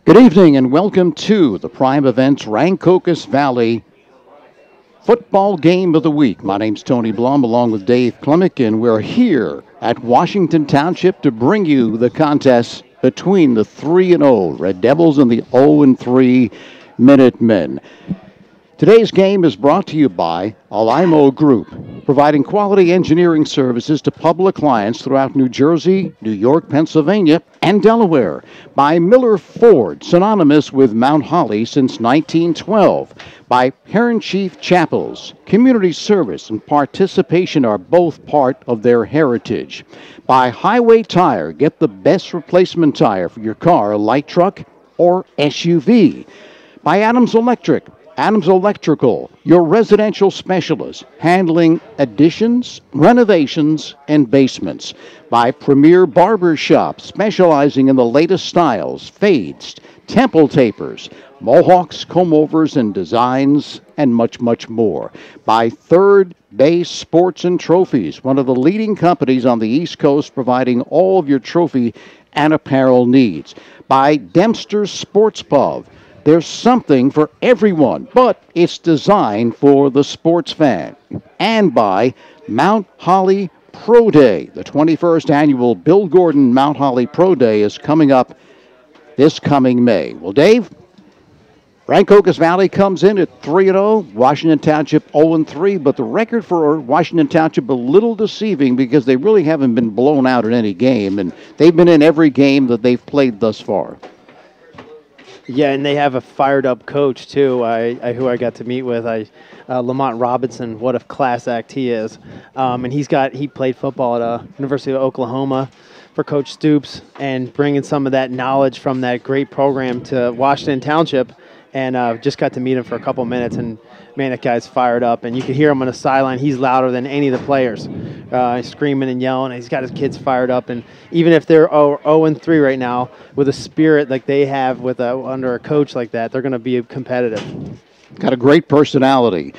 Good evening and welcome to the Prime Events Rancocas Valley Football Game of the Week. My name's Tony Blum along with Dave Klemic, and we're here at Washington Township to bring you the contest between the 3-0 Red Devils and the 0-3 Minutemen. Today's game is brought to you by Alimo Group, providing quality engineering services to public clients throughout New Jersey, New York, Pennsylvania, and Delaware. By Miller Ford, synonymous with Mount Holly since 1912. By Parent Chief Chapels, community service and participation are both part of their heritage. By Highway Tire, get the best replacement tire for your car, light truck, or SUV. By Adams Electric, Adams Electrical, your residential specialist, handling additions, renovations, and basements. By Premier Barber Shop, specializing in the latest styles, fades, temple tapers, mohawks, comb-overs, and designs, and much, much more. By Third Base Sports and Trophies, one of the leading companies on the East Coast, providing all of your trophy and apparel needs. By Dempster's Sports Pub. There's something for everyone, but it's designed for the sports fan. And by Mount Holly Pro Day. The 21st annual Bill Gordon Mount Holly Pro Day is coming up this coming May. Well, Dave, Rancocas Valley comes in at 3-0, Washington Township 0-3, but the record for Washington Township a little deceiving because they really haven't been blown out in any game, and they've been in every game that they've played thus far. Yeah, and they have a fired-up coach, too, who I got to meet with. Lamont Robinson, what a class act he is. And he played football at University of Oklahoma for Coach Stoops, and bringing some of that knowledge from that great program to Washington Township. And just got to meet him for a couple minutes, and, man, that guy's fired up. And you can hear him on the sideline. He's louder than any of the players. He's screaming and yelling. He's got his kids fired up. And even if they're 0-3 right now, with a spirit like they have with under a coach like that, they're going to be competitive. Got a great personality.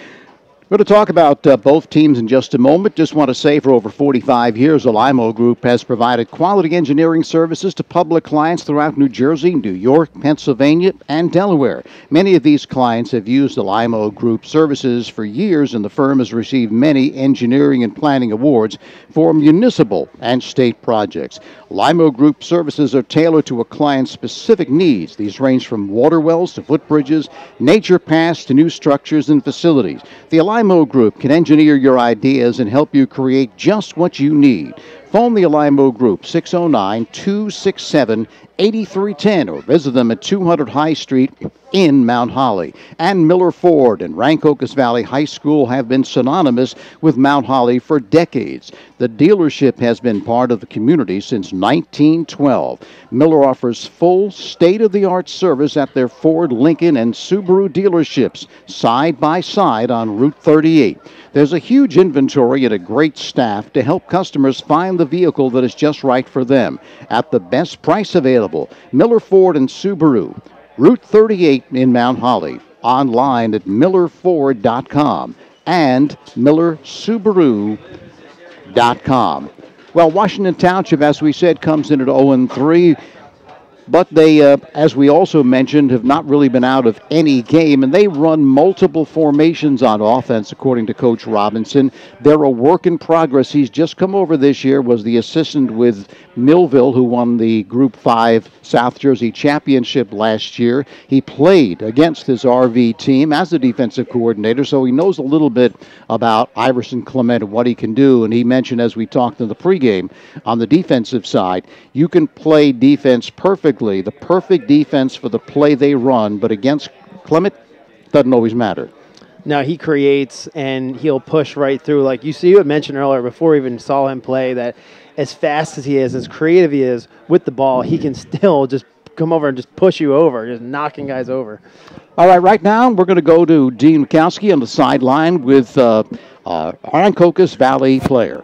We're going to talk about both teams in just a moment. Just want to say for over 45 years, Alimo Group has provided quality engineering services to public clients throughout New Jersey, New York, Pennsylvania, and Delaware. Many of these clients have used Alimo Group services for years, and the firm has received many engineering and planning awards for municipal and state projects. Alimo Group services are tailored to a client's specific needs. These range from water wells to footbridges, nature paths to new structures and facilities. The Alimo Group can engineer your ideas and help you create just what you need. Phone the Alimo Group, 609-267-8310, or visit them at 200 High Street in Mount Holly. And Miller Ford and Rancocas Valley High School have been synonymous with Mount Holly for decades. The dealership has been part of the community since 1912. Miller offers full state-of-the-art service at their Ford, Lincoln, and Subaru dealerships, side by side on Route 38. There's a huge inventory and a great staff to help customers find the vehicle that is just right for them at the best price available. Miller Ford and Subaru, Route 38 in Mount Holly. Online at millerford.com and millersubaru.com. Well, Washington Township, as we said, comes in at 0-3. But they, as we also mentioned, have not really been out of any game, and they run multiple formations on offense, according to Coach Robinson. They're a work in progress. He's just come over this year, was the assistant with Millville, who won the Group 5 South Jersey Championship last year. He played against his RV team as a defensive coordinator, so he knows a little bit about Iverson Klemic and what he can do. And he mentioned, as we talked in the pregame, on the defensive side, you can play defense perfectly. The perfect defense for the play they run, but against Klemic, doesn't always matter. No, he creates and he'll push right through. Like you had mentioned earlier, before we even saw him play, that as fast as he is, as creative he is with the ball, he can still just come over and just push you over, just knocking guys over. All right now we're going to go to Dean Mikowski on the sideline with Rancocas Valley player.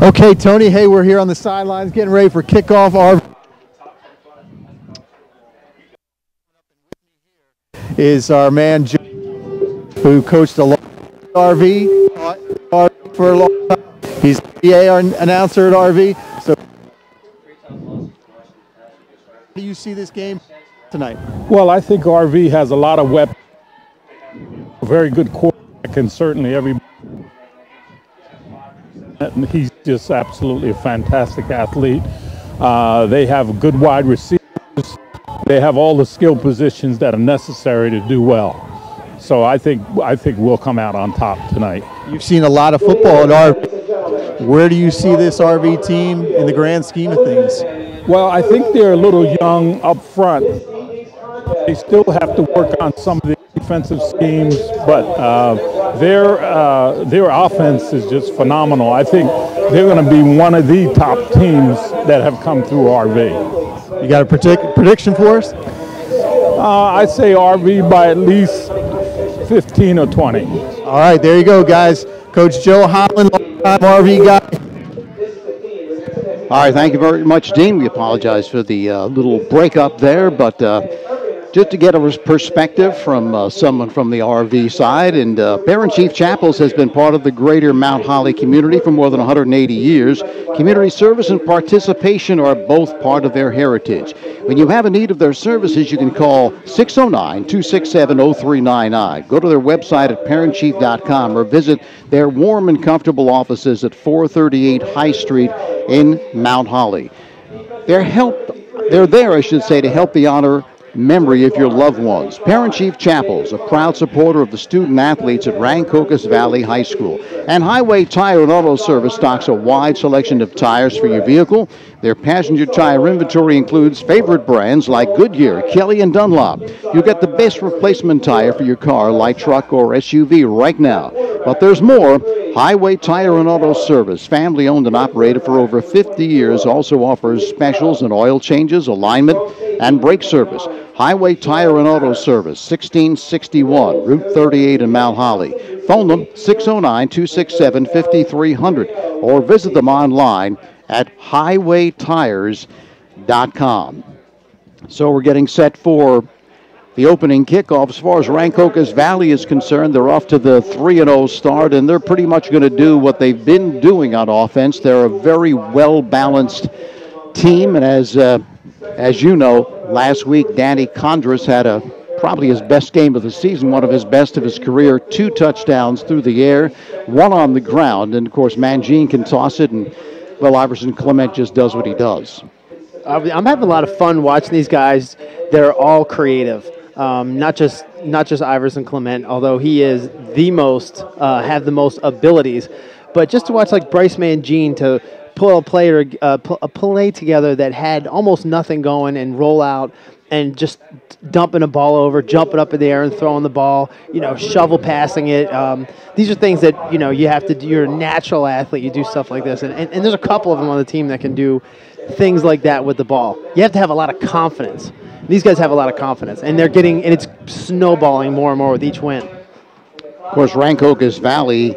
Okay, Tony, hey, we're here on the sidelines getting ready for kickoff. Is our man Joe, who coached a lot of RV for a long time. He's PA announcer at RV. So do you see this game tonight? Well, I think RV has a lot of weapons. Very good quarterback, and certainly he's just absolutely a fantastic athlete. They have good wide receivers. They have all the skill positions that are necessary to do well. So I think we'll come out on top tonight. You've seen a lot of football at RV. Where do you see this RV team in the grand scheme of things? Well, I think they're a little young up front. They still have to work on some of the defensive schemes, but their offense is just phenomenal. I think they're going to be one of the top teams that have come through RV. You got a prediction for us? I'd say RV by at least 15 or 20. All right, there you go, guys. Coach Joe Holland, longtime RV guy. All right, thank you very much, Dean. We apologize for the little breakup there, but just to get a perspective from someone from the RV side, and Parent Chief Chapels has been part of the greater Mount Holly community for more than 180 years. Community service and participation are both part of their heritage. When you have a need of their services, you can call 609-267-0399. Go to their website at parentchief.com or visit their warm and comfortable offices at 438 High Street in Mount Holly. They're there, I should say, to help the honor memory of your loved ones. Parent Chief Chapels, a proud supporter of the student athletes at Rancocas Valley High School. And Highway Tire and Auto Service stocks a wide selection of tires for your vehicle. Their passenger tire inventory includes favorite brands like Goodyear, Kelly, and Dunlop. You get the best replacement tire for your car, light truck, or SUV right now. But there's more. Highway Tire and Auto Service, family owned and operated for over 50 years, also offers specials in oil changes, alignment, and brake service. Highway Tire and Auto Service, 1661 Route 38 in Mount Holly. Phone them 609-267-5300 or visit them online at highwaytires.com. So we're getting set for the opening kickoff. As far as Rancocas Valley is concerned, they're off to the 3-0 start, and they're pretty much going to do what they've been doing on offense. They're a very well-balanced team, and as you know, last week Danny Condris had probably his best game of the season, one of his best of his career, 2 touchdowns through the air, 1 on the ground, and of course Mangine can toss it, and well, Iverson Klemic just does what he does. I'm having a lot of fun watching these guys. They're all creative. Not just Iverson Clement, although he is have the most abilities, but just to watch like Bryce Mangine to pull a play together that had almost nothing going and roll out and just dumping a ball over, jumping up in the air and throwing the ball, shovel passing it. These are things that, you have to do. You're a natural athlete. You do stuff like this. And there's a couple of them on the team that can do things like that with the ball. You have to have a lot of confidence. These guys have a lot of confidence, and it's snowballing more and more with each win. Of course, Rancocas Valley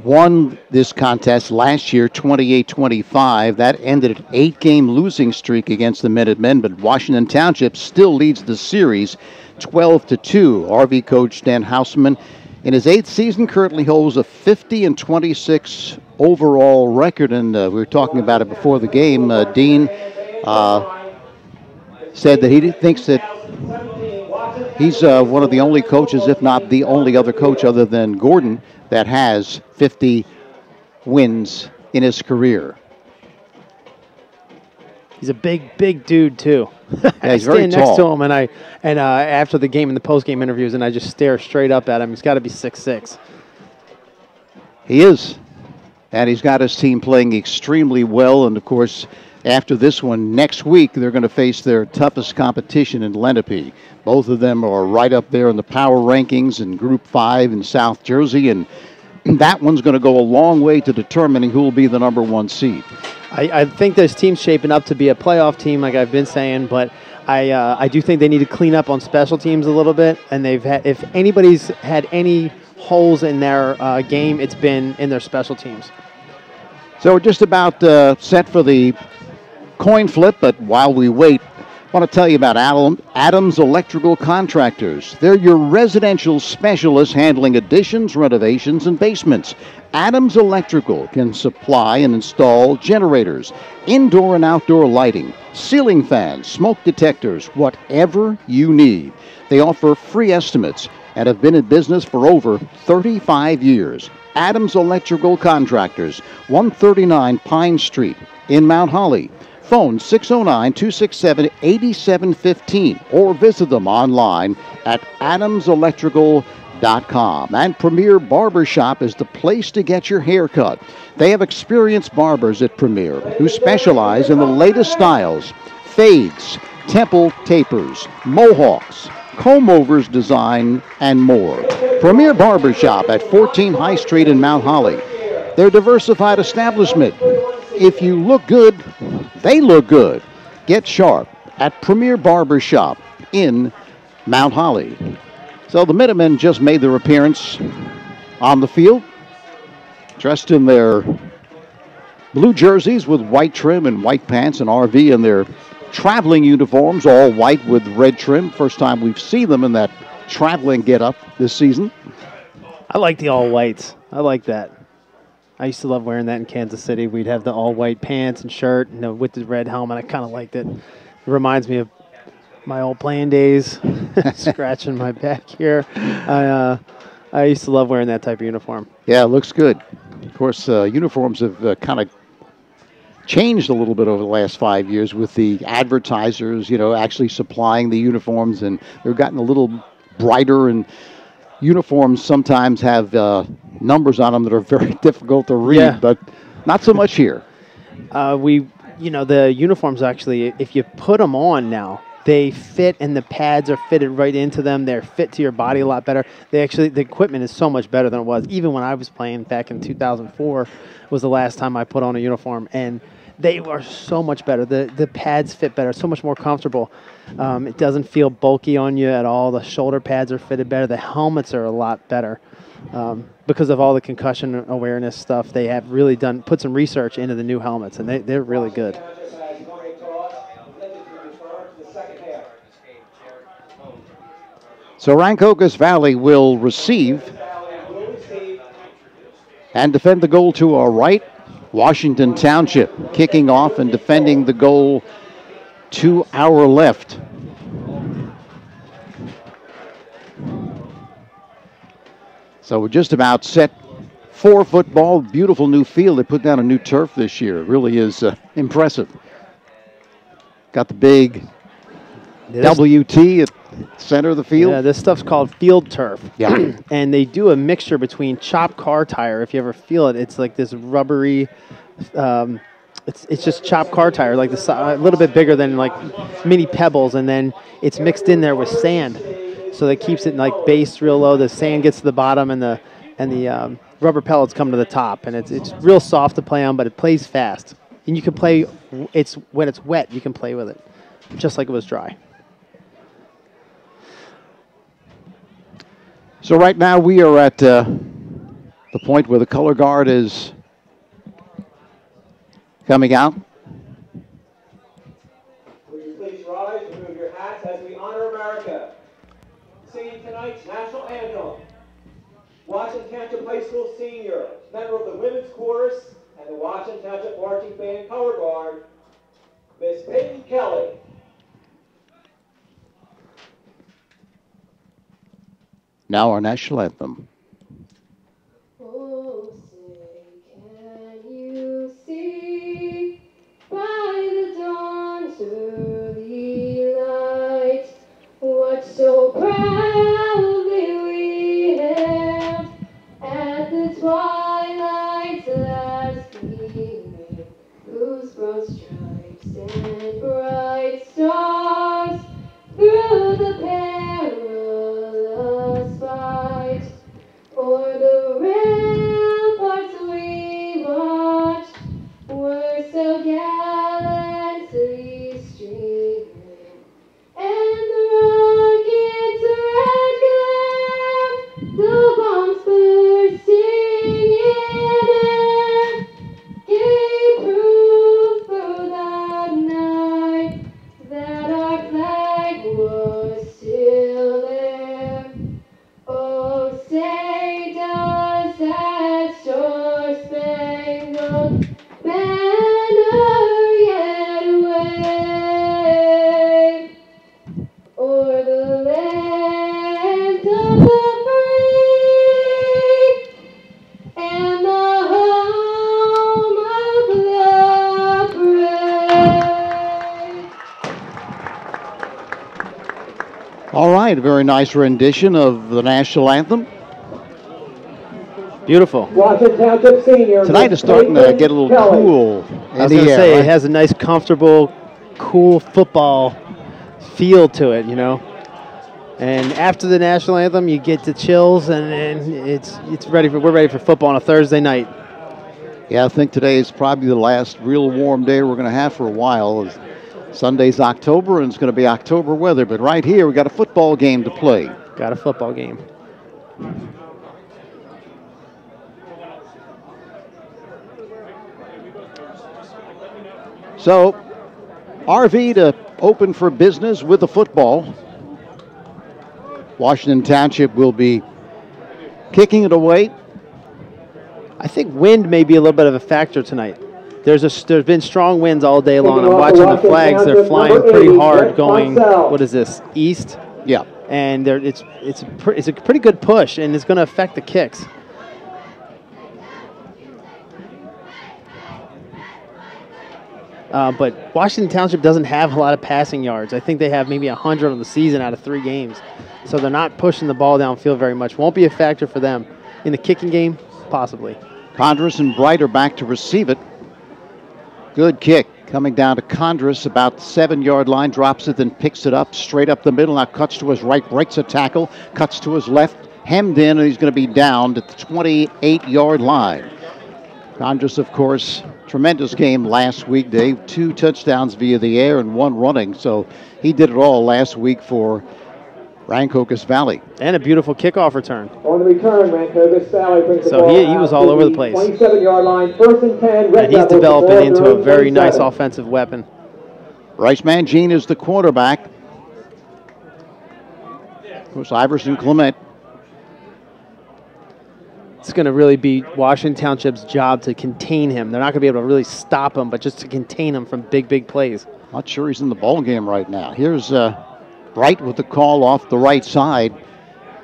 won this contest last year, 28-25. That ended an 8-game losing streak against the Minutemen, but Washington Township still leads the series 12-2. RV coach Dan Hausman, in his 8th season, currently holds a 50-26 overall record, and we were talking about it before the game. Dean said that he thinks that he's one of the only coaches, if not the only other coach other than Gordon, that has 50 wins in his career. He's a big dude too. Yeah, he's I very stand tall. next to him, and after the game in the post-game interviews, and I just stare straight up at him. He's got to be 6'6". He is, and he's got his team playing extremely well. And of course, after this one, next week they're going to face their toughest competition in Lenape. Both of them are right up there in the power rankings in Group 5 in South Jersey, and that one's going to go a long way to determining who will be the number 1 seed. I think this team's shaping up to be a playoff team, like I've been saying, but I do think they need to clean up on special teams a little bit. And if anybody's had any holes in their game, it's been in their special teams. So we're just about set for the coin flip, but while we wait, Want to tell you about Adams Electrical Contractors. They're your residential specialists handling additions, renovations, and basements. Adams Electrical can supply and install generators, indoor and outdoor lighting, ceiling fans, smoke detectors, whatever you need. They offer free estimates and have been in business for over 35 years. Adams Electrical Contractors, 139 Pine Street in Mount Holly. Phone 609-267-8715 or visit them online at adamselectrical.com. And Premier Barbershop is the place to get your hair cut. They have experienced barbers at Premier who specialize in the latest styles: fades, temple tapers, mohawks, comb-overs design, and more. Premier Barbershop at 14 High Street in Mount Holly. Their diversified establishment. If you look good, they look good. Get sharp at Premier Barbershop in Mount Holly. So the Minutemen just made their appearance on the field, dressed in their blue jerseys with white trim and white pants, and RV in their traveling uniforms, all white with red trim. First time we've seen them in that traveling get-up this season. I like the all whites. I like that. I used to love wearing that in Kansas City. We'd have the all-white pants and shirt, and with the red helmet. I kind of liked it. It reminds me of my old playing days, scratching my back here. I used to love wearing that type of uniform. Yeah, it looks good. Of course, uniforms have kind of changed a little bit over the last 5 years with the advertisers, actually supplying the uniforms, and they've gotten a little brighter, and uniforms sometimes have numbers on them that are very difficult to read, but not so much here. The uniforms actually, if you put them on now, they fit, and the pads are fitted right into them. They're fit to your body a lot better. The equipment is so much better than it was. Even when I was playing back in 2004 was the last time I put on a uniform, and they are so much better. The pads fit better, so much more comfortable. It doesn't feel bulky on you at all. The shoulder pads are fitted better. The helmets are a lot better. Because of all the concussion awareness stuff, they have really put some research into the new helmets, and they're really good. So Rancocas Valley will receive and defend the goal to our right. Washington Township kicking off and defending the goal to our left. So we're just about set for football. Beautiful new field. They put down a new turf this year. It really is impressive. Got the big WT at center of the field. Yeah, this stuff's called field turf. Yeah. And they do a mixture between chopped car tire. If you ever feel it, it's like this rubbery, it's just chopped car tire, like a little bit bigger than like mini pebbles, and then it's mixed in there with sand. So that keeps it like based real low. The sand gets to the bottom, and the rubber pellets come to the top, and it's real soft to play on, but it plays fast. And you can play. When it's wet, you can play with it, just like it was dry. So right now we are at the point where the color guard is coming out. Would you please rise and remove your hats as we honor America? Singing tonight's national anthem. Washington Township High School senior, member of the women's chorus and the Washington Township marching band color guard, Miss Peyton Kelly. Now our national anthem. Oh, say, can you see by the dawn's early light what so proudly we hailed at the twilight's last gleaming, whose broad stripes and bright stars through the perilous fight young manor yet wave o'er the land of the free and the home of the brave. All right, a very nice rendition of the national anthem. Beautiful. Washington Township Senior. Tonight is starting to get a little cool I was in going the to say, air. it has a nice, comfortable, cool football feel to it, you know. And after the national anthem, you get the chills, and it's ready for we're ready for football on a Thursday night. Yeah, I think today is probably the last real warm day we're going to have for a while. Sunday's October, and it's going to be October weather. But right here, we got a football game to play. Got a football game. So, RV to open for business with the football. Washington Township will be kicking it away. I think wind may be a little bit of a factor tonight. There's been strong winds all day long. I'm watching the flags; they're flying pretty hard, going. What is this? East. Yeah. And it's a pretty good push, and it's going to affect the kicks. But Washington Township doesn't have a lot of passing yards. I think they have maybe 100 on the season out of 3 games. So they're not pushing the ball downfield very much. Won't be a factor for them. In the kicking game, possibly. Condress and Bright are back to receive it. Good kick coming down to Condress about the 7-yard line, drops it, then picks it up straight up the middle. Now cuts to his right, breaks a tackle, cuts to his left, hemmed in, and he's going to be down at the 28-yard line. Condress, of course, tremendous game last week, Dave. 2 touchdowns via the air and 1 running. So he did it all last week for Rancocas Valley. And a beautiful kickoff return. On the return, Rancocas Valley brings the So ball he was all over the place. 27-yard line, 1st and 10. And he's developing into a very nice offensive weapon. Bryce Mangine is the quarterback. Of course, Iverson Klemic. It's going to really be Washington Township's job to contain him. They're not going to be able to really stop him, but just to contain him from big plays. Not sure he's in the ball game right now. Here's Bright with the call off the right side.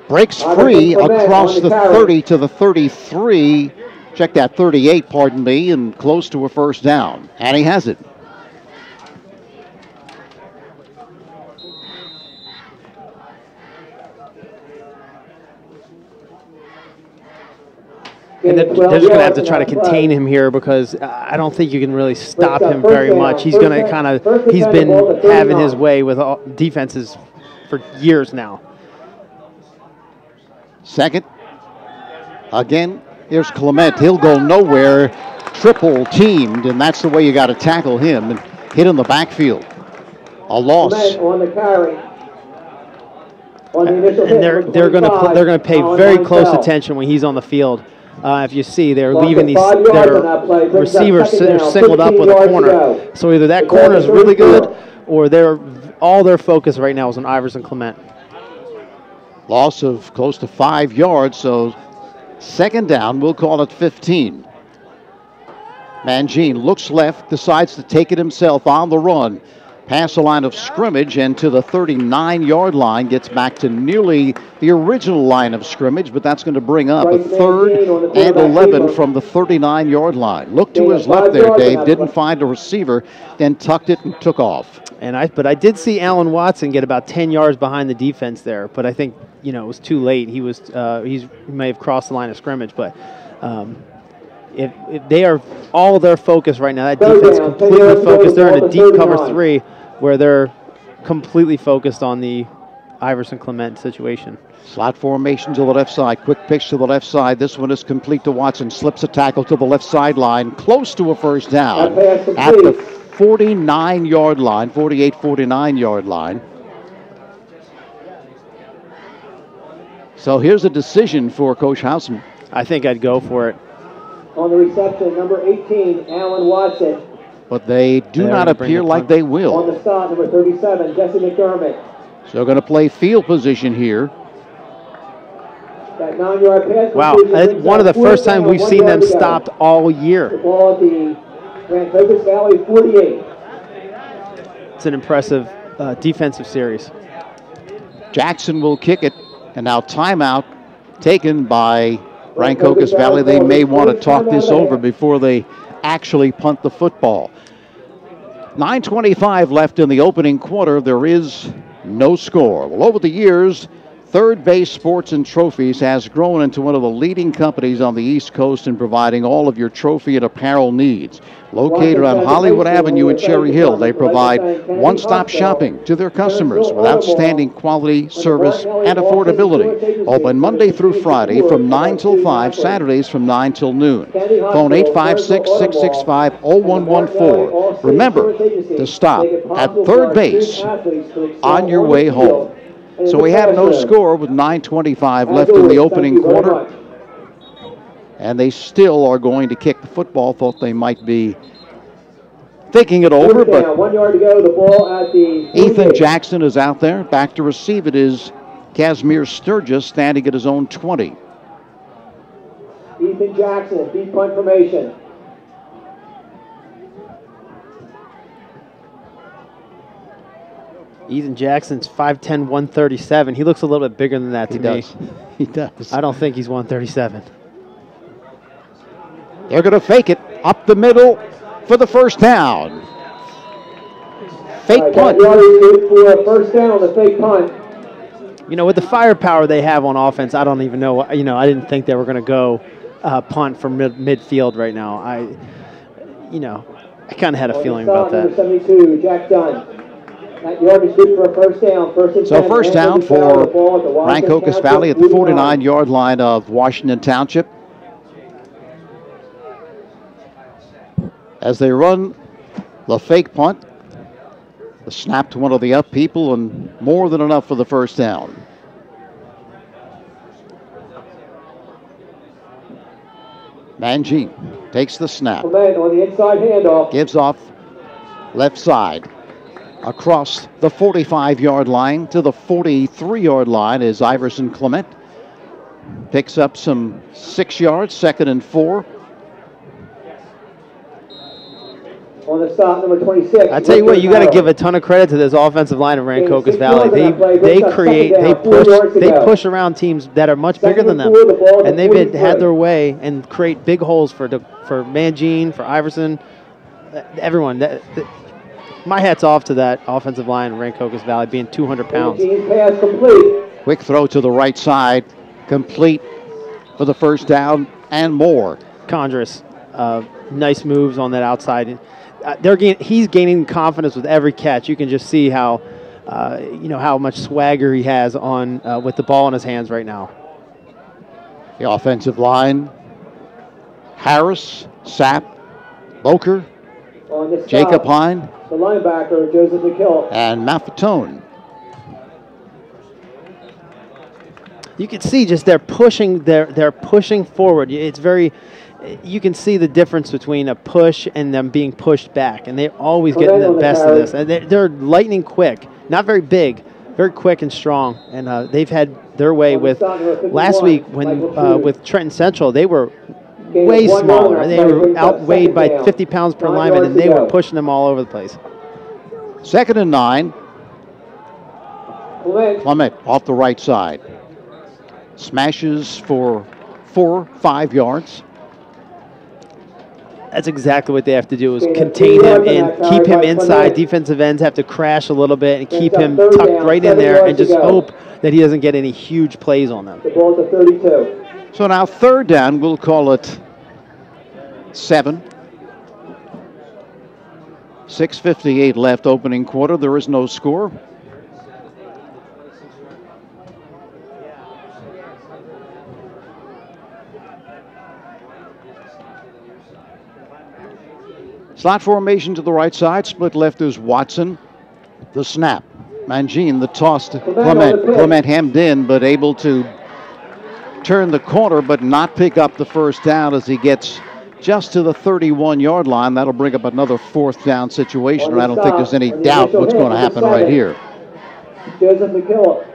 Breaks free across the 30 to the 33. Check that, 38, pardon me, and close to a first down. And he has it. And they're just going to have to try to contain him here because I don't think you can really stop him very much. He's going to he's been having his way with all defenses for years now. Second. Again, here's Klemic. He'll go nowhere. Triple teamed, and that's the way you got to tackle him and hit in the backfield. A loss. On the carry. And they're going to pay very close attention when he's on the field. If you see, they're leaving their receivers singled up with a corner. So either that corner is really good, or all their focus right now is on Iverson Klemic. Loss of close to 5 yards, so second down, we'll call it 15. Mangine looks left, decides to take it himself on the run. Past the line of scrimmage and to the 39-yard line, gets back to nearly the original line of scrimmage, but that's going to bring up a 3rd and 11 from the 39-yard line. Look to his left there, Dave. Didn't find a receiver, then tucked it and took off. But I did see Alan Watson get about 10 yards behind the defense there, but I think it was too late. He may have crossed the line of scrimmage, but if they are all their focus right now, that defense completely focused. They're in a deep cover 3 where they're completely focused on the Iverson Klemic situation. Slot formation to the left side. Quick pitch to the left side. This one is complete to Watson. Slips a tackle to the left sideline. Close to a first down at the 49-yard line, 49-yard line. So here's a decision for Coach Houseman. I think I'd go for it. On the reception, number 18, Alan Watson. But they do not appear like they will. On the stop, number 37, Jesse McDermott. So they're going to play field position here. That 9-yard pass. Wow, one of the first times we've seen them stopped all year. The ball at the Rancocas Valley 48. It's an impressive defensive series. Jackson will kick it, and now timeout taken by Rancocas Valley. They may want to talk this over before they actually punt the football. 9:25 left in the opening quarter. There is no score. Well, over the years, Third Base Sports and Trophies has grown into one of the leading companies on the East Coast in providing all of your trophy and apparel needs. Located on Hollywood Avenue in Cherry Hill, they provide one-stop shopping to their customers with outstanding quality, service, and affordability. Open Monday through Friday from 9 till 5, Saturdays from 9 till noon. Phone 856-665-0114. Remember to stop at third base on your way home. So we have no score with 9:25 left in the opening quarter. And they still are going to kick the football. Thought they might be thinking it over, but 1 yard to go. The ball at the Ethan Jackson is out there. Back to receive it is Casimir Sturgis standing at his own 20. Ethan Jackson, deep punt formation. Ethan Jackson's 5'10", 137. He looks a little bit bigger than that to me. He does. I don't think he's 137. They're going to fake it up the middle for the first down. Fake punt. For a first down on the fake punt. You know, with the firepower they have on offense, I don't even know. You know, I didn't think they were going to go punt from midfield right now. I kind of had a feeling about that. 72, Jack Dunn. That yard is good for a first down. So first down for Rancocas Valley at the 49-yard line of Washington Township. As they run the fake punt, the snap to one of the up people, and more than enough for the first down. Mangine takes the snap. On the inside handoff. Gives off left side. Across the 45-yard line to the 43-yard line is Iverson Klemic. Picks up some 6 yards, 2nd and 4. On the stop, number 26. I tell you what, you got to give a ton of credit to this offensive line of Rancocas Valley. They push around teams that are much bigger than them, and they've had their way and create big holes for Mangine, for Iverson, everyone. My hat's off to that offensive line in Rancocas Valley, being 200 pounds. Pass complete. Quick throw to the right side, complete for the first down and more. Condrus, nice moves on that outside. He's gaining confidence with every catch. You can just see how, how much swagger he has on with the ball in his hands right now. The offensive line: Harris, Sapp, Boker, Jacob Hine, the linebacker Joseph McKill, and Maffetone. You can see just they're pushing forward. It's very. You can see the difference between a push and them being pushed back, and they're always getting the best of this. And they're lightning quick, not very big, very quick and strong. And they've had their way with last week when with Trenton Central. They were way smaller. They were outweighed by 50 pounds per lineman, and they were pushing them all over the place. 2nd and 9. Klemic off the right side. Smashes for 4-5 yards. That's exactly what they have to do, is contain him and keep him inside. Defensive ends have to crash a little bit and keep him tucked right in there and just hope that he doesn't get any huge plays on them. The ball to 32. So now 3rd down, we'll call it 7. 6:58 left opening quarter. There is no score. Slot formation to the right side. Split left is Watson. The snap. Mangine, the toss to Clement. Clement hemmed in, but able to turn the corner, but not pick up the first down as he gets just to the 31-yard line. That'll bring up another 4th down situation, and I don't think there's any doubt what's going to happen right here. Joseph McKill.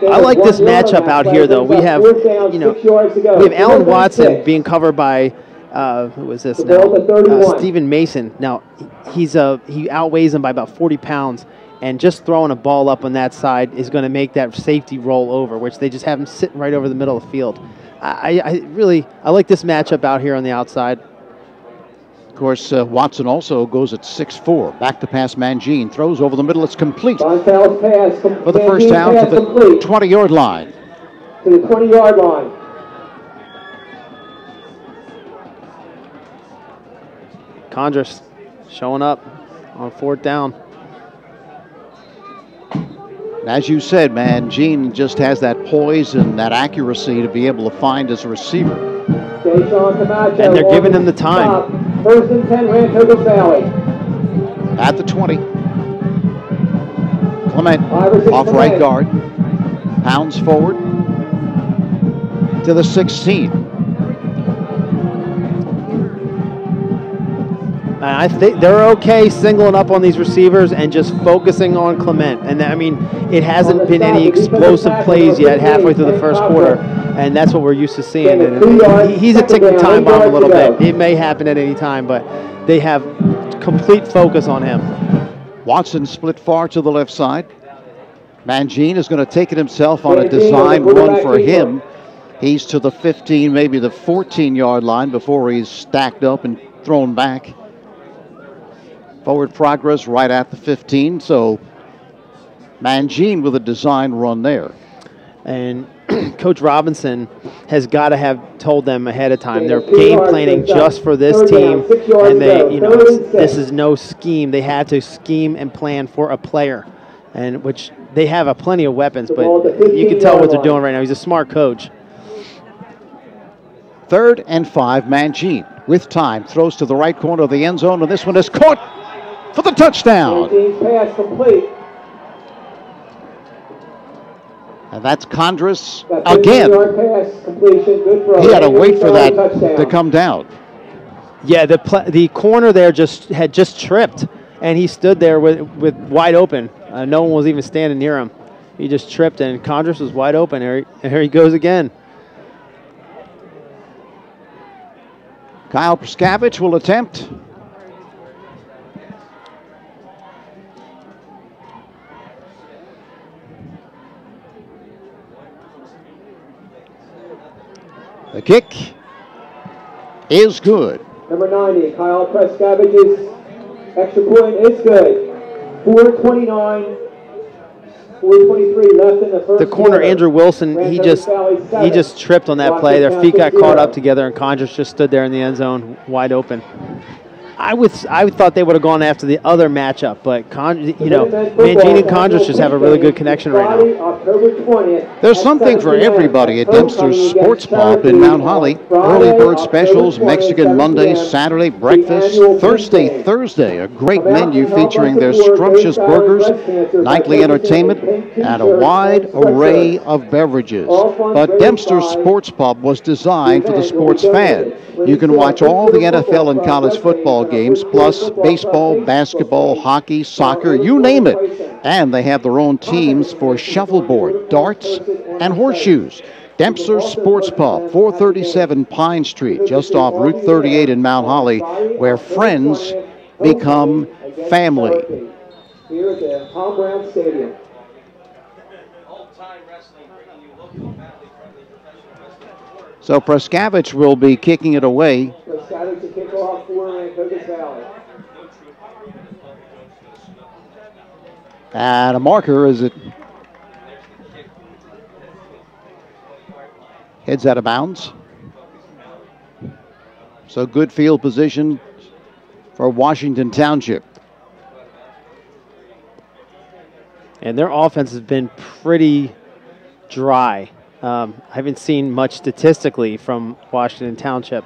I like this matchup out here, though. We have, we have Allen Watson being covered by, who is this now? Stephen Mason. Now, he outweighs him by about 40 pounds, and just throwing a ball up on that side is going to make that safety roll over, which they just have him sitting right over the middle of the field. I like this matchup out here on the outside. Of course, Watson also goes at 6'4". Back to pass, Mangine throws over the middle. It's complete for the first down to the 20-yard line. To the 20-yard line. Condris showing up on 4th down. As you said, Mangine just has that poise and that accuracy to be able to find his receiver. And they're giving him the time. 1st and 10, Rancocas Valley. At the 20. Clement off right guard. Pounds forward to the 16. I think they're okay singling up on these receivers and just focusing on Clement. And I mean, it hasn't been any explosive plays yet halfway through the first quarter, and that's what we're used to seeing. And he's a ticking time bomb a little bit. It may happen at any time, but they have complete focus on him. Watson split far to the left side. Mangine is going to take it himself on a design run for him. He's to the 15, maybe the 14-yard line before he's stacked up and thrown back. Forward progress right at the 15, so Mangine with a design run there. And Coach Robinson has got to have told them ahead of time. They're game planning just for this team, and this is no scheme. They had to scheme and plan for a player, and which they have plenty of weapons, but you can tell what they're doing right now. He's a smart coach. 3rd and 5, Mangine with time throws to the right corner of the end zone, and this one is caught for the touchdown. Pass complete. And that's Condris again. He had to wait for that to come down. Yeah, the corner there had just tripped, and he stood there with wide open. No one was even standing near him. He just tripped, and Condris was wide open. Here he goes again. Kyle Prskavich will attempt. The kick is good. Number 90, Kyle Prskavich's extra point is good. 4:29, 4:23 left in the first. The corner, Andrew Wilson, he just tripped on that play. Their feet got caught up together, and Condris just stood there in the end zone, wide open. I thought they would have gone after the other matchup, but Mangine and Condris just have a really good connection right now. There's something for everybody at Dempster's Sports Pub in Mount Holly. Early bird specials, Mexican Monday, Saturday breakfast, Thursday, a great menu featuring their scrumptious burgers, nightly entertainment, and a wide array of beverages. But Dempster's Sports Pub was designed for the sports fan. You can watch all the NFL and college football games, plus baseball, basketball, hockey, soccer, you name it. And they have their own teams for shuffleboard, darts, and horseshoes. Dempster's Sports Pub, 437 Pine Street, just off Route 38 in Mount Holly, where friends become family. Here at the Tom Brown Stadium. So Prskavich will be kicking it away. Prskavich to kick off for Rancocas Valley. And a marker as it heads out of bounds. So good field position for Washington Township. And their offense has been pretty dry. I haven't seen much statistically from Washington Township.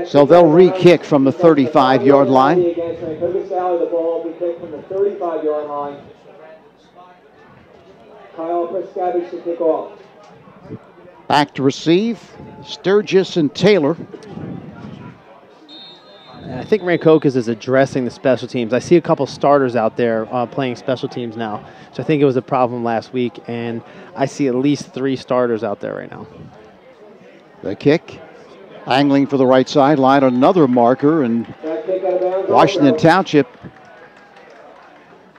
So they'll re-kick from the 35-yard line. Against Rancocas Valley, the ball will be kicked from the 35-yard line. Kyle Prskavich to kick off. Back to receive, Sturgis and Taylor. And I think Rancocas is addressing the special teams. I see a couple starters out there playing special teams now. So I think it was a problem last week, and I see at least 3 starters out there right now. The kick, angling for the right sideline, another marker, and Washington Township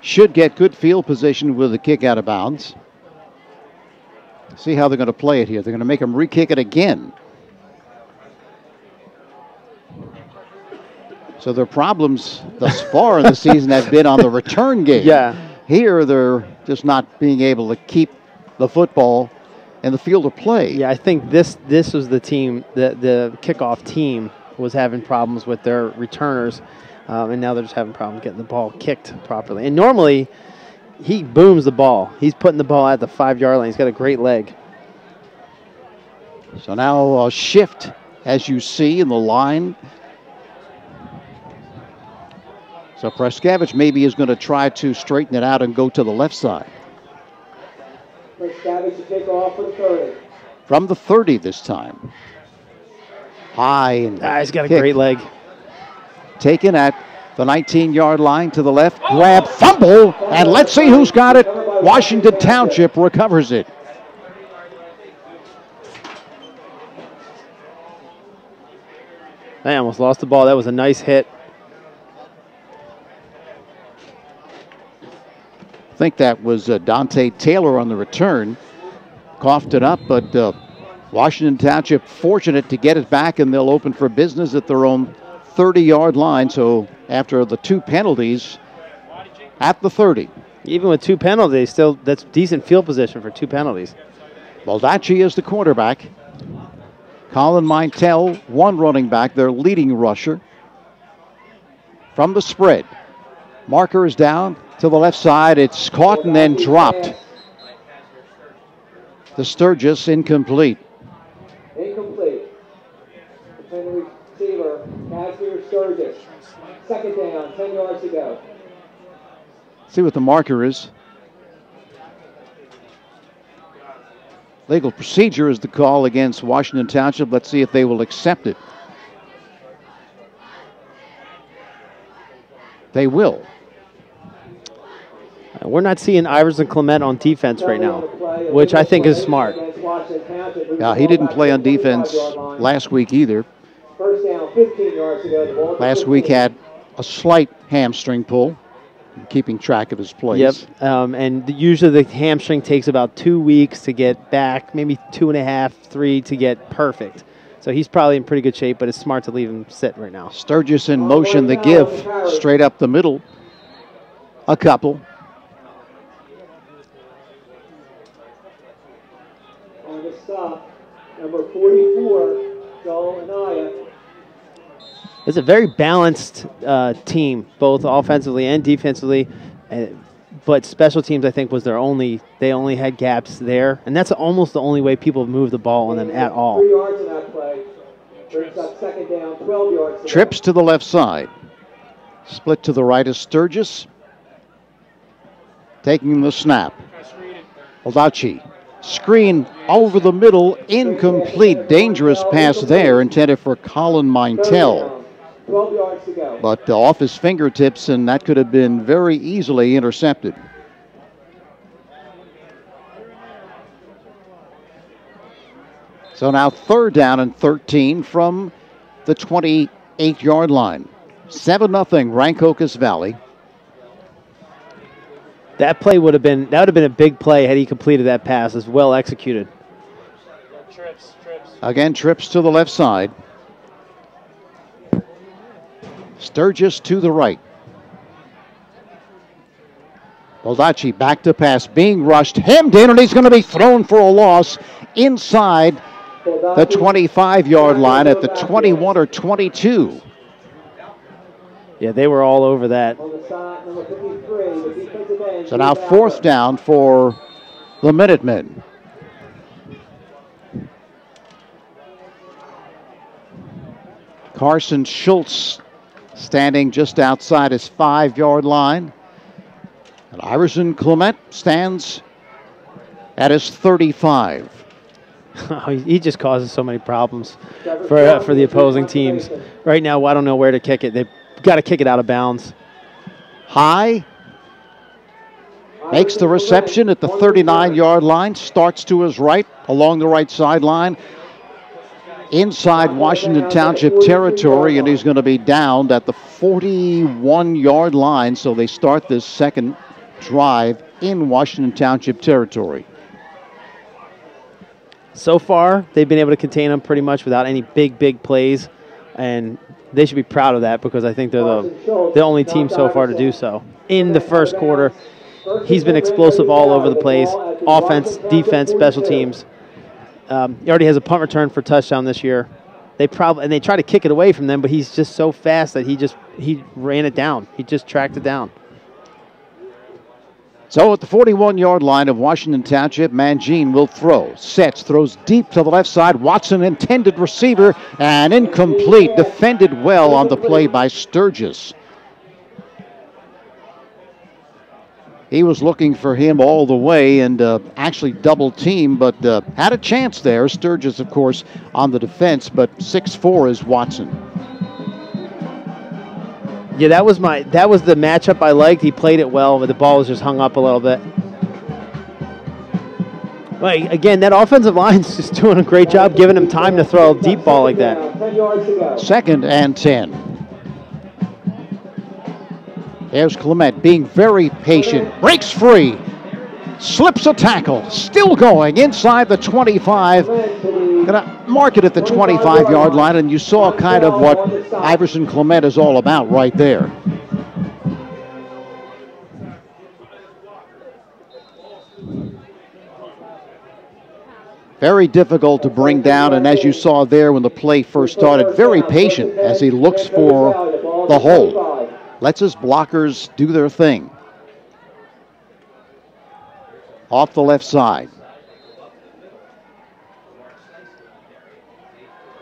should get good field position with the kick out of bounds. See how they're going to play it here. They're going to make them re-kick it again. So their problems thus far in the season have been on the return game. Yeah. Here, they're just not being able to keep the football in the field of play. Yeah, I think this was the team, the kickoff team was having problems with their returners, and now they're just having problems getting the ball kicked properly. And normally, he booms the ball. He's putting the ball at the 5-yard line. He's got a great leg. So now a shift, as you see in the line. So Preskavich maybe is going to try to straighten it out and go to the left side. Preskavich to take off for the 30. From the 30 this time. High and He's got a kick. great leg. Taken at the 19-yard line to the left. Grab, fumble, and let's see who's got it. Washington Township recovers it. They almost lost the ball. That was a nice hit. I think that was Dante Taylor on the return. Coughed it up, but Washington Township fortunate to get it back, and they'll open for business at their own 30-yard line. So after the 2 penalties at the 30. Even with 2 penalties, still that's decent field position for 2 penalties. Baldacci is the quarterback. Colin Mintel, one running back, their leading rusher. From the spread. Marker is down to the left side. It's caught and then dropped. The Sturgis incomplete. Incomplete. Defending receiver, Casimir Sturgis. Second down, 10 yards to go. See what the marker is. Legal procedure is the call against Washington Township. Let's see if they will accept it. They will. We're not seeing Iverson Klemic on defense right now, which I think is smart. Yeah, he didn't play on defense last week either. First down, 15 yards to go. Last week had a slight hamstring pull, keeping track of his plays. Yep, and usually the hamstring takes about 2 weeks to get back, maybe 2.5, 3 to get perfect. So he's probably in pretty good shape, but it's smart to leave him sit right now. Sturgis in motion, the give straight up the middle. A couple. On the stop, number 44, Joel Anaya. It's a very balanced team, both offensively and defensively. But special teams, I think, was their only. They only had gaps there, and that's almost the only way people move the ball on them at all. 3 yards in that play. Brings up second down, 12 yards. Trips to the left side. Split to the right is Sturgis. Taking the snap. Baldacci. Screen over the middle. Incomplete. Dangerous pass there intended for Colin Mintel. 12 yards to go. But off his fingertips, and that could have been very easily intercepted. So now 3rd down and 13 from the 28-yard line. 7-0 Rancocas Valley. That play would have been a big play had he completed that pass. As well executed. Trips. Again, trips to the left side. Sturgis to the right. Baldacci back to pass, being rushed, hemmed in, and he's going to be thrown for a loss inside the 25-yard line at the 21 or 22. Yeah, they were all over that. On the side, number 53, the defensive end. So now 4th down for the Minutemen. Carson Schultz standing just outside his 5-yard line. And Iverson Klemic stands at his 35. He just causes so many problems for the opposing teams. Right now, I don't know where to kick it. They've got to kick it out of bounds. High. Makes the reception at the 39-yard line. Starts to his right along the right sideline. Inside Washington Township territory, and he's going to be downed at the 41-yard line. So they start this second drive in Washington Township territory. So far, they've been able to contain them pretty much without any big plays, and they should be proud of that because I think they're the only team so far to do so. In the first quarter, he's been explosive all over the place, offense, defense, special teams. He already has a punt return for touchdown this year. They try to kick it away from them, but he's just so fast that he ran it down. He just tracked it down. So at the 41-yard line of Washington Township, Mangine will throw. Sets, throws deep to the left side. Watson, intended receiver, and incomplete. Defended well on the play by Sturgis. He was looking for him all the way and actually double team, but had a chance there. Sturgis, of course, on the defense, but 6'4" is Watson. Yeah, that was the matchup I liked. He played it well, but the ball was just hung up a little bit. But again, that offensive line's just doing a great job giving him time to throw a deep ball like that. 2nd and 10. There's Klemic being very patient. Breaks free. Slips a tackle. Still going inside the 25. Going to mark it at the 25-yard line, and you saw kind of what Iverson Klemic is all about right there. Very difficult to bring down, and as you saw there when the play first started, very patient as he looks for the hole. Lets his blockers do their thing. Off the left side.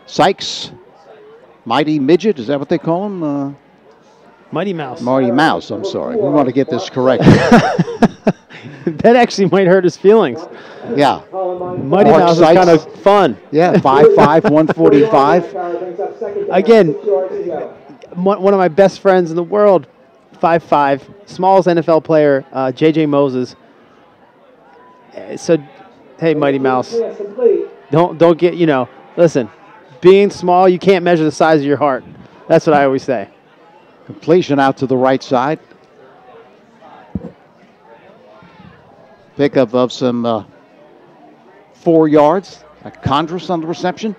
Sykes, Mighty Midget, is that what they call him? Mighty Mouse. Mighty Mouse, I'm sorry. We want to get this correct. That actually might hurt his feelings. Yeah. Mighty Mouse is kind of fun. Yeah, 5'5", 145. Again, one of my best friends in the world, 5'5", smallest NFL player, J.J. Moses. So, hey, Mighty Mouse, don't get, listen, being small, you can't measure the size of your heart. That's what I always say. Completion out to the right side. Pickup of some 4 yards. Condris on the reception.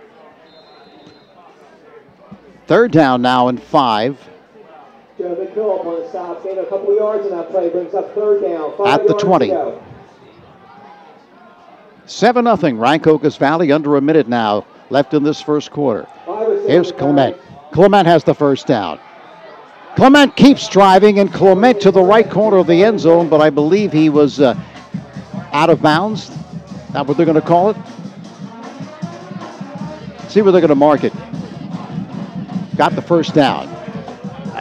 3rd down now and 5. Joe McCullough on the stop, gain a couple of yards, and that play brings up 3rd down. 5 at the 20. 7-0, Rancocas Valley, under a minute now left in this first quarter. Here's Klemic. Klemic has the first down. Klemic keeps driving, and Klemic to the right corner of the end zone, but I believe he was out of bounds. Is that what they're going to call it? See where they're going to mark it. Got the first down.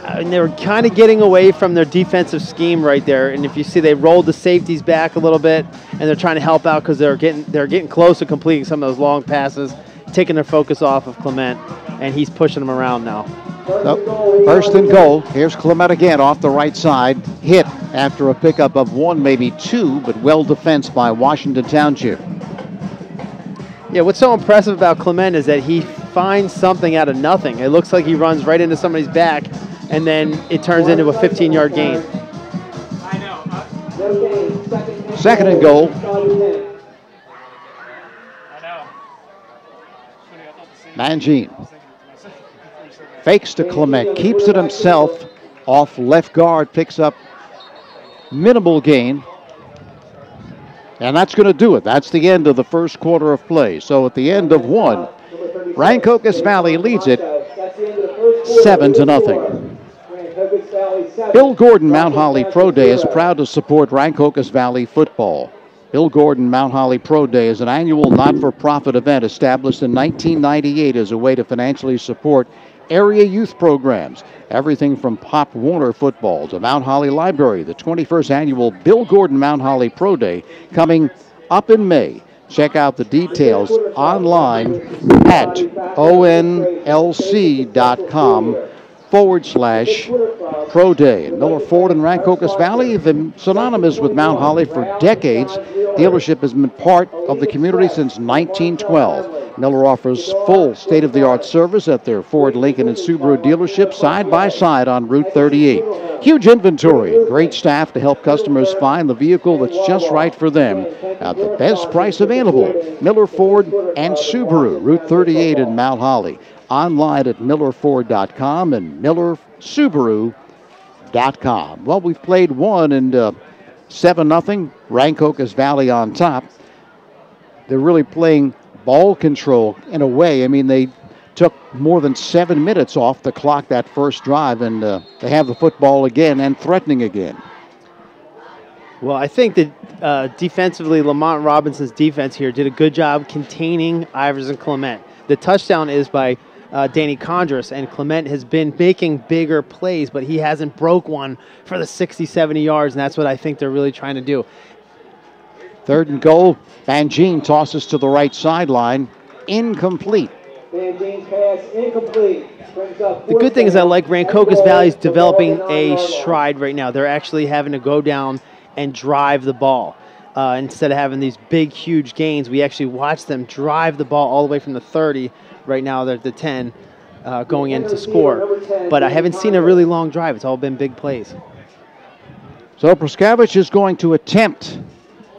And they were kind of getting away from their defensive scheme right there. And if you see, they rolled the safeties back a little bit, and they're trying to help out because they're getting close to completing some of those long passes, taking their focus off of Klemic, and he's pushing them around now. So, 1st and goal. Here's Klemic again off the right side. Hit after a pickup of 1, maybe 2, but well defensed by Washington Township. Yeah, what's so impressive about Klemic is that he finds something out of nothing. It looks like he runs right into somebody's back, and then it turns into a 15-yard gain. 2nd and goal. Mangine fakes to Klemic, keeps it himself off left guard, picks up minimal gain. And that's going to do it. That's the end of the first quarter of play. So at the end of 1, Rancocas Valley leads it 7-0. Bill Gordon Mount Holly Pro Day is proud to support Rancocas Valley football. Bill Gordon Mount Holly Pro Day is an annual not-for-profit event established in 1998 as a way to financially support area youth programs. Everything from Pop Warner football to Mount Holly Library. The 21st annual Bill Gordon Mount Holly Pro Day coming up in May. Check out the details online at onlc.com/Pro Day. Miller Ford in Rancocas Valley have been synonymous with Mount Holly for decades. Dealership has been part of the community since 1912. Miller offers full state-of-the-art service at their Ford, Lincoln, and Subaru dealerships side by side on Route 38. Huge inventory and great staff to help customers find the vehicle that's just right for them at the best price available. Miller Ford and Subaru, Route 38 in Mount Holly. Online at millerford.com and millersubaru.com. Well, we've played one and 7-0. Rancocas Valley on top. They're really playing ball control in a way. I mean, they took more than 7 minutes off the clock that first drive, and they have the football again and threatening again. Well, I think that defensively, Lamont Robinson's defense here did a good job containing Iverson Klemic. The touchdown is by Danny Condris, and Klemic has been making bigger plays, but he hasn't broke one for the 60, 70 yards, and that's what I think they're really trying to do. 3rd and goal. Van Gene tosses to the right sideline. Incomplete. Van Gene's pass incomplete. The good thing is I like Rancocas Valley's developing a stride right now. They're actually having to go down and drive the ball. Instead of having these big, huge gains, we actually watch them drive the ball all the way from the 30. Right now they're at the 10 going in to score. But I haven't seen a really long drive. It's all been big plays. So Prskavich is going to attempt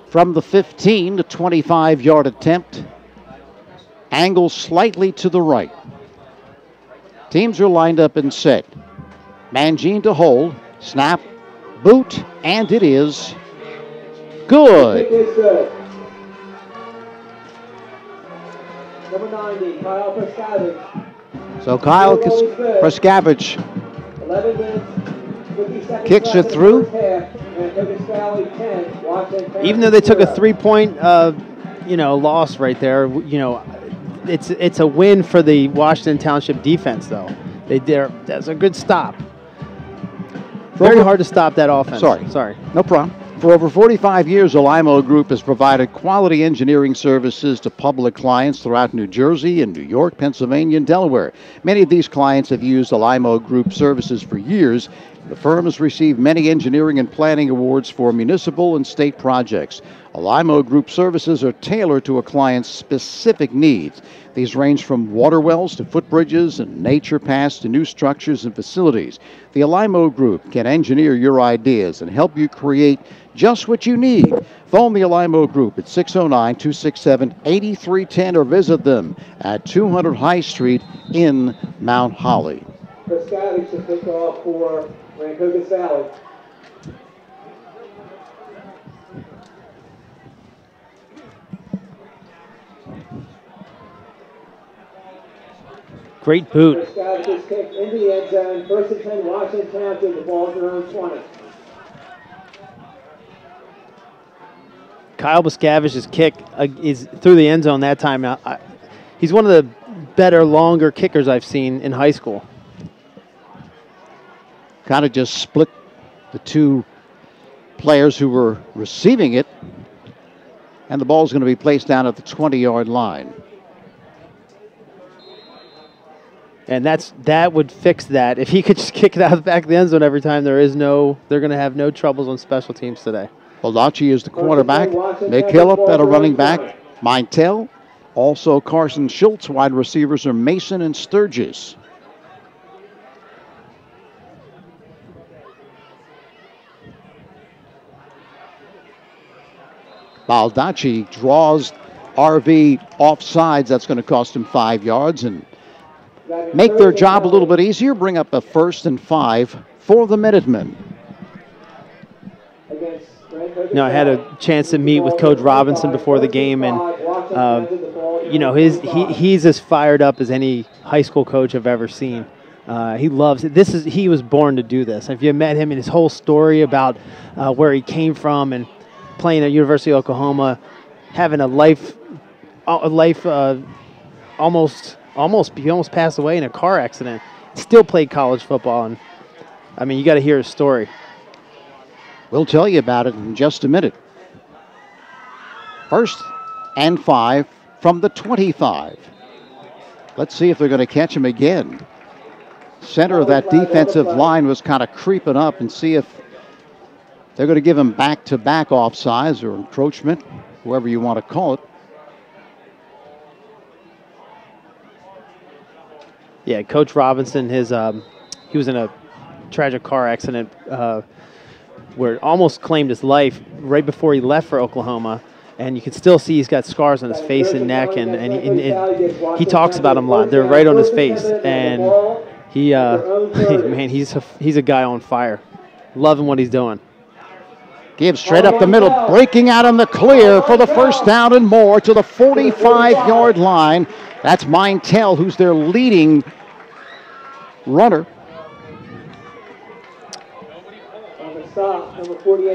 from the 15, the 25-yard attempt. Angle slightly to the right. Teams are lined up and set. Mangine to hold. Snap, boot, and it is good. Number 90, Kyle Prskavich. So Kyle Prskavich 11 minutes, 50 seconds kicks it left in the through. first half, Rancocas Valley 10, Washington. Even though they took a 3-point, loss right there, it's a win for the Washington Township defense, though. That's a good stop. Very hard to stop that offense. Sorry. No problem. For over 45 years, the Limo Group has provided quality engineering services to public clients throughout New Jersey and New York, Pennsylvania, and Delaware. Many of these clients have used the Limo Group services for years. The firm has received many engineering and planning awards for municipal and state projects. Limo Group services are tailored to a client's specific needs. These range from water wells to footbridges and nature paths to new structures and facilities. The Limo Group can engineer your ideas and help you create just what you need. Phone the Limo Group at 609-267-8310 or visit them at 200 High Street in Mount Holly. Prskavich to kick off for Rancocas Valley. Great boot. Prskavich is kicked into the end zone. 1st and 10, Washington Township. The ball's their own 20. Kyle Prskavich's kick is through the end zone that time. He's one of the better, longer kickers I've seen in high school. Kind of just split the two players who were receiving it, and the ball's going to be placed down at the 20-yard line. And that would fix that. If he could just kick it out of the back of the end zone every time, they're going to have no troubles on special teams today. Baldacci is the quarterback. McKillop at a running back. Mintel. Also Carson Schultz. Wide receivers are Mason and Sturgis. Baldacci draws RV offsides. That's going to cost him 5 yards and make their job a little bit easier. Bring up a 1st and 5 for the Minutemen. I had a chance to meet with Coach Robinson before the game, and he's as fired up as any high school coach I've ever seen. He loves it. He was born to do this. If you met him and his whole story about where he came from and playing at University of Oklahoma, having a life almost he almost passed away in a car accident. Still played college football, and you got to hear his story. We'll tell you about it in just a minute. First and 5 from the 25. Let's see if they're going to catch him again. Center of that defensive line was kind of creeping up, and see if they're going to give him back-to-back offsides or encroachment, whoever you want to call it. Yeah, Coach Robinson, he was in a tragic car accident where it almost claimed his life right before he left for Oklahoma. And you can still see he's got scars on his face and neck, and he talks about them a lot. They're right on his face, and he, man, he's a guy on fire. Loving what he's doing. Gives straight up the middle, breaking out on the clear for the first down and more to the 45-yard line. That's Mintel, who's their leading runner.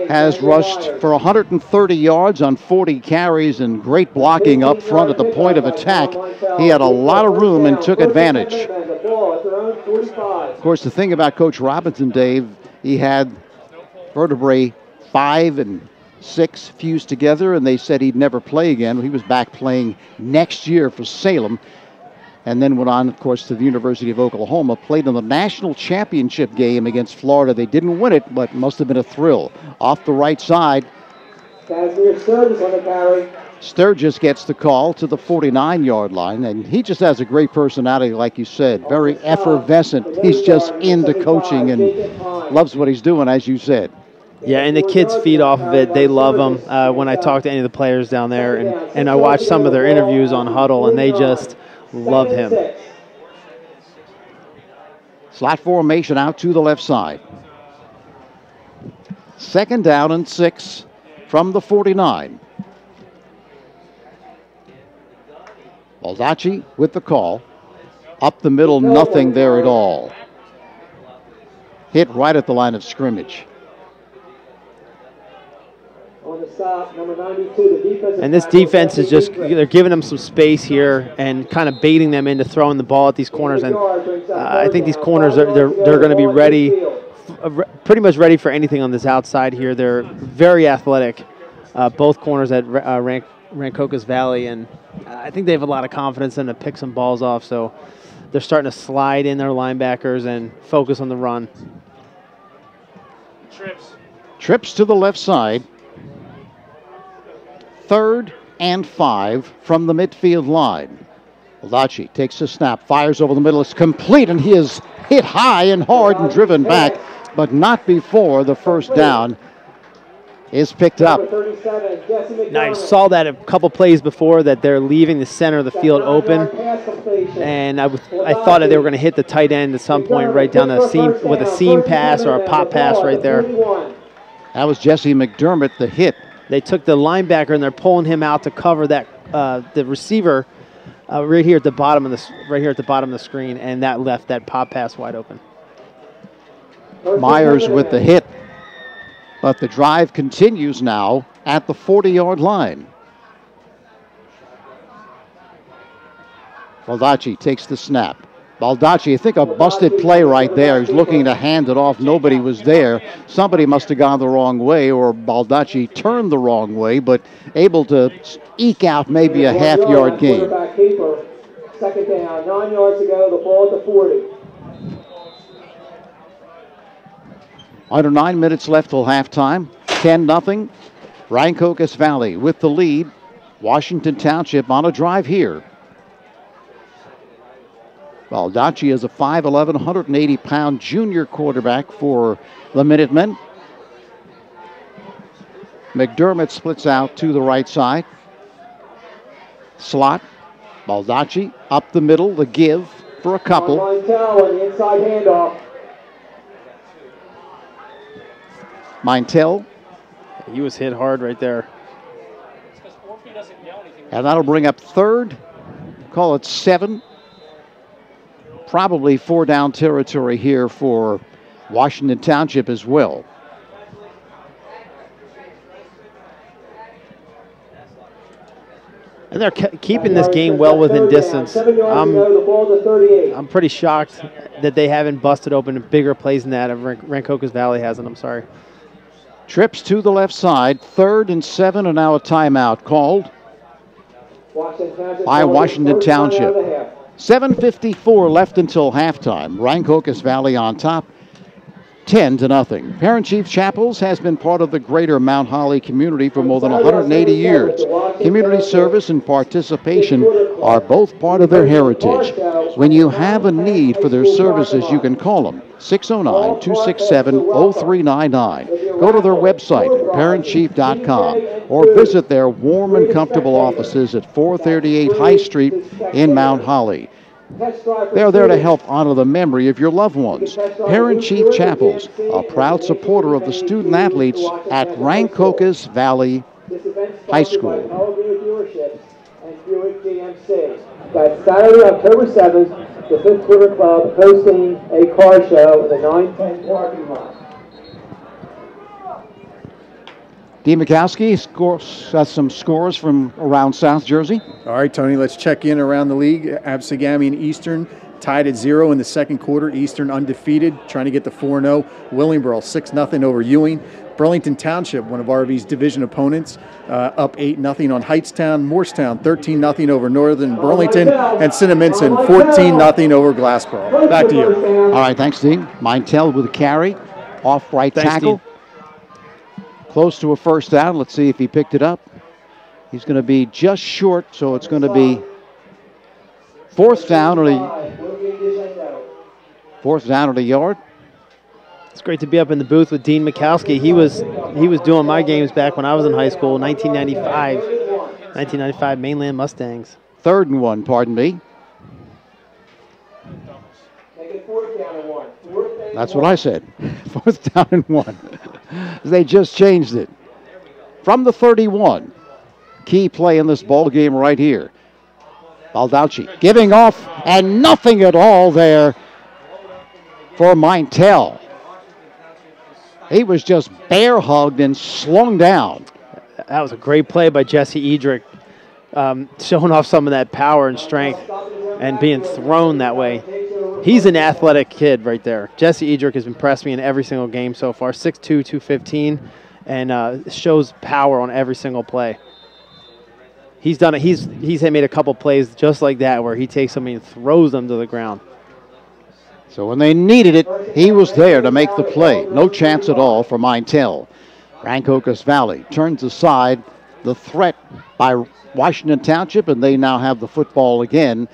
Has rushed for 130 yards on 40 carries and great blocking up front at the point of attack. He had a lot of room and took advantage. Of course, the thing about Coach Robinson, Dave, he had vertebrae 5 and 6 fused together, and they said he'd never play again. He was back playing next year for Salem, and then went on, of course, to the University of Oklahoma, played in the national championship game against Florida. They didn't win it, but must have been a thrill. Off the right side, Sturgis gets the call to the 49-yard line, and he just has a great personality, like you said, very effervescent. He's just into coaching and loves what he's doing, as you said. Yeah, and the kids feed off of it. They love him. When I talk to any of the players down there, and I watch some of their interviews on Huddle, and they just love him. Slot formation out to the left side. 2nd down and 6 from the 49. Baldacci with the call. Up the middle, nothing there at all. Hit right at the line of scrimmage. And this defense is just, they're giving them some space here and kind of baiting them into throwing the ball at these corners. And I think these corners, they're going to be ready, pretty much ready for anything on this outside here. They're very athletic, both corners at Rancocas Valley. And I think they have a lot of confidence in to pick some balls off. So they're starting to slide in their linebackers and focus on the run. Trips to the left side. 3rd and 5 from the midfield line. Baldacci takes a snap, fires over the middle. It's complete, and he is hit high and hard and driven back, but not before the first down is picked up. Now, I saw that a couple plays before that they're leaving the center of the field open, and I thought that they were going to hit the tight end at some point right down the seam with a seam pass or a pop pass right there. That was Jesse McDermott, the hit. They took the linebacker and they're pulling him out to cover that the receiver right here at the bottom of the screen, and that left that pop pass wide open. Myers with the hit, but the drive continues now at the 40-yard line. Baldacci takes the snap. Baldacci, I think a busted play right there. He's looking to hand it off. Nobody was there. Somebody must have gone the wrong way, or Baldacci turned the wrong way, but able to eke out maybe a half-yard gain. 2nd down, 9 yards to go, the ball at the 40. Under 9 minutes left till halftime. 10-0. Rancocas Valley with the lead. Washington Township on a drive here. Baldacci is a 5'11", 180-pound junior quarterback for the Minutemen. McDermott splits out to the right side. Slot. Baldacci up the middle, the give for a couple. Mintel. He was hit hard right there. And that'll bring up 3rd. Call it 7. Probably 4-down territory here for Washington Township as well. And they're keeping this game well within distance. I'm pretty shocked that they haven't busted open bigger plays than that. Rancocas Valley hasn't. I'm sorry. Trips to the left side. 3rd and 7, and now a timeout called. by Washington Township. 7:54 left until halftime. Rancocas Valley on top, 10-0. Parent Chief Chapels has been part of the greater Mount Holly community for more than 180 years. Community service and participation are both part of their heritage. When you have a need for their services, you can call them 609-267-0399. Go to their website, parentchief.com, or visit their warm and comfortable offices at 438 High Street in Mount Holly. They're there to help honor the memory of your loved ones. Parent Chief Chapels, a proud supporter of the student athletes at Rancocas Valley High School. That's Saturday, October 7th, the Fifth Quarter Club hosting a car show in the 910 parking lot. Dean Mikowski has some scores from around South Jersey. All right, Tony, let's check in around the league. Absegami and Eastern tied at 0 in the second quarter. Eastern undefeated, trying to get to 4-0. Willingboro 6-0 over Ewing. Burlington Township, one of RV's division opponents, up 8-0 on Heightstown. Morristown 13-0 over Northern Burlington. And Cinnaminson 14-0 over Glassboro. Back to you. All right, thanks, Dean. Mintel with a carry, off right tackle. Dean. Close to a first down. Let's see if he picked it up. He's going to be just short, so it's going to be fourth down at a yard. It's great to be up in the booth with Dean Mikowski. He was doing my games back when I was in high school, 1995 Mainland Mustangs. 3rd and 1, pardon me. That's what I said. 4th down and 1. They just changed it. From the 31. Key play in this ball game right here. Baldacci giving off, and nothing at all there for Mintel. He was just bear hugged and slung down. That was a great play by Jesse Edrick, showing off some of that power and strength and being thrown that way. He's an athletic kid right there. Jesse Edrick has impressed me in every single game so far. 6'2", 215, and shows power on every single play. He's done it. He's made a couple plays just like that where he takes somebody and throws them to the ground. So when they needed it, he was there to make the play. No chance at all for Mintel. Rancocas Valley turns aside the threat by Washington Township, and they now have the football again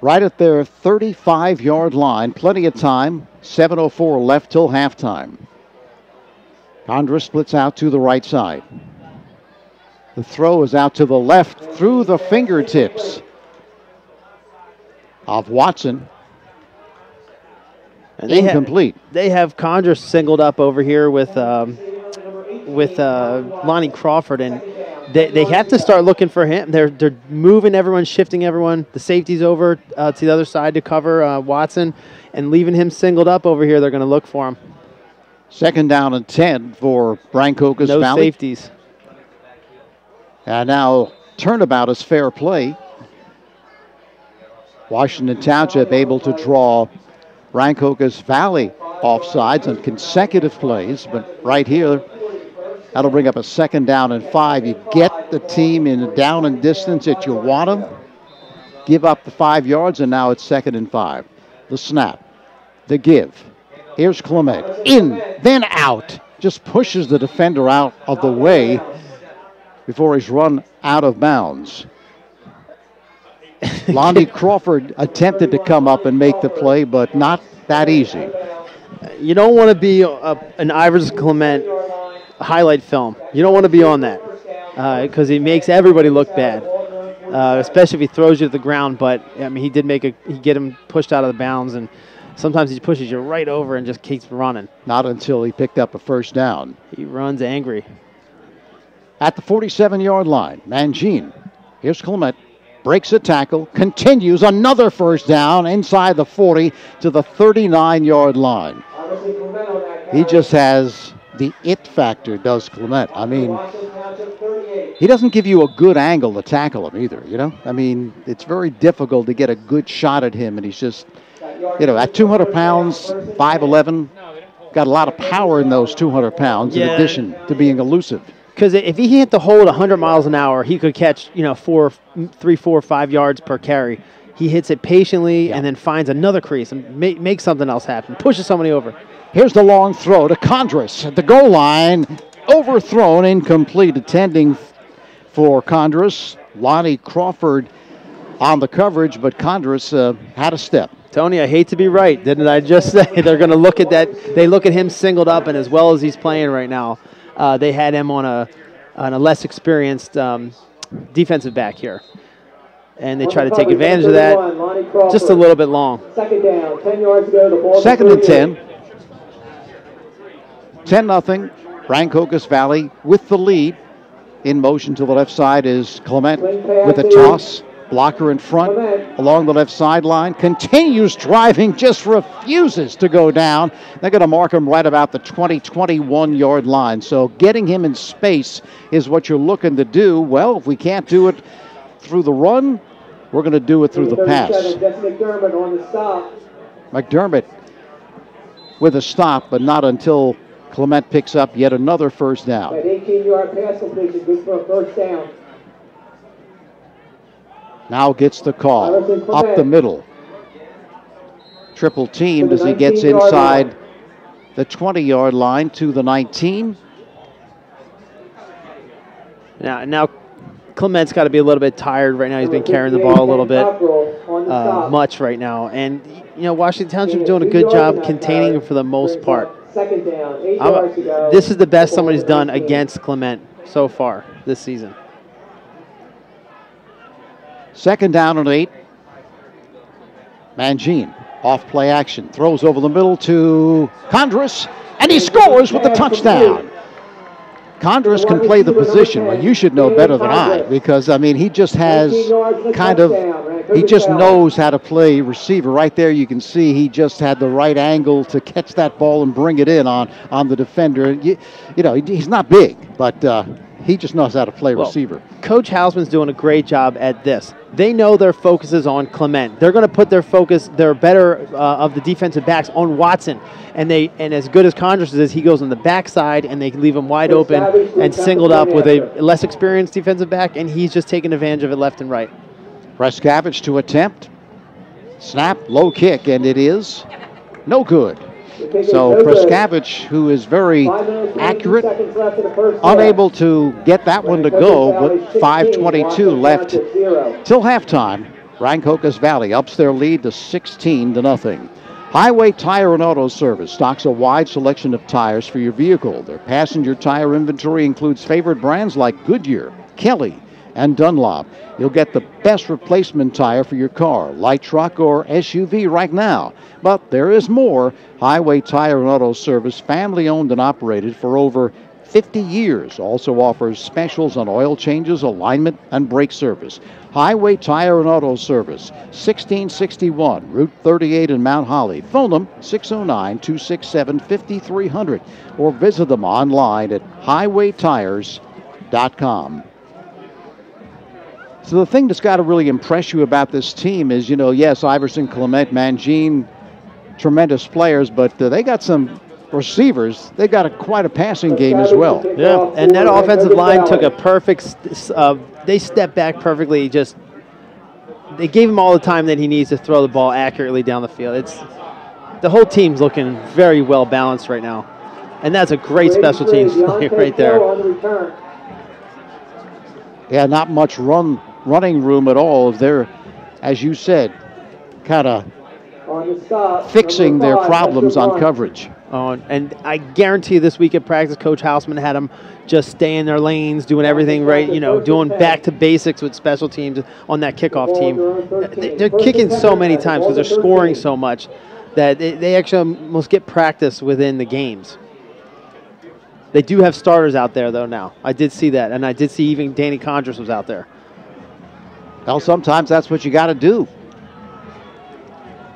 right at their 35-yard line. Plenty of time. 7:04 left till halftime. Condra splits out to the right side. The throw is out to the left through the fingertips of Watson. And incomplete. They have Condra singled up over here with Lonnie Crawford, and they have to start looking for him. They're moving everyone, shifting everyone. The safety's over to the other side to cover Watson, and leaving him singled up over here. They're going to look for him. 2nd down and 10 for Rancocas Valley. No safeties. And now turnabout is fair play. Washington Township able to draw Rancocas Valley offsides on consecutive plays, but right here, that'll bring up a 2nd down and 5. You get the team in a down and distance that you want them, give up the 5 yards, and now it's 2nd and 5. The snap, the give. Here's Klemic, in, then out. Just pushes the defender out of the way before he's run out of bounds. Lonnie Crawford attempted to come up and make the play, but not that easy. You don't want to be an Ivers Clement highlight film. You don't want to be on that because he makes everybody look bad, especially if he throws you to the ground. But I mean, he get him pushed out of the bounds, and sometimes he pushes you right over and just keeps running. Not until he picked up a 1st down. He runs angry. At the 47-yard line, Mangine. Here's Clement. Breaks a tackle, continues another 1st down inside the 40 to the 39-yard line. He just has the it factor, does Clement. I mean, he doesn't give you a good angle to tackle him either, you know? I mean, it's very difficult to get a good shot at him, and he's just, you know, at 200 pounds, 5'11", got a lot of power in those 200 pounds in addition to being elusive. Because if he hit the hold 100 miles an hour, he could catch, 3, 4, 5 yards per carry. He hits it patiently and then finds another crease and makes something else happen, pushes somebody over. Here's the long throw to Condress at the goal line. Overthrown, incomplete, attending for Condress. Lonnie Crawford on the coverage, but Condress had a step. Tony, I hate to be right. Didn't I just say they're going to look at that? They look at him singled up, and as well as he's playing right now, they had him on a less experienced defensive back here. And they try to take advantage of that just a little bit long. Second down, 10 yards to go. The ball. Second and 10. 10-0. Rancocas Valley with the lead. In motion to the left side is Klemic with a toss. Blocker in front along the left sideline. Continues driving, just refuses to go down. They're going to mark him right about the 20, 21-yard line. So getting him in space is what you're looking to do. Well, if we can't do it through the run, we're going to do it through the pass. That's McDermott on the stop. McDermott with a stop, but not until Clement picks up yet another first down. That 18-yard pass completion, good for a first down. Now gets the call up the middle. Triple teamed as he gets inside the 20-yard line to the 19. Now Clement's got to be a little bit tired right now. He's been carrying the ball a little bit much right now. And, Washington Township doing a good job containing him for the most part. Second down, 8 yards to go. This is the best somebody's done against Clement so far this season. Second down and 8. Mangine off play action. Throws over the middle to Condress, and he scores with the touchdown. Condress can play the position. Well, you should know better than I, because, he just has he just knows how to play receiver. Right there you can see he just had the right angle to catch that ball and bring it in on the defender. He's not big, but he just knows how to play receiver. Coach Hausman's doing a great job at this. They know their focus is on Clement. They're going to put their focus, their better of the defensive backs, on Watson. And as good as Condress is, he goes on the backside, and they leave him wide open and singled up with a less experienced defensive back, and he's just taking advantage of it left and right. Prescavage to attempt. Snap, low kick, and it is no good. So Prescavage, who is very accurate, unable to get that one to go, but 5:22 left till halftime. Rancocas Valley ups their lead to 16-0. Highway Tire and Auto Service stocks a wide selection of tires for your vehicle. Their passenger tire inventory includes favorite brands like Goodyear, Kelly, and Dunlop. You'll get the best replacement tire for your car, light truck, or SUV right now. But there is more. Highway Tire and Auto Service, family owned and operated for over 50 years, also offers specials on oil changes, alignment, and brake service. Highway Tire and Auto Service, 1661 Route 38 in Mount Holly. Phone them 609-267-5300 or visit them online at highwaytires.com. So the thing that's got to really impress you about this team is, yes, Iverson, Clement, Mangine, tremendous players, but they got some receivers. They got quite a passing game as well. Yeah, and that offensive line took a perfect, they stepped back perfectly. They gave him all the time that he needs to throw the ball accurately down the field. The whole team's looking very well balanced right now. And that's a great special teams play right there. Yeah, not much running room at all. They're, as you said, kind of fixing their problems on coverage. And I guarantee you this week at practice, Coach Hausman had them just stay in their lanes, doing everything right, doing back to basics with special teams on that kickoff team. They're kicking so many times because they're scoring so much that they actually almost get practice within the games. They do have starters out there, though, now. I did see that, and I did see even Danny Condress was out there. Well, sometimes that's what you got to do.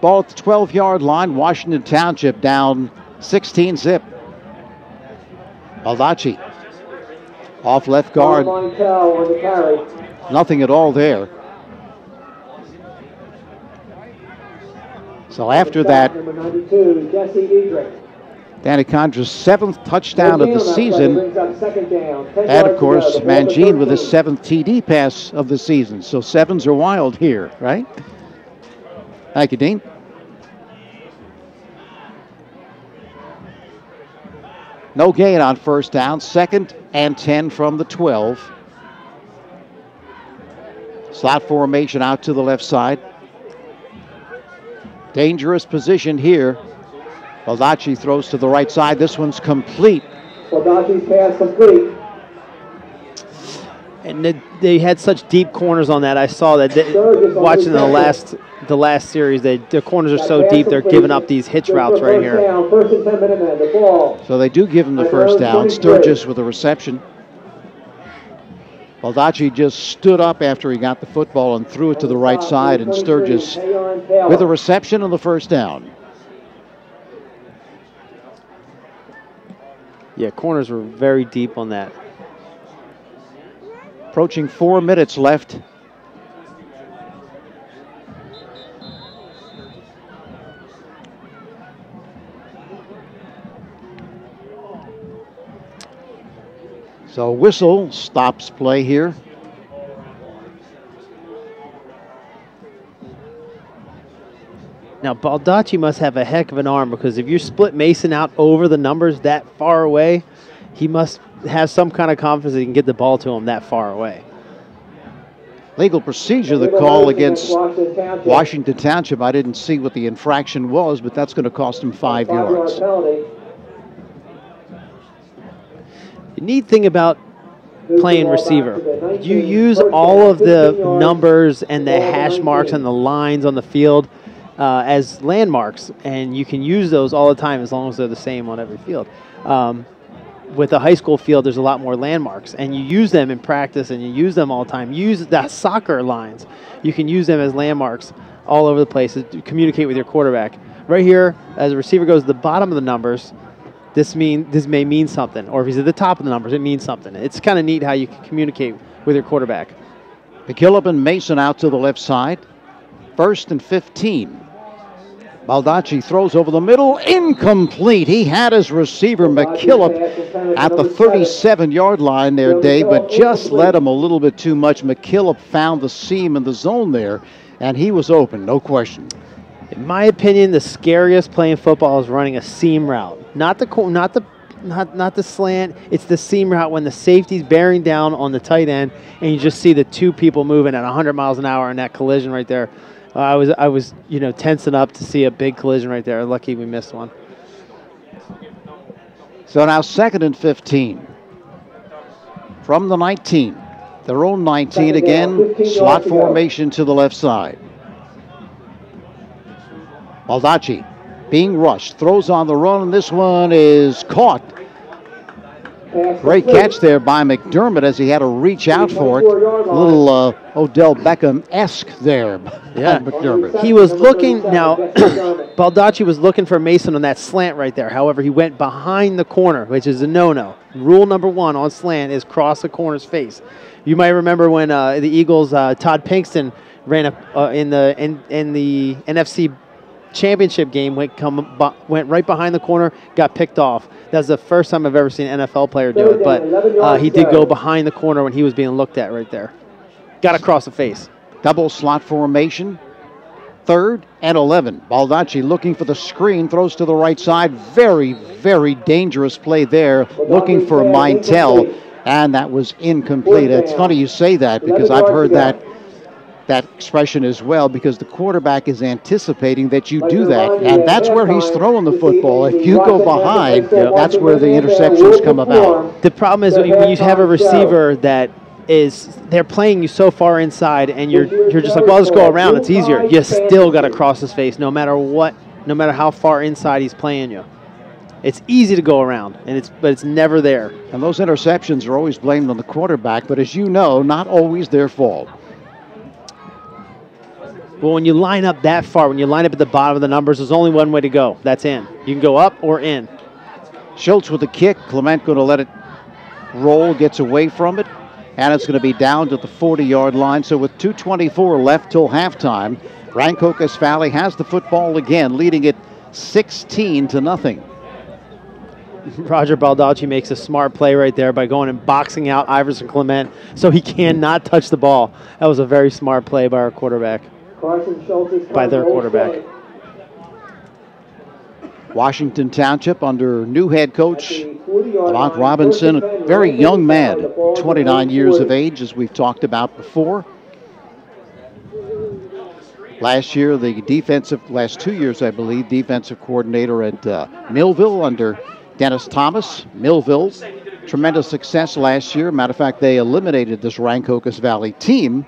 Ball at the 12-yard line. Washington Township down 16-zip. Baldacci off left guard. Nothing at all there. So after that Danny Condra's 7th touchdown of the season. And, of course, Mangine with his 7th TD pass of the season. So 7s are wild here, right? Thank you, Dean. No gain on first down. 2nd and 10 from the 12. Slot formation out to the left side. Dangerous position here. Baldacci throws to the right side. This one's complete. Baldacci's pass complete. And they had such deep corners on that. I saw that watching the last series. The corners are so deep, they're giving up these hitch routes right here. So they do give him the first down. Sturgis with a reception. Baldacci just stood up after he got the football and threw it to the right side, and Sturgis with a reception on the first down. Yeah, corners were very deep on that. Approaching 4 minutes left. So whistle stops play here. Now, Baldacci must have a heck of an arm, because if you split Mason out over the numbers that far away, he must have some kind of confidence that he can get the ball to him that far away. Legal procedure, the call against Washington Township. I didn't see what the infraction was, but that's going to cost him 5 yards. The neat thing about playing receiver, you use all of the numbers and the hash marks and the lines on the field as landmarks, and you can use those all the time as long as they're the same on every field. With a high school field, there's a lot more landmarks, and you use them in practice, and you use them all the time. You use the soccer lines. You can use them as landmarks all over the place to communicate with your quarterback. Right here, as a receiver goes to the bottom of the numbers, this may mean something. Or if he's at the top of the numbers, it means something. It's kind of neat how you can communicate with your quarterback. McKillop and Mason out to the left side. 1st and 15. Baldacci throws over the middle, incomplete. He had his receiver, McKillop, at the 37-yard line there, Dave, but just led him a little bit too much. McKillop found the seam in the zone there, and he was open, no question. In my opinion, the scariest playing football is running a seam route. Not the slant, it's the seam route when the safety's bearing down on the tight end, and you just see the two people moving at 100 miles an hour in that collision right there. I was tensing up to see a big collision right there. Lucky we missed one. So now 2nd and 15 from the 19. Their own 19 again. Slot formation to the left side. Baldacci being rushed, throws on the run, and this one is caught. Great catch there by McDermott as he had to reach out for it. A little Odell Beckham-esque there. Yeah, McDermott. He was looking, now, Baldacci was looking for Mason on that slant right there. However, he went behind the corner, which is a no-no. Rule number 1 on slant is cross the corner's face. You might remember when the Eagles, Todd Pinkston, ran up in the NFC Championship game, went right behind the corner, got picked off. That's the first time I've ever seen an NFL player do it, but he did go behind the corner when he was being looked at right there. Got across the face. Double slot formation. 3rd and 11. Baldacci looking for the screen, throws to the right side. Very, very dangerous play there, looking for Mintel, and that was incomplete. It's funny you say that, because I've heard that expression as well, because the quarterback is anticipating that you do that, and that's where he's throwing the football. If you go behind, that's where the interceptions come about. The problem is when you have a receiver that they're playing you so far inside, and you're just like, well, let's go around, it's easier. You still got to cross his face no matter what, no matter how far inside he's playing you. It's easy to go around, but it's never there. And those interceptions are always blamed on the quarterback, but as you know, not always their fault. Well, when you line up that far, when you line up at the bottom of the numbers, there's only one way to go. That's in. You can go up or in. Schultz with the kick. Klemic going to let it roll, gets away from it, and it's going to be down to the 40-yard line. So with 2:24 left till halftime, Rancocas Valley has the football again, leading it 16-0. Roger Baldacci makes a smart play right there by going and boxing out Iverson Clement so he cannot touch the ball. That was a very smart play by our quarterback, by their quarterback. Washington Township under new head coach Lamont Robinson, a very young man, 29 years of age, as we've talked about before. Last year, last 2 years, I believe, defensive coordinator at Millville under Dennis Thomas. Millville, tremendous success last year. Matter of fact, they eliminated this Rancocas Valley team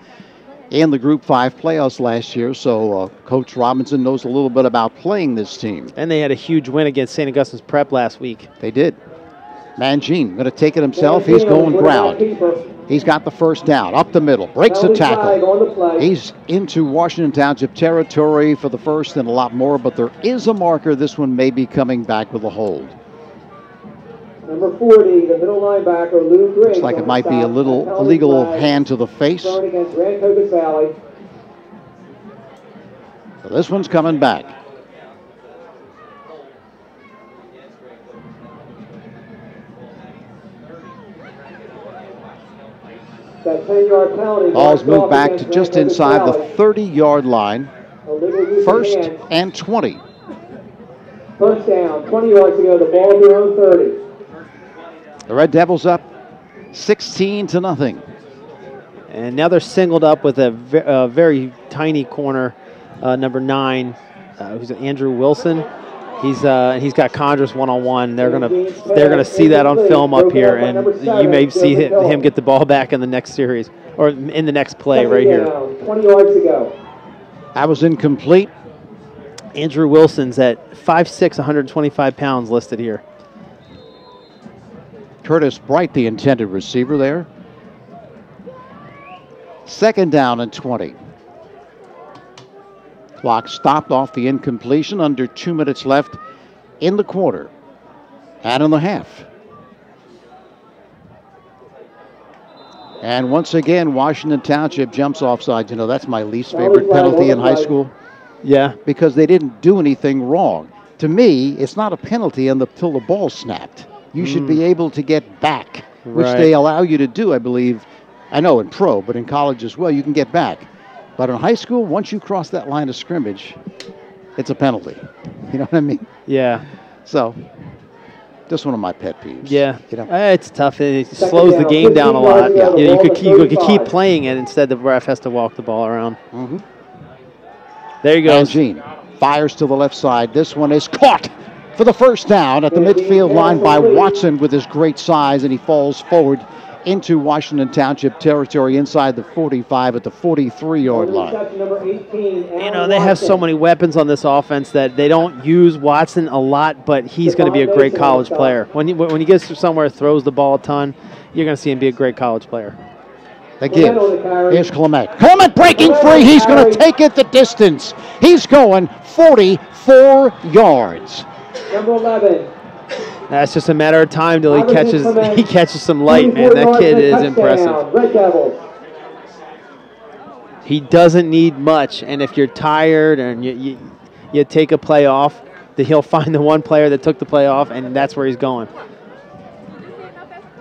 in the Group 5 playoffs last year, so Coach Robinson knows a little bit about playing this team. And they had a huge win against St. Augustine's Prep last week. They did. Mangine going to take it himself. He's going ground. He's got the first down. Up the middle. Breaks the tackle. He's into Washington Township territory for the first and a lot more, but there is a marker. This one may be coming back with a hold. Number 40, the middle linebacker, Lou Griggs. Looks like it might be a little illegal hand to the face. Throwing against Rancocas Valley. So this one's coming back. That 10-yard penalty. Ball's moved back to just inside the 30-yard line. First and 20. First down, 20 yards to go. The ball at their own 30. The Red Devils up 16-0. And now they're singled up with a very tiny corner, number 9, who's Andrew Wilson. He's got Condris one-on-one. They're gonna see that on film up here, and you may see him get the ball back in the next series or in the next play right here. 20 yards to go. That was incomplete. Andrew Wilson's at 5'6", 125 pounds listed here. Curtis Bright, the intended receiver there. Second down and 20. Clock stopped off the incompletion. Under 2 minutes left in the quarter and in the half. And once again, Washington Township jumps offside. You know, that's my least favorite penalty in high school. Yeah. Because they didn't do anything wrong. To me, it's not a penalty until the ball snapped. You should be able to get back, which they allow you to do, I believe. I know in pro, but in college as well, you can get back. But in high school, once you cross that line of scrimmage, it's a penalty. You know what I mean? Yeah. So, just one of my pet peeves. Yeah. You know? It's tough. It slows the game down a lot. Yeah. You could keep playing it instead the ref has to walk the ball around. Mm-hmm. There you go. Mangine fires to the left side. This one is caught for the first down at the midfield line by Watson with his great size, and he falls forward into Washington Township territory inside the 45 at the 43-yard line. You know, they have so many weapons on this offense that they don't use Watson a lot, but he's going to be a great college player. When he gets to somewhere, throws the ball a ton, you're going to see him be a great college player. The give. Here's Klemic. Klemic breaking free. He's going to take it the distance. He's going 44 yards. Number 11. That's just a matter of time till he catches some light, man. That kid is impressive. Red Devils. He doesn't need much, and if you're tired and you take a play off, he'll find the one player that took the play off, and that's where he's going.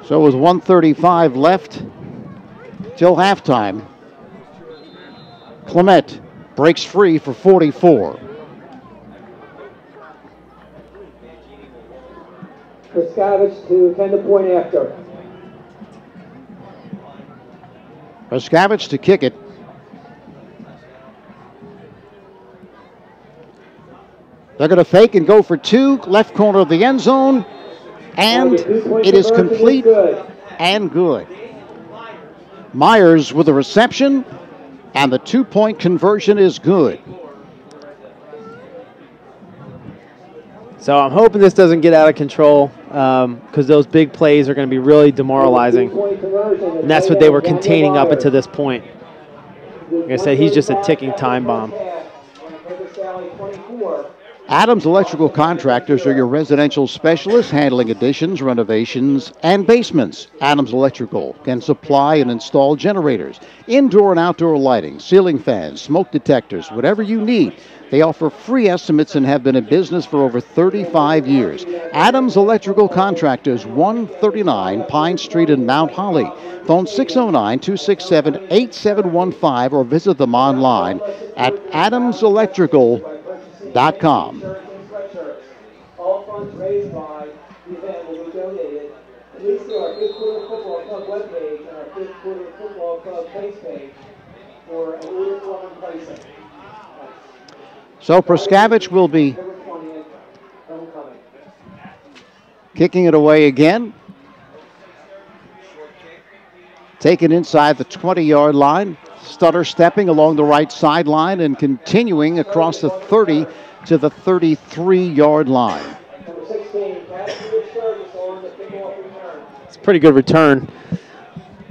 So with 1:35 left till halftime, Clement breaks free for 44. Kraskavich to attend the point after. Kraskavich to kick it. They're going to fake and go for 2, left corner of the end zone, and it is complete and good. Myers with the reception, and the 2-point conversion is good. So I'm hoping this doesn't get out of control because those big plays are going to be really demoralizing. And that's what they were containing up until this point. Like I said, he's just a ticking time bomb. Adams Electrical Contractors are your residential specialists handling additions, renovations, and basements. Adams Electrical can supply and install generators, indoor and outdoor lighting, ceiling fans, smoke detectors, whatever you need. They offer free estimates and have been in business for over 35 years. Adams Electrical Contractors, 139 Pine Street in Mount Holly. Phone 609-267-8715 or visit them online at adamselectrical.com. All funds raised by the event will be donated. Please see our Fifth Quarter Football Club webpage and our Fifth Quarter Football Club face page for an order form and pricing. So Proskavich will be kicking it away again. Taken inside the 20-yard line. Stutter stepping along the right sideline and continuing across the 30 to the 33-yard line. It's a pretty good return.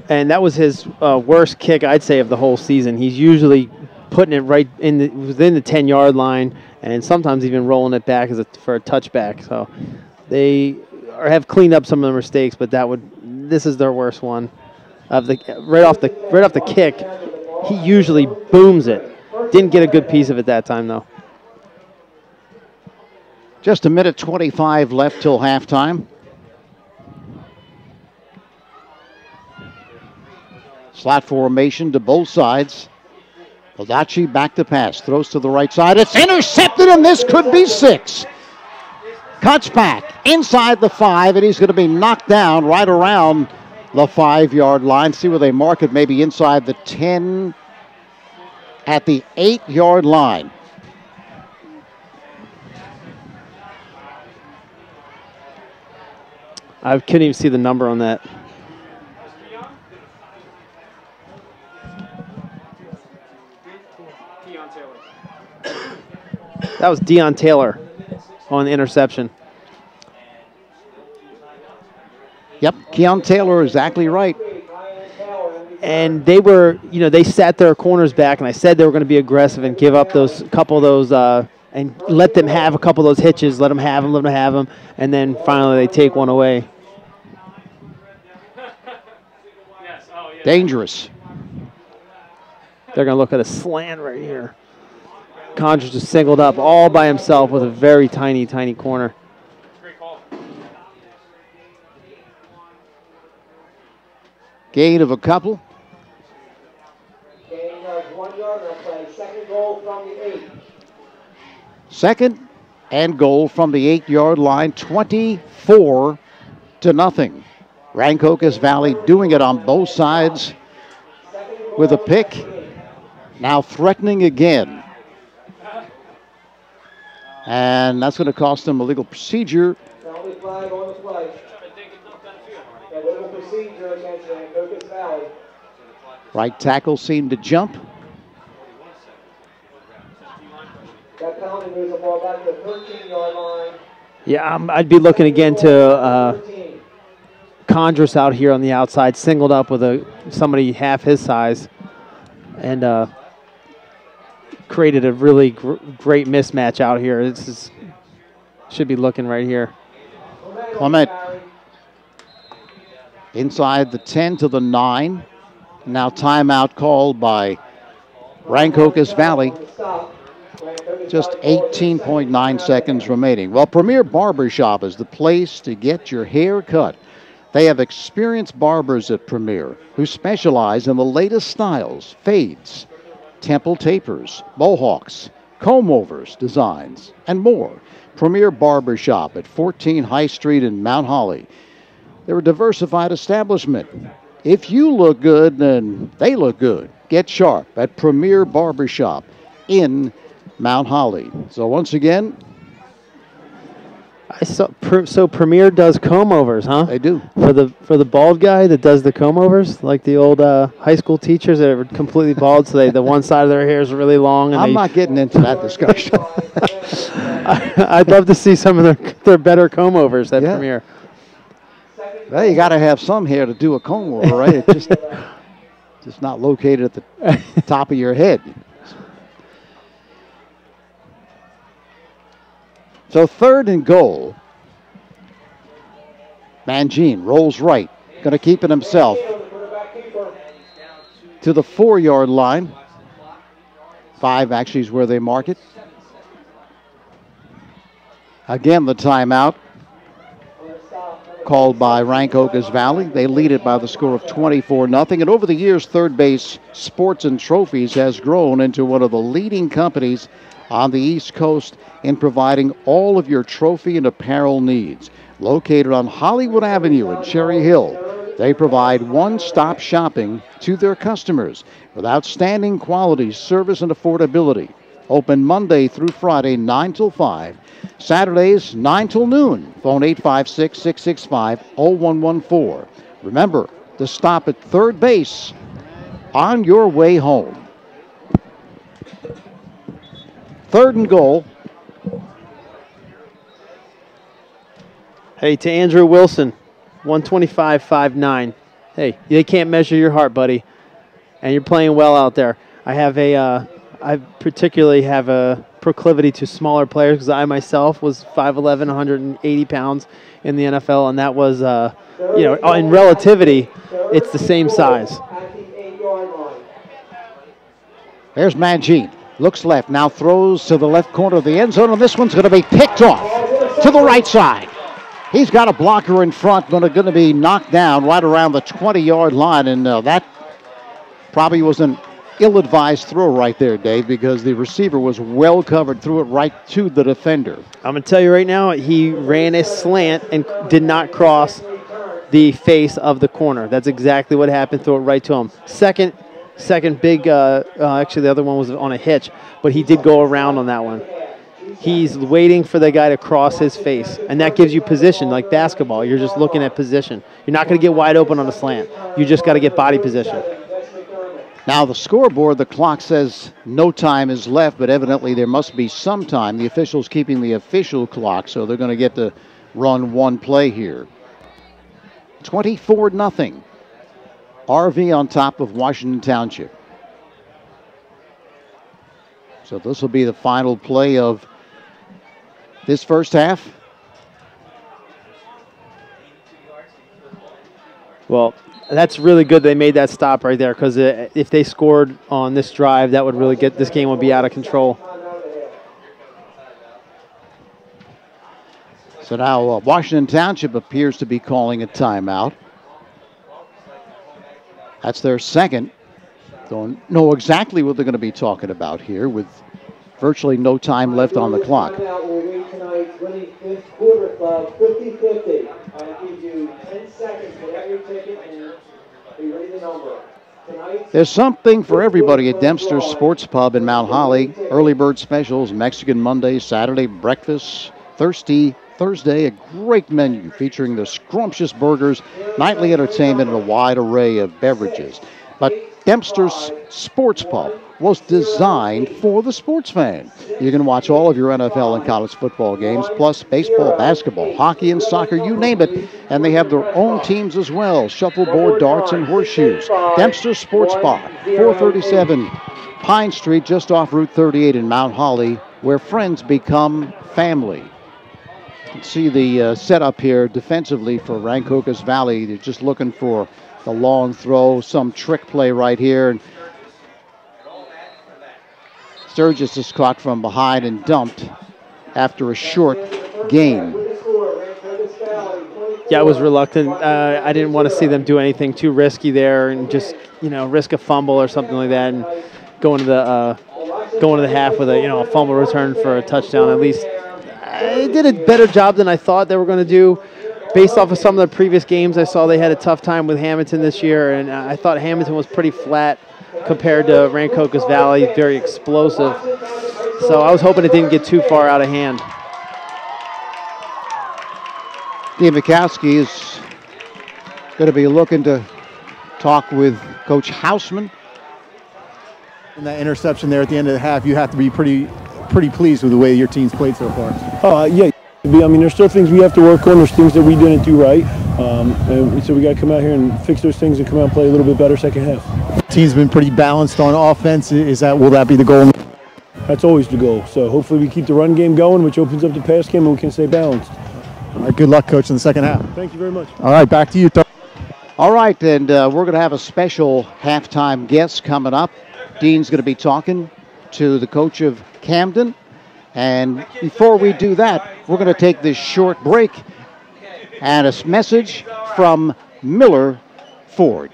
And that was his worst kick, I'd say, of the whole season. He's usually putting it right within the 10-yard line and sometimes even rolling it back for a touchback. So they have cleaned up some of the mistakes, but this is their worst one. Right off the kick, he usually booms it. Didn't get a good piece of it that time, though. Just a minute 25 left till halftime. Slot formation to both sides. Baldacci back to pass. Throws to the right side. It's intercepted, and this could be 6. Cuts back inside the 5, and he's going to be knocked down right around the 5-yard line. See where they mark it, maybe inside the 10 at the 8-yard line. I couldn't even see the number on that. That was Deion Taylor on the interception. Yep, Keon Taylor, exactly right. And they sat their corners back, and I said they were going to be aggressive and give up couple of those, and let them have a couple of those hitches, let them have them, and then finally they take one away. Dangerous. They're going to look at a slant right here. Condrich just singled up all by himself with a very tiny, tiny corner. Gain of a couple. Gain of 1 yard on play. Second goal from the 8. Second and goal from the 8-yard line, 24-0. Rancocas Valley doing it on both sides with a pick. Now threatening again. And that's going to cost them a legal procedure. Penalty flag on the play. A legal procedure against Rancocas Valley. Right tackle seemed to jump. That penalty moves the ball back to the 13-yard line. Yeah, I'd be looking again to Condrich out here on the outside, singled up with somebody half his size, and created a really great mismatch out here. Should be looking right here. Clement inside the 10 to the 9. Now timeout called by Rancocas Valley. Just 18.9 seconds remaining. Well, Premier Barbershop is the place to get your hair cut. They have experienced barbers at Premier who specialize in the latest styles, fades, temple tapers, mohawks, comb-overs, designs, and more. Premier Barbershop at 14 High Street in Mount Holly. They're a diversified establishment. If you look good, then they look good. Get sharp at Premier Barbershop in Mount Holly. So once again, so Premier does comb-overs, huh? They do. For the bald guy that does the comb-overs, like the old high school teachers that are completely bald, so the one side of their hair is really long. And I'm not getting into that discussion. I'd love to see some of their better comb-overs at Premier. Well, you got to have some hair to do a comb-over, right? It's just not located at the top of your head. So 3rd and goal. Mangine rolls right. Going to keep it himself to the 4-yard line. 5 actually is where they mark it. Again, the timeout called by Rancocas Valley. They lead it by the score of 24-0. And over the years, Third Base Sports and Trophies has grown into one of the leading companies on the East Coast in providing all of your trophy and apparel needs. Located on Hollywood Avenue in Cherry Hill, they provide one-stop shopping to their customers with outstanding quality, service, and affordability. Open Monday through Friday, 9 till 5. Saturdays, 9 till noon. Phone 856-665-0114. Remember to stop at third base on your way home. 3rd and goal. Hey, to Andrew Wilson, 125.59. Hey, they can't measure your heart, buddy, and you're playing well out there. I particularly have a proclivity to smaller players because I myself was 5'11", 180 pounds in the NFL, and that was, in relativity, it's the same size. There's Mangine. Looks left, now throws to the left corner of the end zone, and this one's going to be picked off to the right side. He's got a blocker in front, but going to be knocked down right around the 20-yard line, and that probably was an ill-advised throw right there, Dave, because the receiver was well covered, threw it right to the defender. I'm going to tell you right now, he ran a slant and did not cross the face of the corner. That's exactly what happened, threw it right to him. Second big, actually the other one was on a hitch, but he did go around on that one. He's waiting for the guy to cross his face, and that gives you position. Like basketball, you're just looking at position. You're not going to get wide open on a slant. You just got to get body position. Now the scoreboard, the clock says no time is left, but evidently there must be some time. The officials keeping the official clock, so they're going to get to run one play here. 24-0. RV on top of Washington Township. So this will be the final play of this first half. Well, that's really good they made that stop right there, because if they scored on this drive, that would really this game would be out of control. So now Washington Township appears to be calling a timeout. That's their second. Don't know exactly what they're going to be talking about here with virtually no time left on the clock. There's something for everybody at Dempster's Sports Pub in Mount Holly. Early bird specials, Mexican Monday, Saturday breakfast, Thursday, a great menu featuring the scrumptious burgers, nightly entertainment, and a wide array of beverages. But Dempster's Sports Pub was designed for the sports fan. You can watch all of your NFL and college football games, plus baseball, basketball, hockey, and soccer, you name it. And they have their own teams as well, shuffleboard, darts, and horseshoes. Dempster's Sports Bar, 437 Pine Street, just off Route 38 in Mount Holly, where friends become family. See the setup here defensively for Rancocas Valley. They're just looking for the long throw, some trick play right here. And Sturgis is caught from behind and dumped after a short gain. Yeah, I was reluctant. I didn't want to see them do anything too risky there and just, risk a fumble or something like that and go into the half with a fumble return for a touchdown. At least they did a better job than I thought they were going to do. Based off of some of the previous games, I saw they had a tough time with Hamilton this year, and I thought Hamilton was pretty flat compared to Rancocas Valley, very explosive. So I was hoping it didn't get too far out of hand. Steve Mikowski is going to be looking to talk with Coach Hausman. And that interception there at the end of the half, you have to be pretty pleased with the way your team's played so far. Yeah. There's still things we have to work on. There's things that we didn't do right. And so we got to come out here and fix those things and come out and play a little bit better second half. Team's been pretty balanced on offense. Will that be the goal? That's always the goal. So hopefully we keep the run game going, which opens up the pass game, and we can stay balanced. All right, good luck, Coach, in the second half. Thank you very much. All right, back to you, Tony. All right, and we're going to have a special halftime guest coming up. Dean's going to be talking to the coach of Camden. And before we do that, we're going to take this short break and a message from Miller Ford.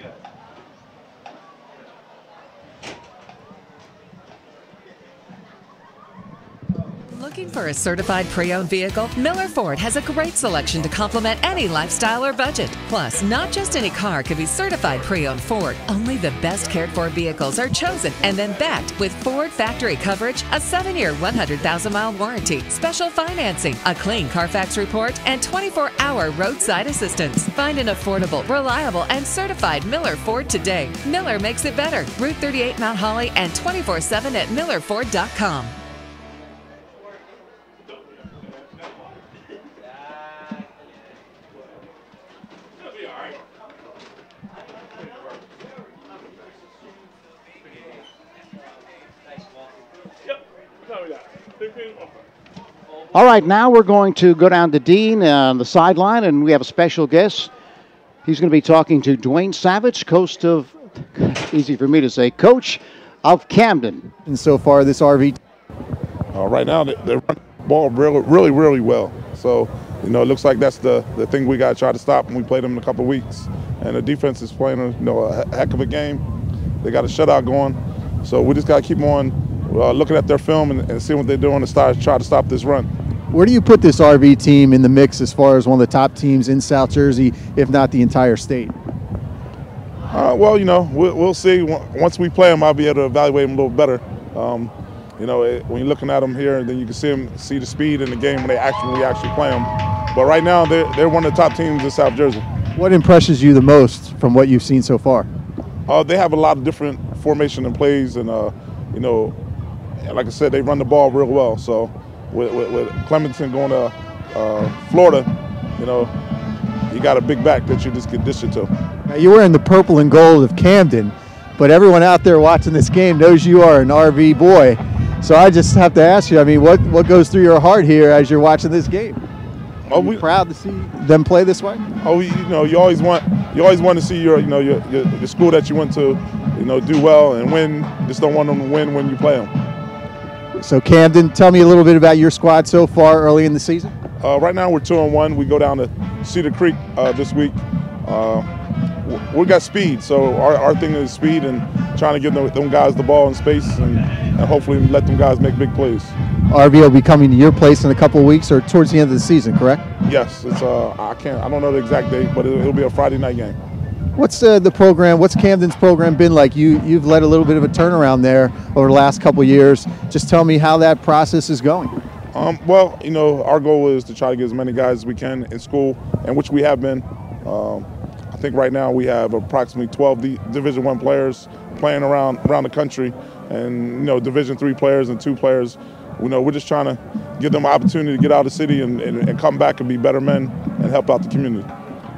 Looking for a certified pre-owned vehicle? Miller Ford has a great selection to complement any lifestyle or budget. Plus, not just any car can be certified pre-owned Ford. Only the best cared for vehicles are chosen and then backed with Ford factory coverage, a 7-year, 100,000-mile warranty, special financing, a clean Carfax report, and 24-hour roadside assistance. Find an affordable, reliable, and certified Miller Ford today. Miller makes it better. Route 38 Mount Holly and 24/7 at millerford.com. All right, now we're going to go down to Dean on the sideline, and we have a special guest. He's going to be talking to Dwayne Savage, coach of, easy for me to say, coach of Camden. And so far, this RV. Right now, they run the ball really well. So, it looks like that's the thing we got to try to stop, and we played them in a couple of weeks. And the defense is playing a heck of a game. They got a shutout going. So we just got to keep on looking at their film and seeing what they're doing to try to stop this run. Where do you put this RV team in the mix as far as one of the top teams in South Jersey, if not the entire state? Well, we'll see. Once we play them, I'll be able to evaluate them a little better. When you're looking at them here, then you can see the speed in the game when we actually play them. But right now, they're one of the top teams in South Jersey. What impresses you the most from what you've seen so far? They have a lot of different formation and plays, and like I said, they run the ball real well. So with Klemic going to Florida, you got a big back that you just get dished to. Now, you're wearing the purple and gold of Camden, but everyone out there watching this game knows you are an RV boy. So I just have to ask you, what goes through your heart here as you're watching this game? Are you proud to see them play this way? Oh, you always want to see your school that you went to, do well and win. Just don't want them to win when you play them. So Camden, tell me a little bit about your squad so far early in the season. Right now we're 2-1. We go down to Cedar Creek this week. We got speed, so our thing is speed and trying to give them guys the ball in space and hopefully let them guys make big plays. RV will be coming to your place in a couple of weeks or towards the end of the season, correct? Yes, it's I don't know the exact date, but it'll be a Friday night game. What's the program? What's Camden's program been like? You've led a little bit of a turnaround there over the last couple of years. Just tell me how that process is going. Well, our goal is to try to get as many guys as we can in school, and which we have been. I think right now we have approximately 12 Division I players playing around the country, and Division III players and 2 players. We're just trying to give them an opportunity to get out of the city and come back and be better men and help out the community.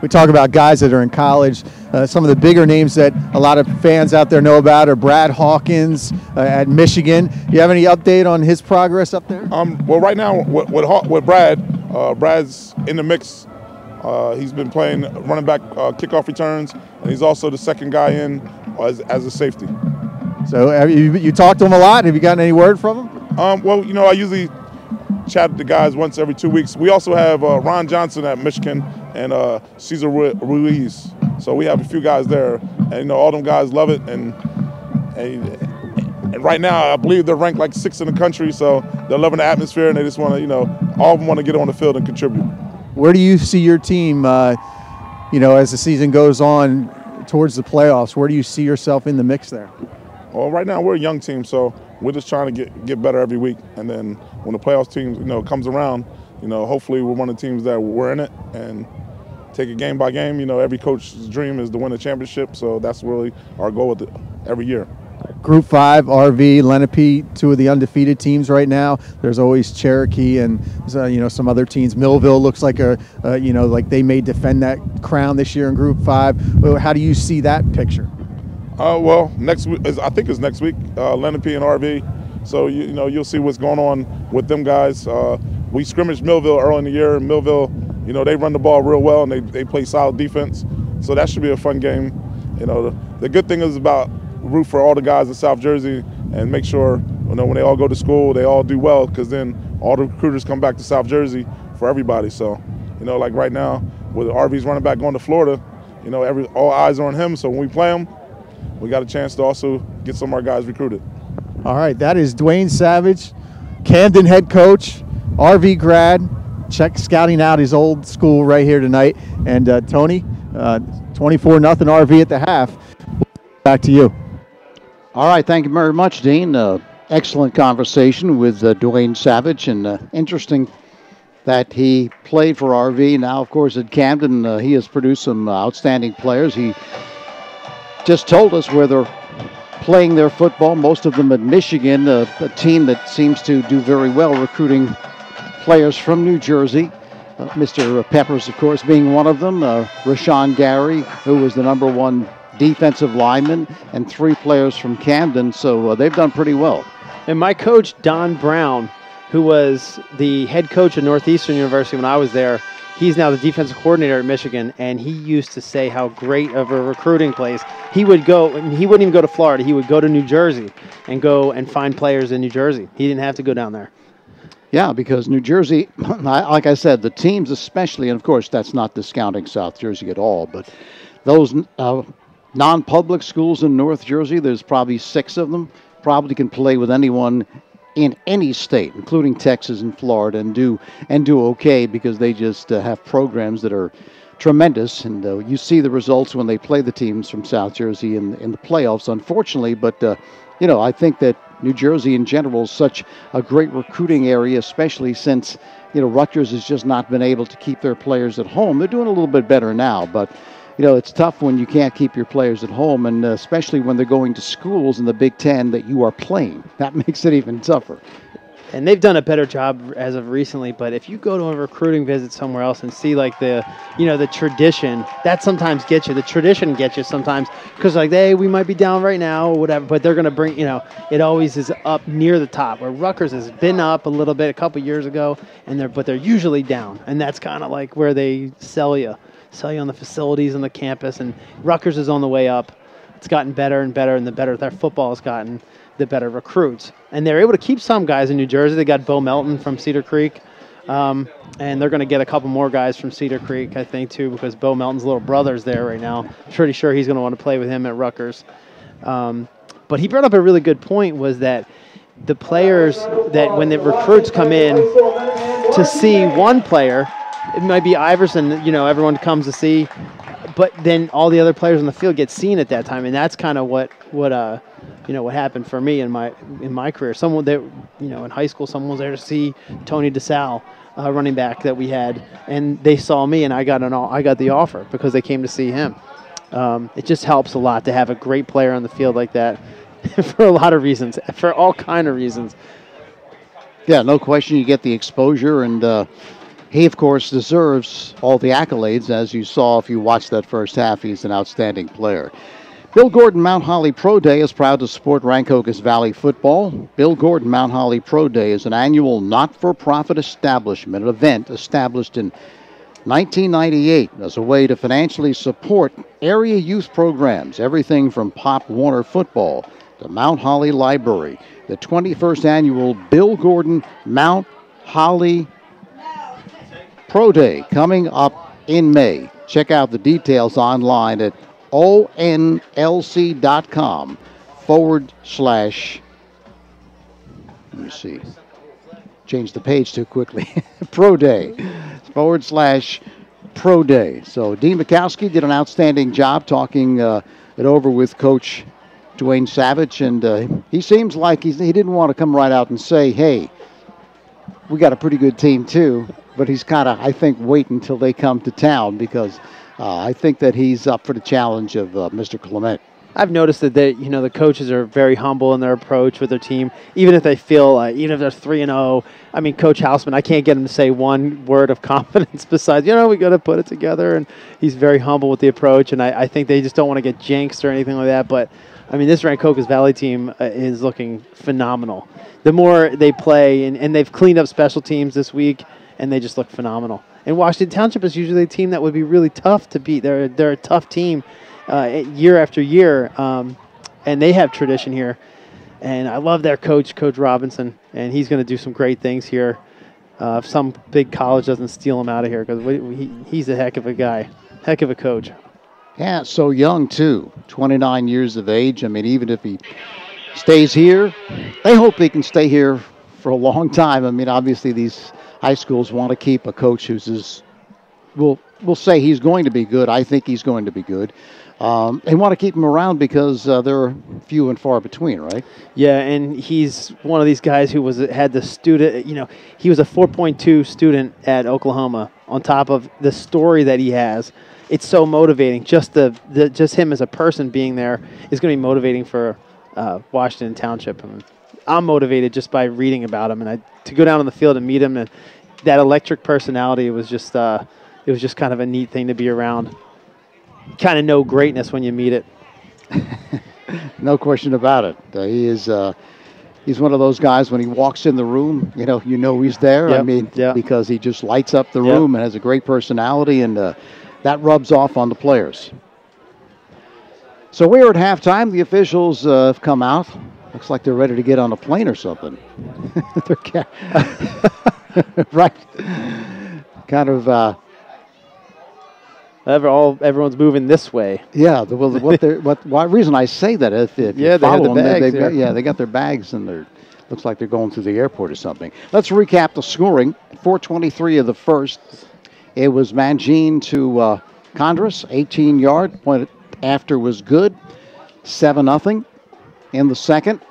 We talk about guys that are in college. Some of the bigger names that a lot of fans out there know about are Brad Hawkins at Michigan. Do you have any update on his progress up there? Well, right now with Brad, Brad's in the mix. He's been playing running back kickoff returns, and he's also the second guy in as a safety. So have you talked to him a lot? Have you gotten any word from him? Well, I usually chat to the guys once every 2 weeks. We also have Ron Johnson at Michigan and Cesar Ruiz. So we have a few guys there, and all them guys love it. And right now, I believe they're ranked like 6th in the country. So they're loving the atmosphere, and they just want to, all of them want to get on the field and contribute. Where do you see your team, as the season goes on towards the playoffs? Where do you see yourself in the mix there? Well, right now we're a young team, so we're just trying to get better every week. And then when the playoffs team, comes around, hopefully we're one of the teams that we're in it and take it game by game. Every coach's dream is to win a championship, so that's really our goal with every year. Group 5, RV, Lenape, 2 of the undefeated teams right now. There's always Cherokee and some other teams. Millville looks like like they may defend that crown this year in Group 5. How do you see that picture? Well, next week, I think it's next week. Lenape and RV, So you'll see what's going on with them guys. We scrimmaged Millville early in the year. Millville, they run the ball real well and they play solid defense. So that should be a fun game. The good thing is about root for all the guys in South Jersey and make sure when they all go to school they all do well, because then all the recruiters come back to South Jersey for everybody. So like right now with RV's running back going to Florida, all eyes are on him. So when we play him, we got a chance to also get some of our guys recruited. All right, that is Dwayne Savage, Camden head coach, RV grad, scouting out his old school right here tonight. And Tony, 24-0 RV at the half. Back to you. All right, thank you very much, Dean. Excellent conversation with Dwayne Savage, and interesting that he played for RV. Now, of course, at Camden, he has produced some outstanding players. He just told us where they're playing their football, most of them at Michigan, a team that seems to do very well recruiting players from New Jersey. Mr. Peppers, of course, being one of them. Rashawn Gary, who was the #1 defensive lineman, and 3 players from Camden. So they've done pretty well. And my coach, Don Brown, who was the head coach at Northeastern University when I was there, he's now the defensive coordinator at Michigan, and he used to say how great of a recruiting place. He would go, and he wouldn't even go to Florida. He would go to New Jersey and go and find players in New Jersey. He didn't have to go down there. Yeah, because New Jersey, like I said, the teams especially, and of course that's not discounting South Jersey at all, but those non-public schools in North Jersey, there's probably 6 of them, probably can play with anyone in any state, including Texas and Florida, and do okay, because they just have programs that are tremendous. And you see the results when they play the teams from South Jersey in the playoffs, unfortunately. But, I think that New Jersey in general is such a great recruiting area, especially since, Rutgers has just not been able to keep their players at home. They're doing a little bit better now, but it's tough when you can't keep your players at home, and especially when they're going to schools in the Big Ten that you are playing. That makes it even tougher. And they've done a better job as of recently, but if you go to a recruiting visit somewhere else and see like the tradition, that sometimes gets you. The tradition gets you sometimes because hey, we might be down right now or whatever, but they're going to bring, it always is up near the top, where Rutgers has been up a little bit a couple years ago, but they're usually down. And that's kind of like where they sell you on the facilities on the campus, and Rutgers is on the way up. It's gotten better and better, and the better their football has gotten, the better recruits. And they're able to keep some guys in New Jersey. They got Bo Melton from Cedar Creek, and they're going to get a couple more guys from Cedar Creek, I think, too, because Bo Melton's little brother's there right now. I'm pretty sure he's going to want to play with him at Rutgers. But he brought up a really good point, was that the players, that when the recruits come in to see one player, it might be Iverson, everyone comes to see, but then all the other players on the field get seen at that time, and that's kind of what happened for me in my career. Someone that, in high school, someone was there to see Tony DeSalle, running back that we had, and they saw me, and I got the offer because they came to see him. It just helps a lot to have a great player on the field like that, for a lot of reasons, for all kind of reasons. Yeah, no question. You get the exposure, and he, of course, deserves all the accolades. As you saw if you watched that first half, he's an outstanding player. Bill Gordon Mount Holly Pro Day is proud to support Rancocas Valley football. Bill Gordon Mount Holly Pro Day is an annual not-for-profit establishment, an event established in 1998 as a way to financially support area youth programs, everything from Pop Warner football to Mount Holly Library. The 21st annual Bill Gordon Mount Holly Pro Day coming up in May. Check out the details online at onlc.com/ let me see. Changed the page too quickly. Pro Day. / Pro Day. So Dean Mikowski did an outstanding job talking it over with Coach Dwayne Savage, and he seems like he didn't want to come right out and say, hey, we got a pretty good team too. But he's kind of, I think, waiting until they come to town, because I think that he's up for the challenge of Mr. Klemic. I've noticed that the coaches are very humble in their approach with their team, even if they feel even if they're 3-0. I mean, Coach Houseman, I can't get him to say one word of confidence besides, we got to put it together. And he's very humble with the approach, and I think they just don't want to get jinxed or anything like that. But I mean, this Rancocas Valley team is looking phenomenal. The more they play, and they've cleaned up special teams this week, and they just look phenomenal. And Washington Township is usually a team that would be really tough to beat. They're a tough team. Year after year, and they have tradition here. And I love their coach, Coach Robinson, and he's going to do some great things here. If some big college doesn't steal him out of here, because he's a heck of a guy, heck of a coach. Yeah, so young, too, 29 years of age. I mean, even if he stays here, they hope he can stay here for a long time. I mean, obviously these high schools want to keep a coach who's we'll say he's going to be good. I think he's going to be good. They want to keep him around because they're few and far between, right? Yeah, and he's one of these guys who had the student. He was a 4.2 student at Oklahoma. On top of the story that he has, it's so motivating. Just just him as a person being there is going to be motivating for Washington Township. I'm motivated just by reading about him, and to go down on the field and meet him, and that electric personality was just kind of a neat thing to be around. Kind of know greatness when you meet it. No question about it. He's one of those guys when he walks in the room, you know he's there. Yep. I mean, because he just lights up the room and has a great personality, and that rubs off on the players. So we're at halftime. The officials have come out. Looks like they're ready to get on a plane or something. Right. Kind of. Everyone's moving this way. Yeah. Why reason I say that if you they follow had the bags. They got their bags, and looks like they're going through the airport or something. Let's recap the scoring. 4:23 of the first. It was Mangine to Condris, 18-yard. Point after was good, 7-0. In the second,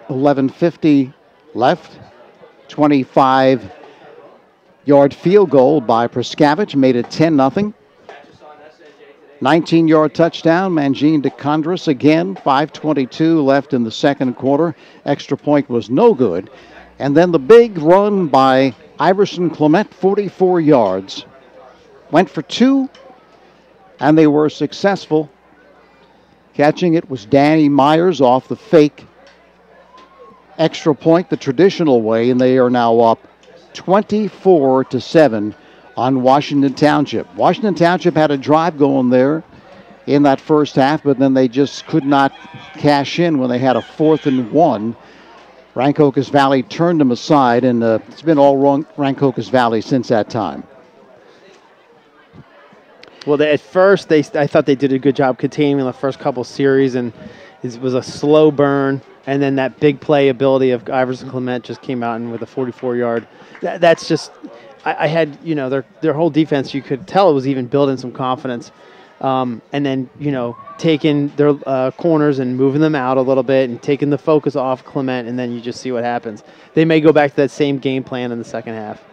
11:50 left. 25-yard field goal by Prskavich made it 10-0. 19-yard touchdown, Mangine to Condris again. 5:22 left in the second quarter. Extra point was no good. And then the big run by Iverson Klemic, 44 yards. Went for two, and they were successful. Catching it was Danny Myers off the fake extra point the traditional way, and they are now up 24-7 on Washington Township. Washington Township had a drive going there in that first half, but then they just could not cash in when they had a 4th and 1. Rancocas Valley turned them aside, and it's been all wrong Rancocas Valley since that time. Well, at first, I thought they did a good job containing the first couple series, and it was a slow burn, and then that big play ability of Iverson Klemic just came out and with a 44-yard. That's just, I had, their whole defense, you could tell it was even building some confidence. And then, taking their corners and moving them out a little bit and taking the focus off Klemic, and then you just see what happens. They may go back to that same game plan in the second half.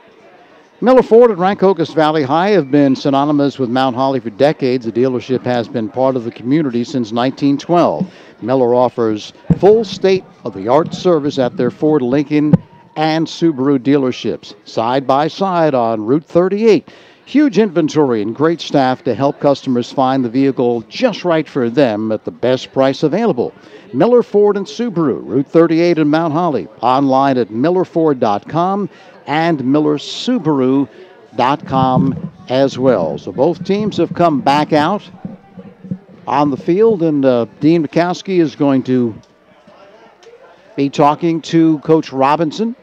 Miller Ford and Rancocas Valley High have been synonymous with Mount Holly for decades. The dealership has been part of the community since 1912. Miller offers full state-of-the-art service at their Ford, Lincoln, and Subaru dealerships, side by side on Route 38. Huge inventory and great staff to help customers find the vehicle just right for them at the best price available. Miller Ford and Subaru, Route 38 in Mount Holly. Online at millerford.com and millersubaru.com as well. So both teams have come back out on the field, and Dean Mikowski is going to be talking to Coach Robinson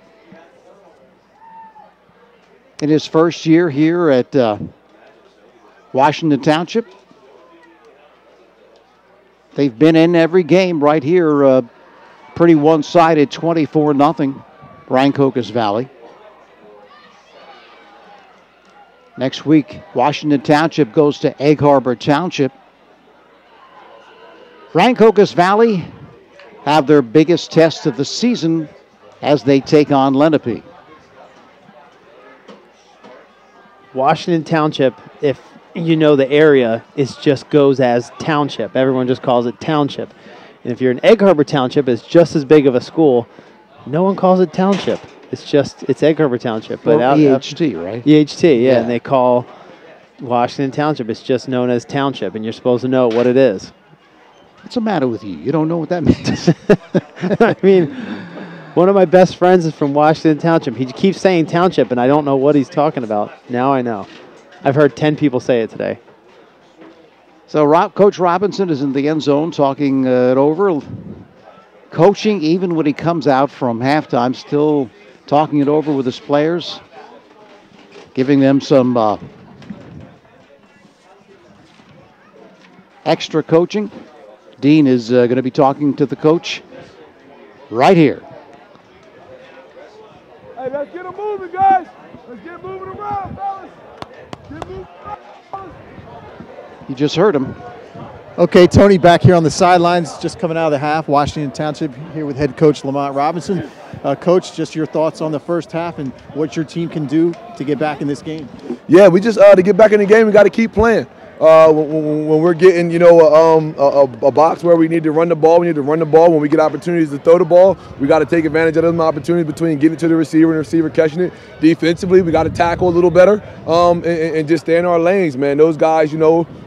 in his first year here at Washington Township. They've been in every game right here, pretty one-sided, 24-0, Rancocas Valley. Next week, Washington Township goes to Egg Harbor Township. Rancocas Valley have their biggest test of the season as they take on Lenape. Washington Township, if you know the area just goes as Township. Everyone just calls it Township. And if you're in Egg Harbor Township, it's just as big of a school. No one calls it Township. It's Egg Harbor Township. But EHT, right? EHT, yeah. And they call Washington Township. It's just known as Township, and you're supposed to know what it is. What's the matter with you? You don't know what that means. I mean, one of my best friends is from Washington Township. He keeps saying Township, and I don't know what he's talking about. Now I know. I've heard 10 people say it today. So Coach Robinson is in the end zone talking it over. Coaching, even when he comes out from halftime, still talking it over with his players, giving them some extra coaching. Dean is going to be talking to the coach right here. Hey, let's get it moving, guys. Let's get moving around, fellas. Get moving around, fellas. You just heard him. Okay, Tony, back here on the sidelines, just coming out of the half. Washington Township here with head coach Lamont Robinson. Coach, just your thoughts on the first half and what your team can do to get back in this game. Yeah, we just to get back in the game, we got to keep playing. When we're getting, a box where we need to run the ball, we need to run the ball. When we get opportunities to throw the ball, we got to take advantage of those opportunities between getting to the receiver and the receiver catching it. Defensively, we got to tackle a little better and just stay in our lanes, man. Those guys,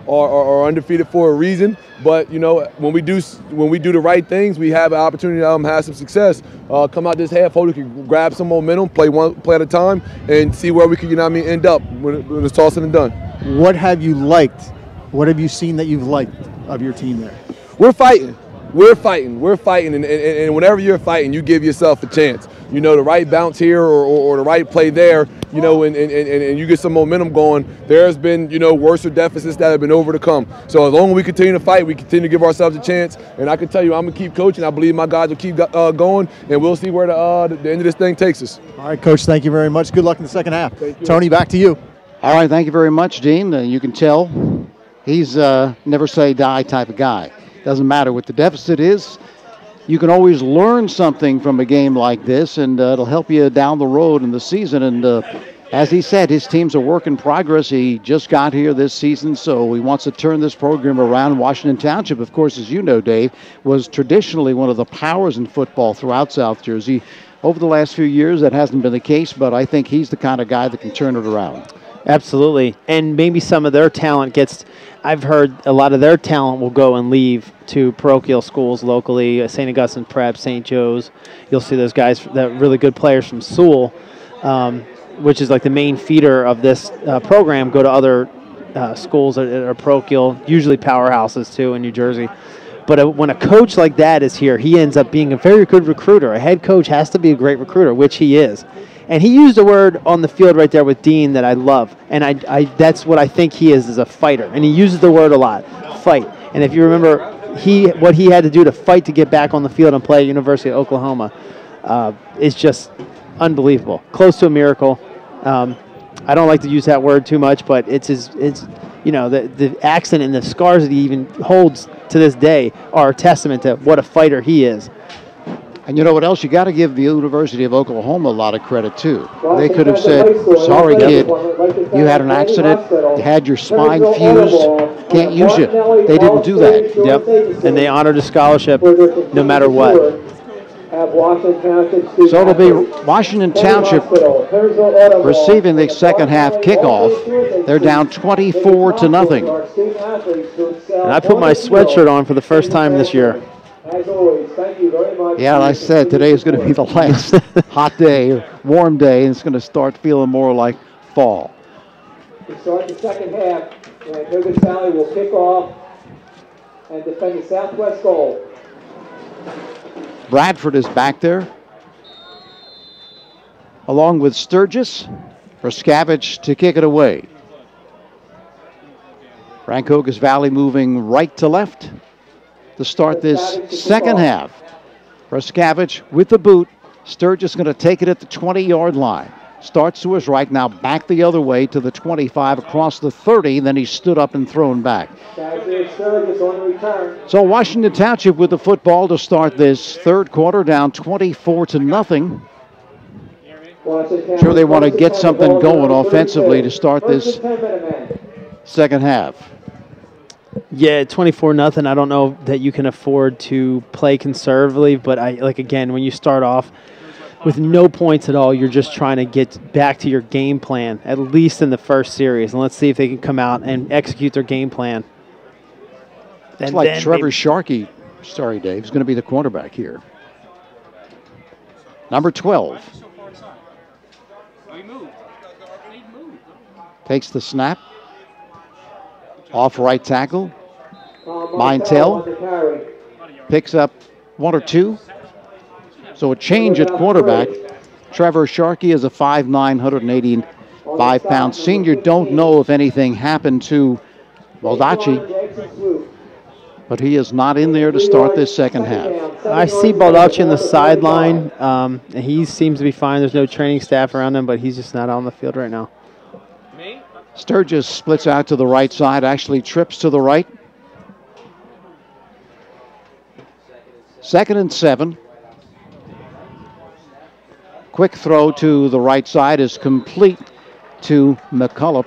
are undefeated for a reason. But when we do the right things, we have an opportunity to have some success. Come out this half, hopefully we can grab some momentum, play one play at a time, and see where we can end up when it's all said and done. What have you liked? What have you seen that you've liked of your team there? We're fighting. We're fighting. We're fighting. And whenever you're fighting, you give yourself a chance. The right bounce here or the right play there, and you get some momentum going. There's been, worse deficits that have been overcome. So as long as we continue to fight, we continue to give ourselves a chance. And I can tell you, I'm going to keep coaching. I believe my guys will keep going, and we'll see where the end of this thing takes us. All right, Coach, thank you very much. Good luck in the second half. Tony, back to you. All right, thank you very much, Dean. You can tell he's never say die type of guy. Doesn't matter what the deficit is. You can always learn something from a game like this, and it'll help you down the road in the season. And as he said, his team's a work in progress. He just got here this season, so he wants to turn this program around. Washington Township, of course, as you know, Dave, was traditionally one of the powers in football throughout South Jersey. Over the last few years, that hasn't been the case, but I think he's the kind of guy that can turn it around. Absolutely. And maybe some of their talent I've heard a lot of their talent will go and leave to parochial schools locally, St. Augustine Prep, St. Joe's. You'll see those guys, that really good players from Sewell, which is like the main feeder of this program, go to other schools that are parochial, usually powerhouses too in New Jersey. But when a coach like that is here, he ends up being a very good recruiter. A head coach has to be a great recruiter, which he is. And he used a word on the field right there with Dean that I love. And that's what I think he is a fighter. And he uses the word a lot, fight. And if you remember, what he had to do to fight to get back on the field and play at University of Oklahoma is just unbelievable. Close to a miracle. I don't like to use that word too much, but the accent and the scars that he even holds to this day are a testament to what a fighter he is. And you know what else? You got to give the University of Oklahoma a lot of credit, too. They could have said, sorry, kid, you had an accident, you had your spine fused, can't use you. They didn't do that. Yep, and they honored a scholarship no matter what. So it'll be Washington Township receiving the second half kickoff. They're down 24-0. And I put my sweatshirt on for the first time this year. As always, thank you very much. Yeah, like I said, today is going to be the last hot day, warm day, and it's going to start feeling more like fall. To start the second half, Rancocas Valley will kick off and defend the southwest goal. Bradford is back there, along with Sturgis, for Scavage to kick it away. Rancocas Valley moving right to left to start this second half. Scavage with the boot. Sturgis going to take it at the 20-yard line. Starts to his right, now back the other way to the 25, across the 30, then he stood up and thrown back. So Washington Township with the football to start this third quarter, down 24-0. Sure they want to get something going offensively to start this second half. Yeah, 24-0. I don't know that you can afford to play conservatively, but again, when you start off with no points at all, you're just trying to get back to your game plan, at least in the first series. And let's see if they can come out and execute their game plan. It's like Trevor Sharkey, sorry, Dave, is going to be the quarterback here. Number 12. Takes the snap. Off right tackle. Mintel picks up 1 or 2. So a change at quarterback. Trevor Sharkey is a 5'9", 185-pound senior. Don't know if anything happened to Baldacci, but he is not in there to start this second half. I see Baldacci on the sideline. He seems to be fine. There's no training staff around him, but he's just not on the field right now. Sturgis splits out to the right side, actually trips to the right. 2nd and 7. Quick throw to the right side is complete to McCullough.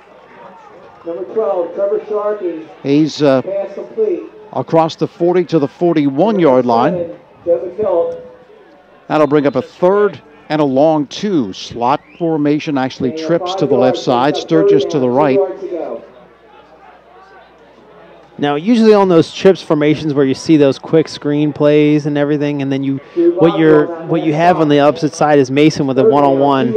Number 12, Trevor Sharkey. He's Pass complete. across the 40 to the 41-yard line. That'll bring up a 3rd and a long 2. Slot formation actually trips to the left side. Sturgis to the right. Now, usually on those trips formations where you see those quick screen plays and everything, and then what you have on the opposite side is Mason with a one-on-one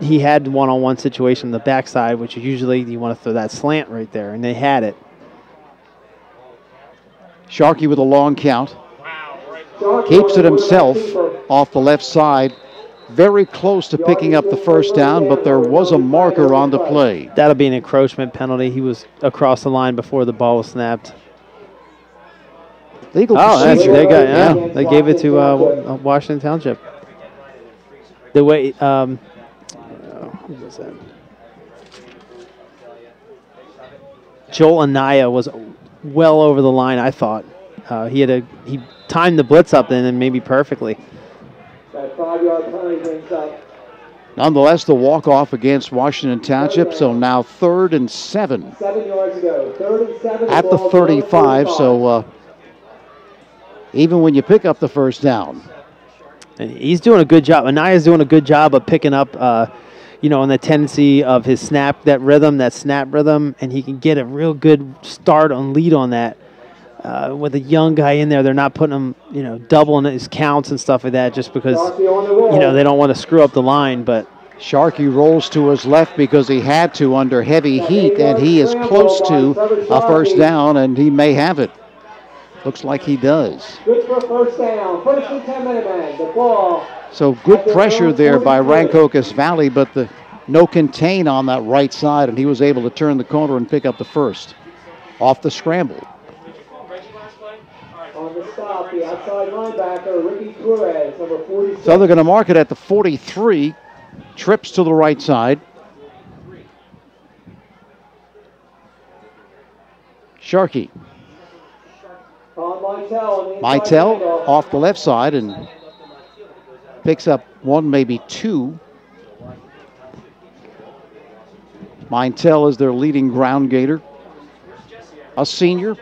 he had one-on-one situation on the backside, which usually you want to throw that slant right there, and they had it. Sharkey with a long count. Keeps it himself off the left side. Very close to picking up the first down, but there was a marker on the play. That'll be an encroachment penalty. He was across the line before the ball was snapped. Legal procedure. They gave it to Washington Township. The way, who was that? Joel Anaya was well over the line, I thought. He timed the blitz up then and maybe perfectly. That 5-yard penalty brings up. Nonetheless, the walk-off against Washington Township, so now 3rd and 7. 7 yards ago. 3rd and 7. At the 35, so even when you pick up the first down. And he's doing a good job. Anaya's doing a good job of picking up, in the tendency of his snap rhythm, and he can get a real good start on lead on that. With a young guy in there, they're not putting him, doubling his counts and stuff like that just because, they don't want to screw up the line. But Sharkey rolls to his left because he had to under heavy heat, and he is close to a first down, and he may have it. Looks like he does. Good for a first down. 1st and 10 Minutemen. The ball. So good pressure there by Rancocas Valley, but no contain on that right side, and he was able to turn the corner and pick up the first off the scramble. On the stop, the outside linebacker, Ricky Torres, number 46. So they're going to mark it at the 43. Trips to the right side. Sharkey. Mintel off the left side and picks up 1, maybe 2. Mintel is their leading ground gainer. A senior.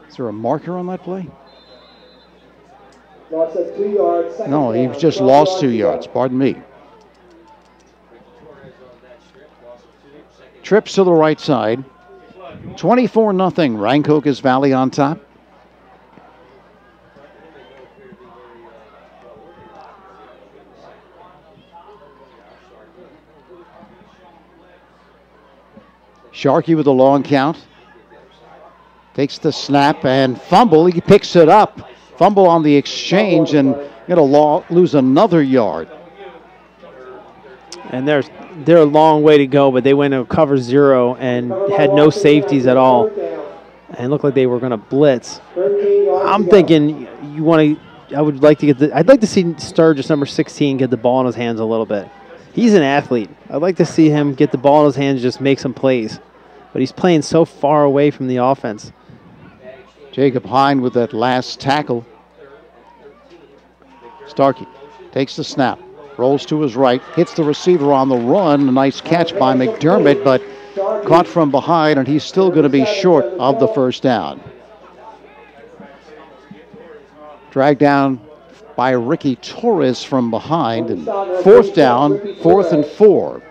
Is there a marker on that play? Lost 2 yards. No, he just lost 2 yards. Pardon me. Trips to the right side. 24-0. Rancocas Valley on top. Sharkey with a long count. Takes the snap and fumble. He picks it up. Fumble on the exchange and going to lose another yard. And they're a long way to go, but they went to cover 0 and had no safeties at all. And looked like they were going to blitz. I'm thinking I'd like to see Sturgis, number 16, get the ball in his hands a little bit. He's an athlete. I'd like to see him get the ball in his hands and just make some plays. But he's playing so far away from the offense. Jacob Hine with that last tackle. Starkey takes the snap. Rolls to his right, hits the receiver on the run. A nice catch by McDermott, but caught from behind, and he's still going to be short of the first down. Dragged down by Ricky Torres from behind, and fourth down, 4th and 4.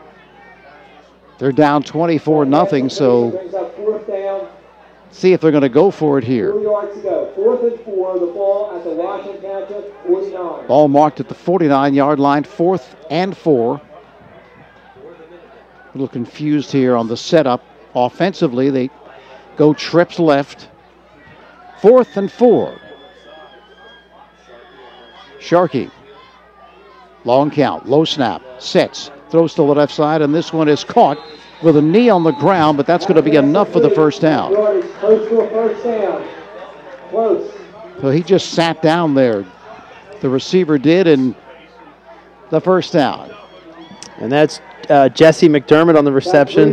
They're down 24-0, so see if they're going to go for it here. 4 yards to go. 4th and 4, the ball at the Washington Township 49. Ball marked at the 49-yard line, 4th and 4. A little confused here on the setup. Offensively, they go trips left. 4th and 4. Sharkey. Long count, low snap, sets, throws to the left side, and this one is caught with a knee on the ground, but that's going to be enough for the first down. Close to a first down. Close. So he just sat down there. The receiver did, and the first down. And that's Jesse McDermott on the reception.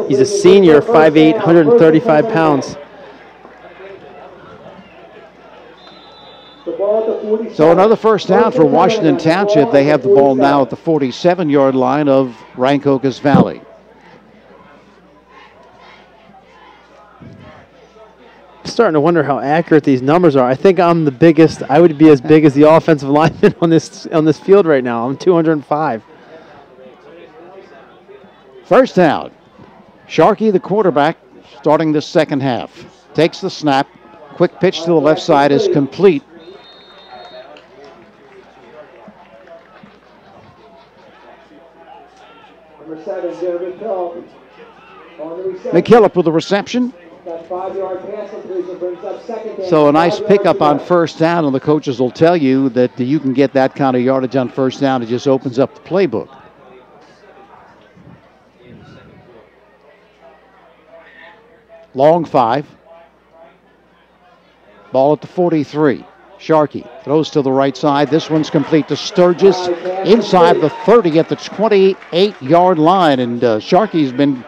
He's a senior, 5'8", 135 pounds. So another first down for Washington Township. They have the ball now at the 47-yard line of Rancocas Valley. Starting to wonder how accurate these numbers are. I think I'm the biggest. I would be as big as the offensive lineman on this field right now. I'm 205. First down. Sharkey, the quarterback, starting the second half. Takes the snap. Quick pitch to the left side is complete. Number 7, Jeremy Phillip on the reception. McKillop with the reception. That 5-yard pass completion brings up second down. So a nice pickup on first down, and the coaches will tell you that you can get that kind of yardage on first down. It just opens up the playbook. Long 5. Ball at the 43. Sharkey throws to the right side. This one's complete to Sturgis inside the 30 at the 28-yard line. And Sharkey's been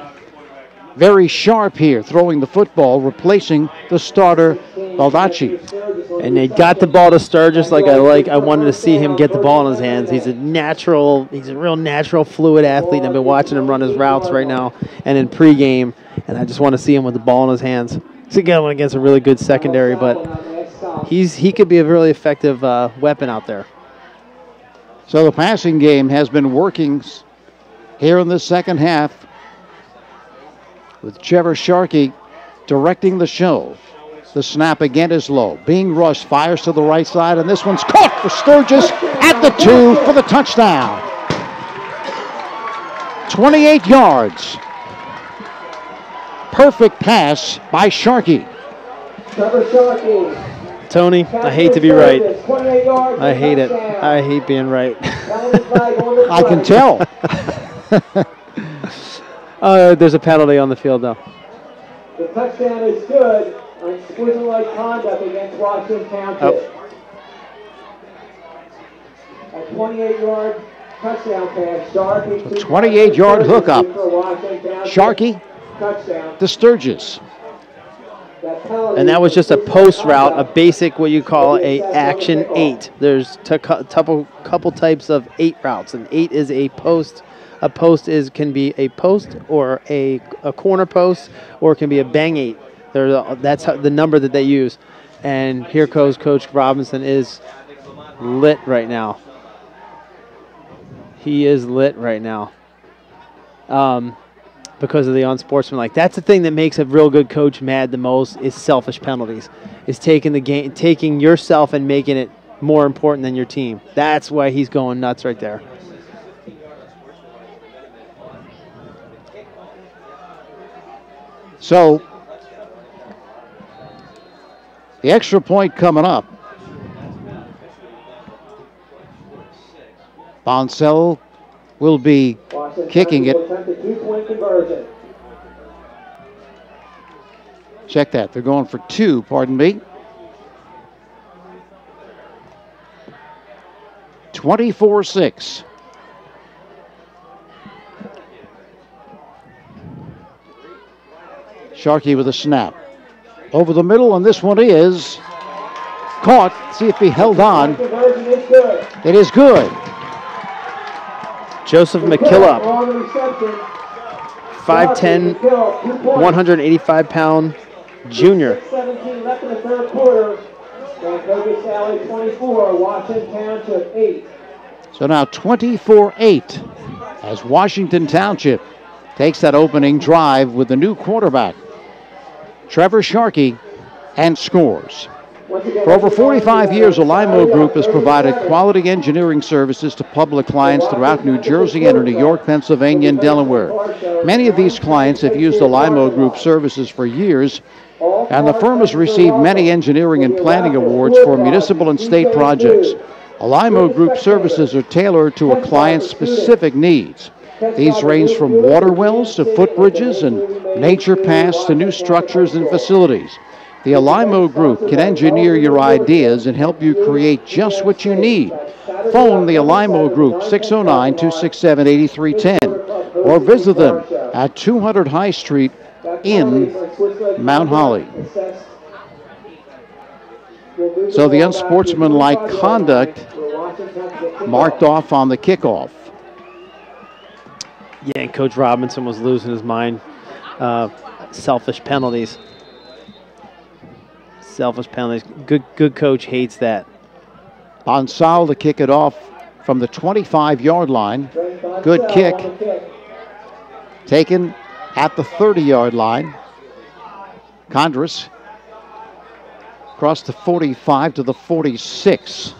very sharp here, throwing the football, replacing the starter, Baldacci. And they got the ball to Sturgis like I wanted to see him get the ball in his hands. He's a real natural, fluid athlete. And I've been watching him run his routes right now and in pregame, and I just want to see him with the ball in his hands. He's against a really good secondary, but he could be a really effective weapon out there. So the passing game has been working here in the second half, with Trevor Sharkey directing the show. The snap again is low. Being rushed, fires to the right side, and this one's caught for Sturgis at the 2 for the touchdown. 28 yards. Perfect pass by Sharkey. Trevor Sharkey. Tony, I hate to be right. I hate it. I hate being right. I can tell. There's a penalty on the field, though. The touchdown is good on sportsmanlike conduct against Washington Township. A 28-yard touchdown pass. Sharkey. 28-yard hookup. Sharkey to Sturgis. And that was just a post route, a basic what you call a action 8. There's a couple types of 8 routes, and 8 is a post. A post can be a post or a corner post, or it can be a bang 8. That's the number that they use. And here goes Coach Robinson is lit right now. He is lit right now. Because of the unsportsmanlike. That's the thing that makes a real good coach mad the most, is selfish penalties. Is taking the game, taking yourself and making it more important than your team. That's why he's going nuts right there. So the extra point coming up. Boncel will be kicking it. Check that. They're going for 2, pardon me. 24-6. Sharkey with a snap. Over the middle, and this one is caught. See if he held on. It is good. Joseph McKillop, On the reception. 5'10", 185-pound junior. 6:17 left in the third quarter. Rancocas Valley 24, Washington Township 8. So now 24-8 as Washington Township takes that opening drive with the new quarterback, Trevor Sharkey, and scores. For over 45 years, the Limo Group has provided quality engineering services to public clients throughout New Jersey and New York, Pennsylvania, and Delaware. Many of these clients have used the Limo Group services for years, and the firm has received many engineering and planning awards for municipal and state projects. Limo Group services are tailored to a client's specific needs. These range from water wells to footbridges and nature paths to new structures and facilities. The Limo Group can engineer your ideas and help you create just what you need. Phone the Limo Group 609-267-8310 or visit them at 200 High Street in Mount Holly. So the unsportsmanlike conduct marked off on the kickoff. Yeah, and Coach Robinson was losing his mind. Selfish penalties. Selfish penalties. Good coach hates that. Bonsal to kick it off from the 25-yard line. Good kick. Taken at the 30-yard line. Condris across the 45 to the 46.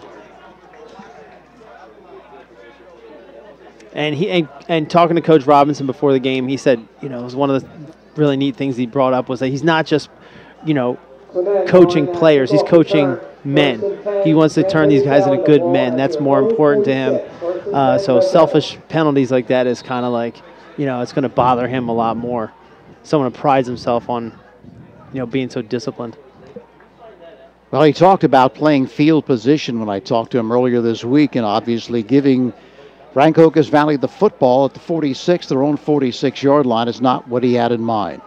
And talking to Coach Robinson before the game, he said, it was one of the really neat things he brought up was that he's not just, coaching players. He's coaching men. He wants to turn these guys into good men. That's more important to him. So selfish penalties like that is kind of like, it's going to bother him a lot more. Someone who prides himself on, being so disciplined. Well, he talked about playing field position when I talked to him earlier this week, and obviously giving Rancocas Valley the football at the 46, their own 46-yard line, is not what he had in mind.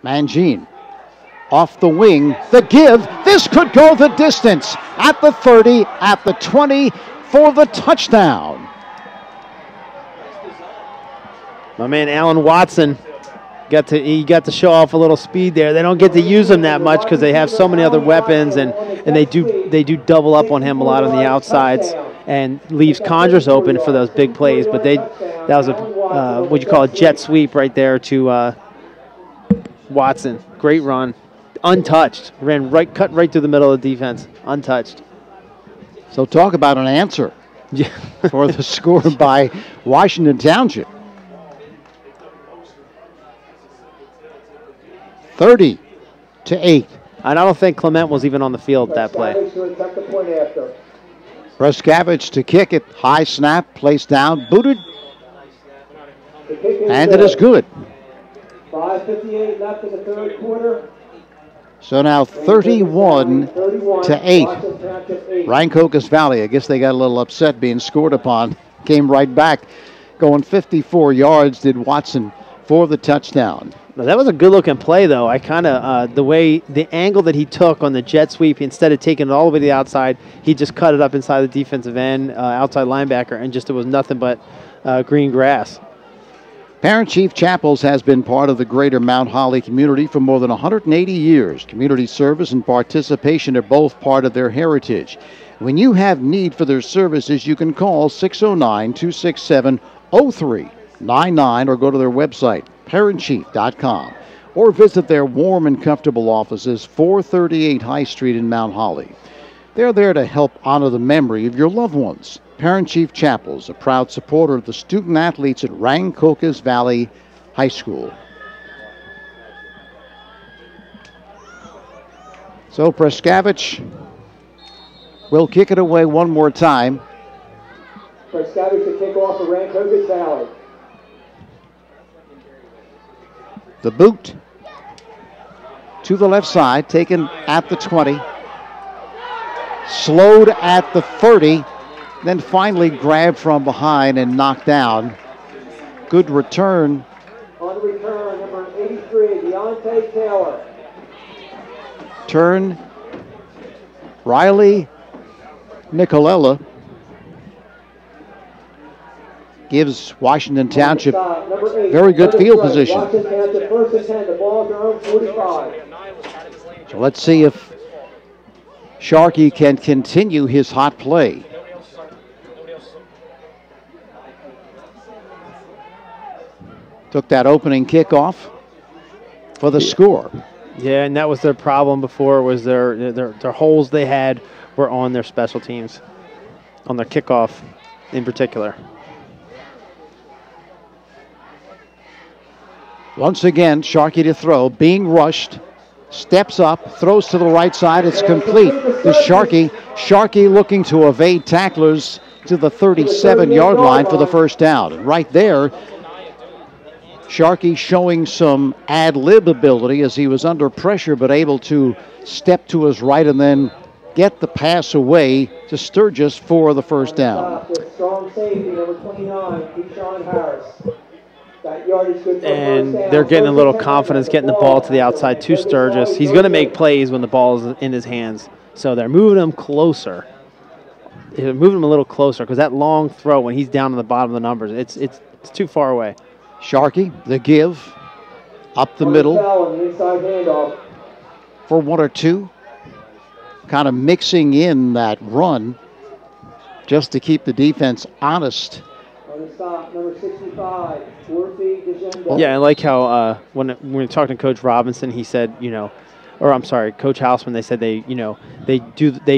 Mangine off the wing, the give. This could go the distance at the 30, at the 20 for the touchdown. My man Alan Watson got to show off a little speed there. They don't get to use him that much because they have so many other weapons, and they do double up on him a lot on the outsides and leaves Condris open for those big plays. But that was a what you call a jet sweep right there to Watson. Great run, untouched. Cut right through the middle of the defense, untouched. So talk about an answer for the score by Washington Township. 30-8. And I don't think Clement was even on the field that play. Preskavich to kick it. High snap, placed down, booted. And it is good. 5:58 left in the third quarter. So now 31-8. Rancocas Valley, I guess they got a little upset being scored upon. Came right back. Going 54 yards did Watson for the touchdown. Now, that was a good-looking play, though. I kind of, the angle that he took on the jet sweep, instead of taking it all the way to the outside, he just cut it up inside the defensive end, outside linebacker, and it was nothing but green grass. Parent Chief Chapels has been part of the greater Mount Holly community for more than 180 years. Community service and participation are both part of their heritage. When you have need for their services, you can call 609-267-0399 or go to their website, parentchief.com, or visit their warm and comfortable offices, 438 High Street in Mount Holly. They're there to help honor the memory of your loved ones. Parent Chief Chapels, a proud supporter of the student athletes at Rancocas Valley High School. So Preskavich will kick it away one more time. Preskavich to kick off for Rancocas Valley. The boot to the left side, taken at the 20. Slowed at the 30. Then finally grabbed from behind and knocked down. Good return. On return, number 83, Deontay Taylor. Turn, Riley Nicolella. gives Washington Township Number 8, very good number field strike. position. Washington Township first and 10. The ball is their own 45. So let's see if Sharkey can continue his hot play. Took that opening kickoff for the score. Yeah, and that was their problem before, was their holes they had were on their special teams, on their kickoff in particular. Once again, Sharkey to throw, being rushed, steps up, throws to the right side, it's complete to Sharkey. Sharkey looking to evade tacklers to the 37-yard line for the first down. And right there, Sharkey showing some ad-lib ability as he was under pressure, but able to step to his right and then get the pass away to Sturgis for the first down. Strong safety, number 29, Keyshawn Harris. That yardage good for And first down. they're getting a little confidence, getting the ball to the outside to Sturgis. He's going to make plays when the ball is in his hands. So they're moving him closer. They're moving him a little closer because that long throw when he's down on the bottom of the numbers, it's too far away. Sharkey, the give, up the middle The inside handoff. for 1 or 2. Kind of mixing in that run just to keep the defense honest. On the stop, number 65, Worthy Dejenda. Yeah, I like how when we were talking to Coach Robinson, he said, or I'm sorry, Coach Houseman, they said they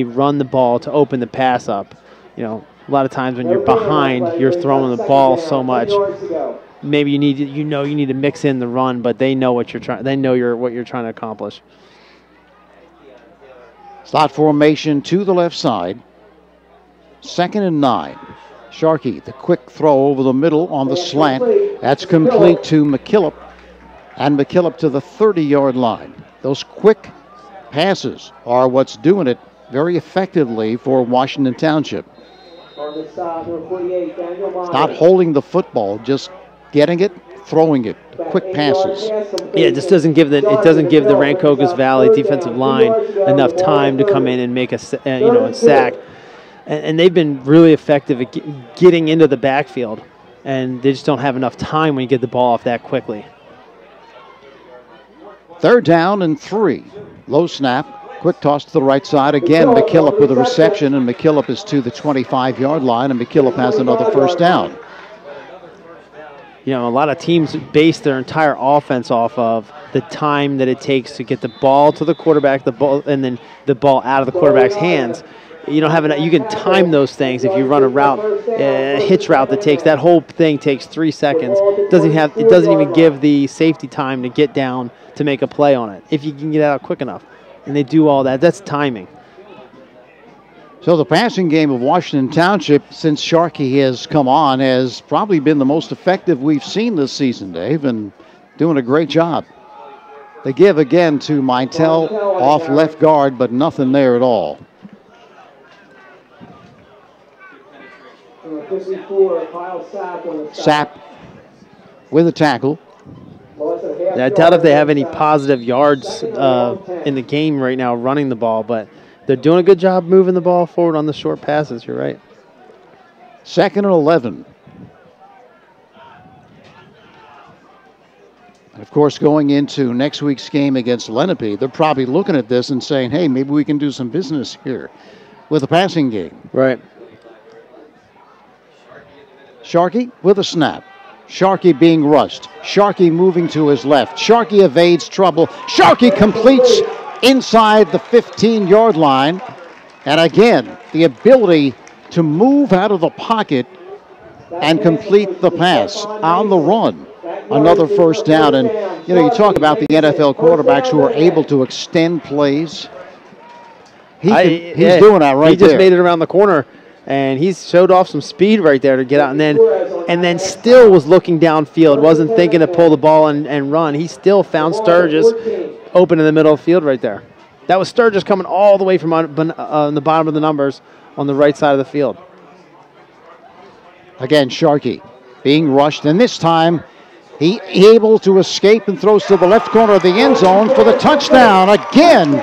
run the ball to open the pass up. A lot of times when you're behind, you're throwing the ball so much. Maybe you need to mix in the run, but they know what you're trying. They know what you're trying to accomplish. Slot formation to the left side. 2nd and 9. Sharkey, the quick throw over the middle on the slant. That's complete to McKillop. And McKillop to the 30-yard line. Those quick passes are what's doing it very effectively for Washington Township. On the stop, number 48, Daniel Myers. Not holding the football, just getting it, throwing it. Quick passes. Yeah, it just doesn't give the Rancocas Valley defensive line enough time to come in and make a sack. And they've been really effective at getting into the backfield, and they just don't have enough time when you get the ball off that quickly. 3rd down and 3. Low snap. Quick toss to the right side. Again, McKillop with a reception, and McKillop is to the 25-yard line, and McKillop has another first down. A lot of teams base their entire offense off of the time that it takes to get the ball to the quarterback, and then the ball out of the quarterback's hands. You don't have enough. You can time those things. If you run a route, a hitch route that whole thing takes 3 seconds. It doesn't even give the safety time to get down to make a play on it. If you can get out quick enough, and they do all that, that's timing. So the passing game of Washington Township, since Sharkey has come on, has probably been the most effective we've seen this season, Dave, and doing a great job. They give again to Meintel off left guard, but nothing there at all. 54, Kyle Sapp on the Sapp with a tackle. Yeah, I doubt if they have any positive yards in the game right now running the ball, but they're doing a good job moving the ball forward on the short passes. You're right. 2nd and 11. And of course, going into next week's game against Lenape, they're probably looking at this and saying, hey, maybe we can do some business here with a passing game. Right. Sharkey with a snap. Sharkey being rushed. Sharkey moving to his left. Sharkey evades trouble. Sharkey completes inside the 15-yard line. And again, the ability to move out of the pocket and complete the pass on the run. Another first down. And, you talk about the NFL quarterbacks who are able to extend plays. He's doing that right there. He just made it around the corner, and he showed off some speed right there to get out, and then still was looking downfield, wasn't thinking to pull the ball and run. He still found Sturgis open in the middle of the field right there. That was Sturgis coming all the way from on the bottom of the numbers on the right side of the field. Again, Sharkey being rushed, and this time he able to escape and throws to the left corner of the end zone for the touchdown. Again,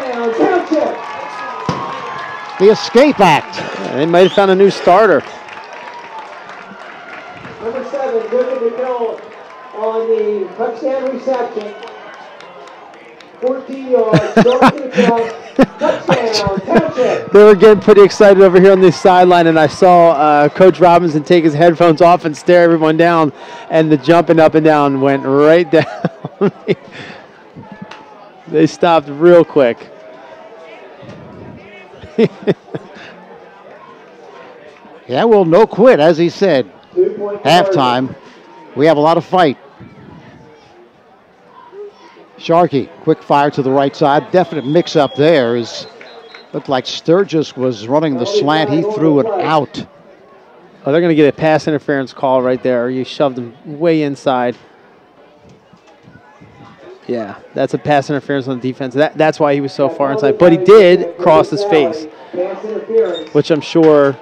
the escape act. They might have found a new starter. on the touchdown reception. 14 yards, short to the cross, touchdown, Township. They were getting pretty excited over here on the sideline, and I saw Coach Robinson take his headphones off and stare everyone down, and the jumping up and down went right down. They stopped real quick. Yeah, well, no quit, as he said. Halftime, we have a lot of fight. Sharkey, quick fire to the right side. Definite mix-up there. Looked like Sturgis was running the slant. He threw it out. Oh, they're going to get a pass interference call right there. You shoved him way inside. Yeah, that's a pass interference on the defense. That's why he was so far inside. But he did cross his face, which I'm sure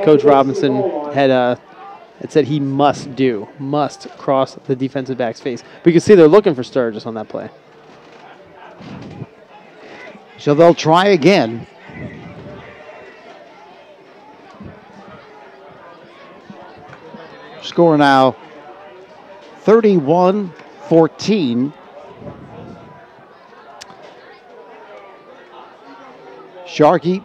Coach Robinson had said he must cross the defensive back's face. But you can see they're looking for Sturgis on that play. So they'll try again. Score now 31-14. Sharkey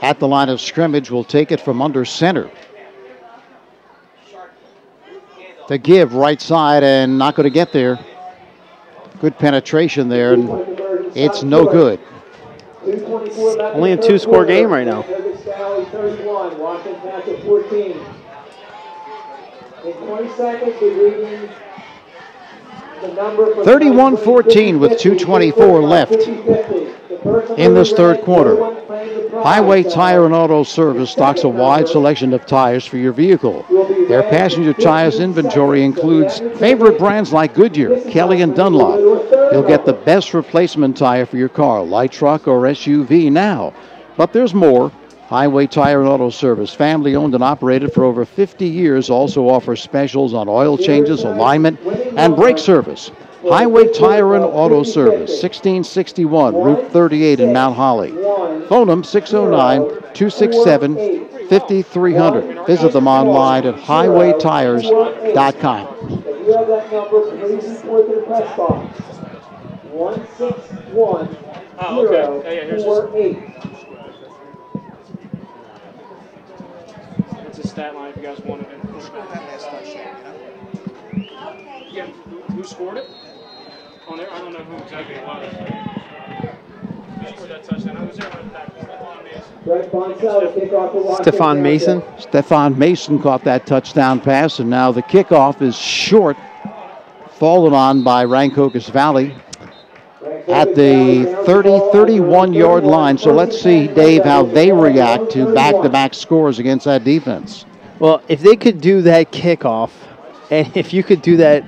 at the line of scrimmage will take it from under center. To give right side and not going to get there. Good penetration there, and it's no good. Only a two-score game right now. 31-14 with 2:24 left in this third quarter. Highway Tire and Auto Service stocks a wide selection of tires for your vehicle. Their passenger tires inventory includes favorite brands like Goodyear, Kelly, and Dunlop. You'll get the best replacement tire for your car, light truck, or SUV now. But there's more. Highway Tire and Auto Service, family owned and operated for over 50 years, also offers specials on oil changes, alignment, and brake service. Highway Tire and Auto Service, 1661 Route 38 in Mount Holly. Phone them 609-267-5300. Visit them online at highwaytires.com. If you have that number, please report to the press box. 161-048. That's a stat line if you guys wanted it. Yeah, who scored it? On there, I don't know who exactly it was. Who scored that touchdown? I was there when that Stephon Mason. Stephon Mason caught that touchdown pass, and now the kickoff is short, fallen on by Rancocas Valley at the 30-31 line. So let's see, Dave, how they react to back-to-back scores against that defense. Well, if they could do that kickoff, and if you could do that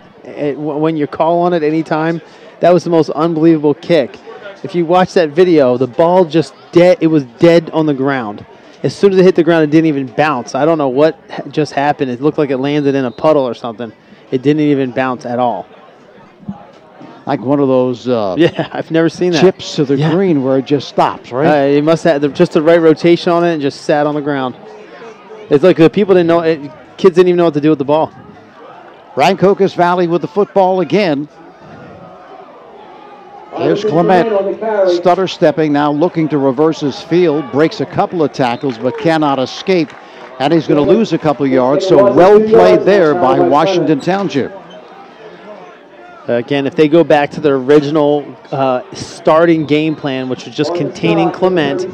when you call on it anytime, that was the most unbelievable kick. If you watch that video, the ball just dead. It was dead on the ground. As soon as it hit the ground, it didn't even bounce. I don't know what just happened. It looked like it landed in a puddle or something. It didn't even bounce at all. Like one of those yeah, I've never seen that. Chips to the green where it just stops, right? It must have just the right rotation on it and just sat on the ground. It's like the people didn't know. Kids didn't even know what to do with the ball. Rancocas Valley with the football again. Here's Klemic, stutter stepping now, looking to reverse his field, breaks a couple of tackles but cannot escape, and he's going to lose a couple of yards, so well played there by Washington Township. Again, if they go back to their original starting game plan, which was just containing Clement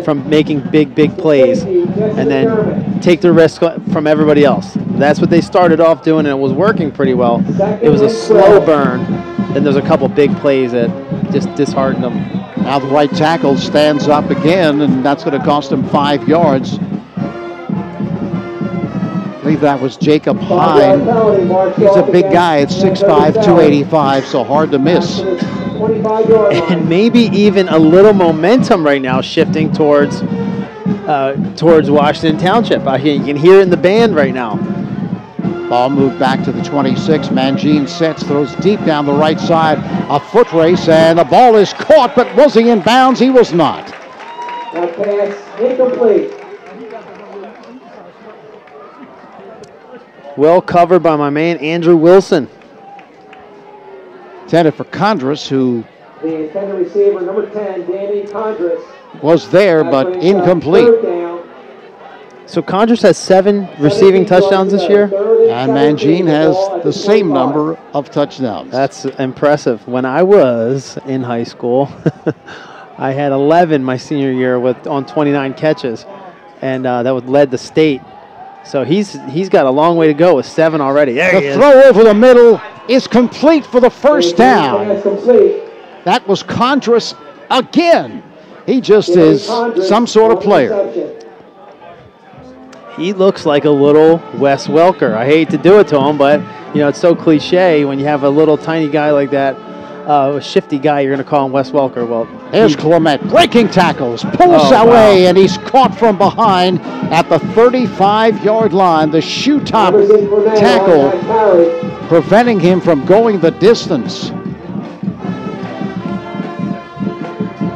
from making big plays, and then take the risk from everybody else. That's what they started off doing, and it was working pretty well. It was a slow burn. Then there's a couple big plays that just disheartened them. Now the right tackle stands up again, and that's going to cost him 5 yards. I believe that was Jacob Hine. He's a big guy at 6'5", 285, so hard to miss. And maybe even a little momentum right now shifting towards Washington Township. You can hear it in the band right now. Ball moved back to the 26. Mangine sets, throws deep down the right side. A foot race, and the ball is caught, but was he in bounds? He was not. That pass incomplete. Well covered by my man, Andrew Wilson. Intended for Condress, who The intended receiver, number 10, Danny Condress. was there but incomplete. Third down. So Condress has 7 receiving touchdowns this year. And Mangine has the same number of touchdowns. That's impressive. When I was in high school, I had 11 my senior year on 29 catches, and that led the state. So he's got a long way to go with 7 already. There he The is. throw over the middle is complete for the first down. That was Condress again. He just is some sort of player. He looks like a little Wes Welker. I hate to do it to him, but you know it's so cliche when you have a little tiny guy like that, a shifty guy. You're going to call him Wes Welker. Well, There's Klemic breaking tackles, pulls away, and he's caught from behind at the 35-yard line. The shoe top tackle preventing him from going the distance.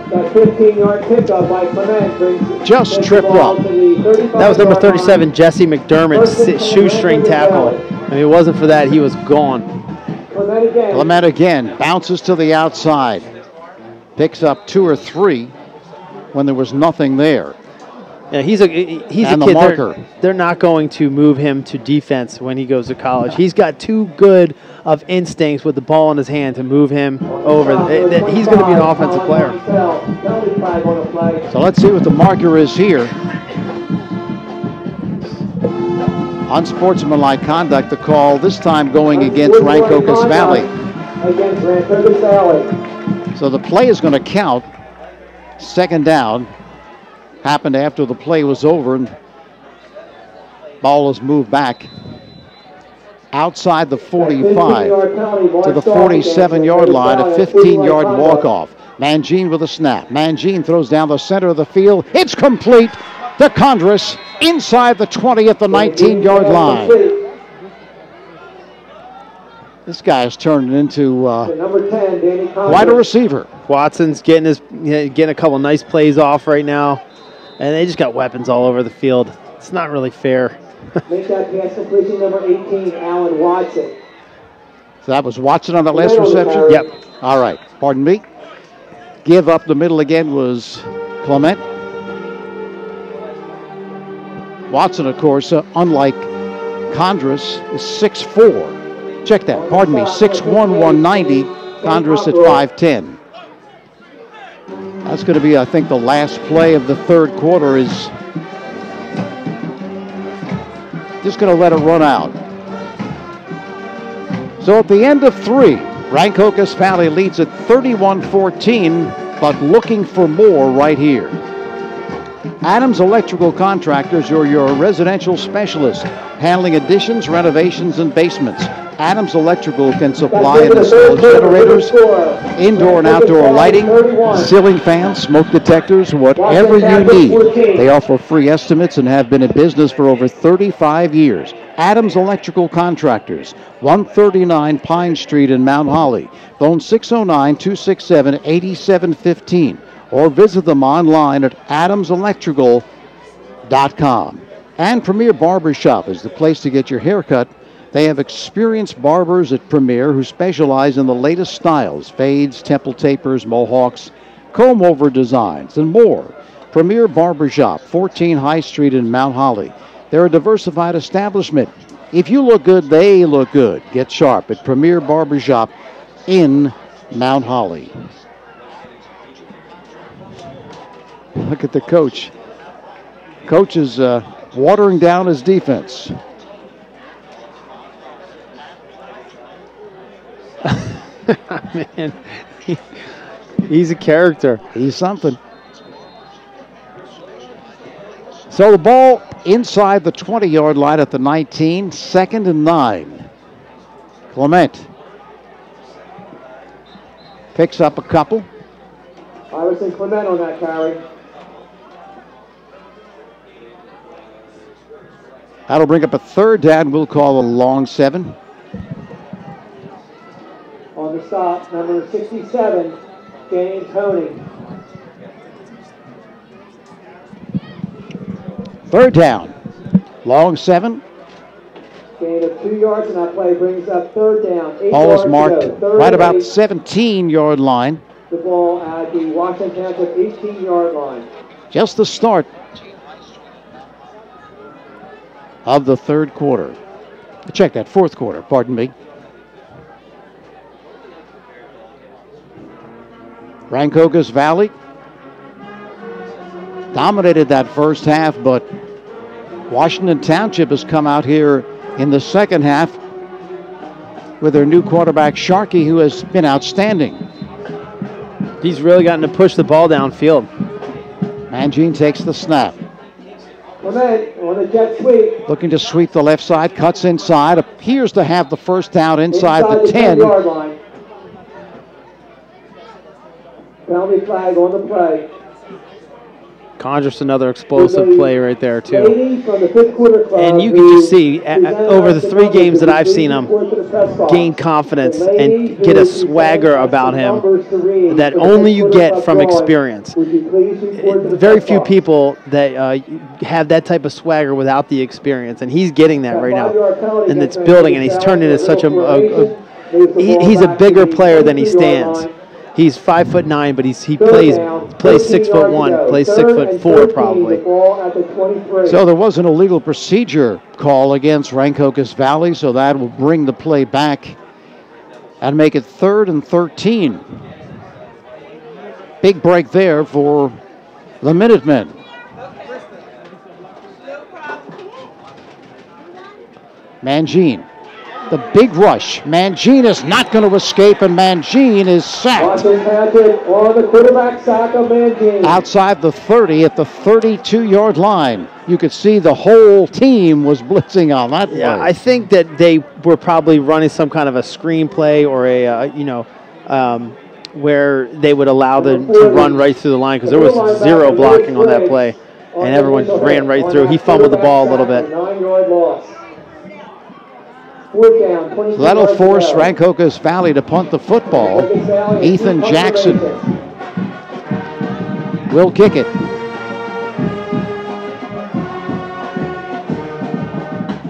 That 15-yard pickup by Clement brings Just tripped up. that was number 37, Jesse McDermott's shoestring tackle. I mean, it wasn't for that, he was gone. Clement again bounces to the outside, picks up 2 or 3 when there was nothing there. Yeah, he's a And kid. the marker. They're not going to move him to defense when he goes to college. He's got too good of instincts with the ball in his hand to move him over. He's going to be an offensive player. So let's see what the marker is here. Unsportsmanlike conduct, the call, this time going against Rancocas Valley. Against Rancocas Valley. So the play is going to count. Second down. Happened after the play was over, and ball is moved back outside the 45 to the 47-yard line, a 15-yard walk-off. Mangine with a snap. Mangine throws down the center of the field. It's complete to Condress inside the 20 at the 19-yard line. This guy is turning into quite a receiver. Watson's getting a couple nice plays off right now, and they just got weapons all over the field. It's not really fair. Make that pass completion, number 18, Alan Watson. So that was Watson on that last reception? Yep. All right. Pardon me. Give up the middle again was Clement. Watson, of course, unlike Condress, is 6'4". Check that. Pardon me. 6'1", 190. Condress at 5'10". That's going to be, I think, the last play of the third quarter is just going to let it run out. So at the end of 3, Rancocas Valley leads at 31-14, but looking for more right here. Adams Electrical Contractors are your residential specialist, handling additions, renovations, and basements. Adams Electrical can supply and install generators, indoor and outdoor lighting, ceiling fans, smoke detectors, whatever you need. They offer free estimates and have been in business for over 35 years. Adams Electrical Contractors, 139 Pine Street in Mount Holly. Phone 609-267-8715 or visit them online at adamselectrical.com. And Premier Barbershop is the place to get your hair cut. They have experienced barbers at Premier who specialize in the latest styles, fades, temple tapers, mohawks, comb-over designs, and more. Premier Barbershop, 14 High Street in Mount Holly. They're a diversified establishment. If you look good, they look good. Get sharp at Premier Barbershop in Mount Holly. Look at the coach. Coach is watering down his defense. Man, he's a character. He's something. So the ball inside the 20-yard line at the 19, 2nd and 9. Clement picks up a couple. Iverson Clement on that carry. That'll bring up a 3rd down. We'll call a long 7. On the stop, number 67, James Honey. 3rd down. Long 7. Gain of 2 yards, and that play brings up third down. 8 Ball is yards to marked go. Third right and about 8. 17-yard line. The ball at the Washington Township 18-yard line. Just the start of the third quarter. Check that, fourth quarter, pardon me. Rancocas Valley dominated that first half, but Washington Township has come out here in the second half with their new quarterback, Sharkey, who has been outstanding. He's really gotten to push the ball downfield. Mangine takes the snap. Klemic on the jet sweep. Looking to sweep the left side, cuts inside, appears to have the first down inside the 10. 10-yard line. Penalty flag on the play. Conjures another explosive play right there, too. Lady from the fifth quarter club, And you can just see, over the 3 games that I've seen him, gain confidence and get a swagger about him that only you get from experience. Very few people that have that type of swagger without the experience, and he's getting that right now. And it's building, and he's turned into such he's a bigger player than he stands. He's 5'9", but he plays 6'1", plays 6'4" probably. So there was an illegal procedure call against Rancocas Valley, so that will bring the play back and make it 3rd and 13. Big break there for the Minutemen. Mangine. The big rush. Mangine is not going to escape, and Mangine is sacked. On the quarterback sack of Mangine. Outside the 30 at the 32-yard line. You could see the whole team was blitzing on that play. Yeah, I think that they were probably running some kind of a screenplay or a, where they would allow them to run right through the line because there was 0 blocking on that play, and everyone ran right through. He fumbled the ball a little bit. 9-yard loss. So that'll force Rancocas Valley to punt the football. Ethan Jackson will kick it.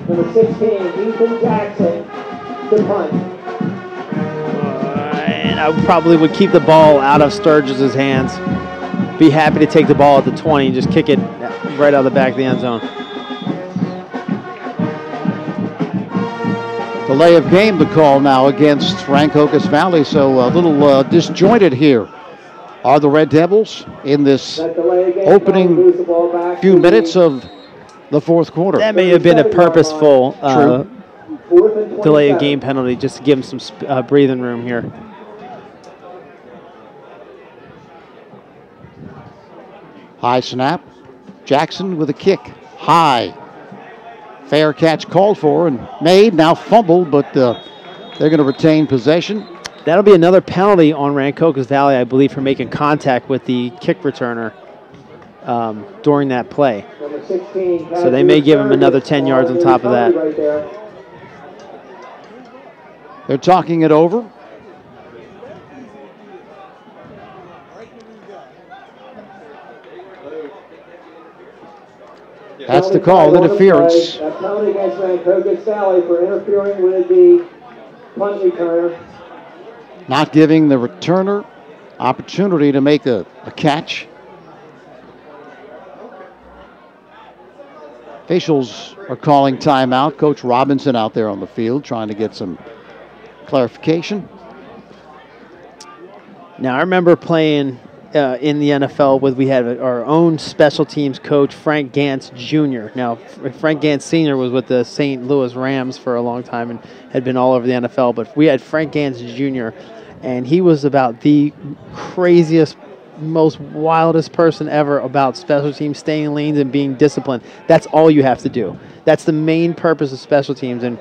Number 16, Ethan Jackson, to punt. And I probably would keep the ball out of Sturgis's hands. Be happy to take the ball at the 20 and just kick it right out of the back of the end zone. Delay of game to call now against Rancocas Valley, so a little disjointed here. Are the Red Devils in this opening few minutes of the fourth quarter? That may have been a purposeful delay of game penalty just to give them some breathing room here. High snap. Jackson with a kick. High. Fair catch called for and made, now fumbled, but they're going to retain possession. That'll be another penalty on Rancocas Valley, I believe, for making contact with the kick returner during that play. So they may give him another 10 yards on top of that. They're talking it over. That's the call, interference. A penalty against Rancocas Valley for interfering with the punt returner. Not giving the returner opportunity to make a catch. Officials are calling timeout. Coach Robinson out there on the field trying to get some clarification. Now, I remember playing in the NFL we had our own special teams coach, Frank Gantz Jr. Now, Frank Gantz Sr. was with the St. Louis Rams for a long time and had been all over the NFL, but we had Frank Gantz Jr., and he was about the craziest, most wildest person ever about special teams, staying in lanes and being disciplined. That's all you have to do. That's the main purpose of special teams. And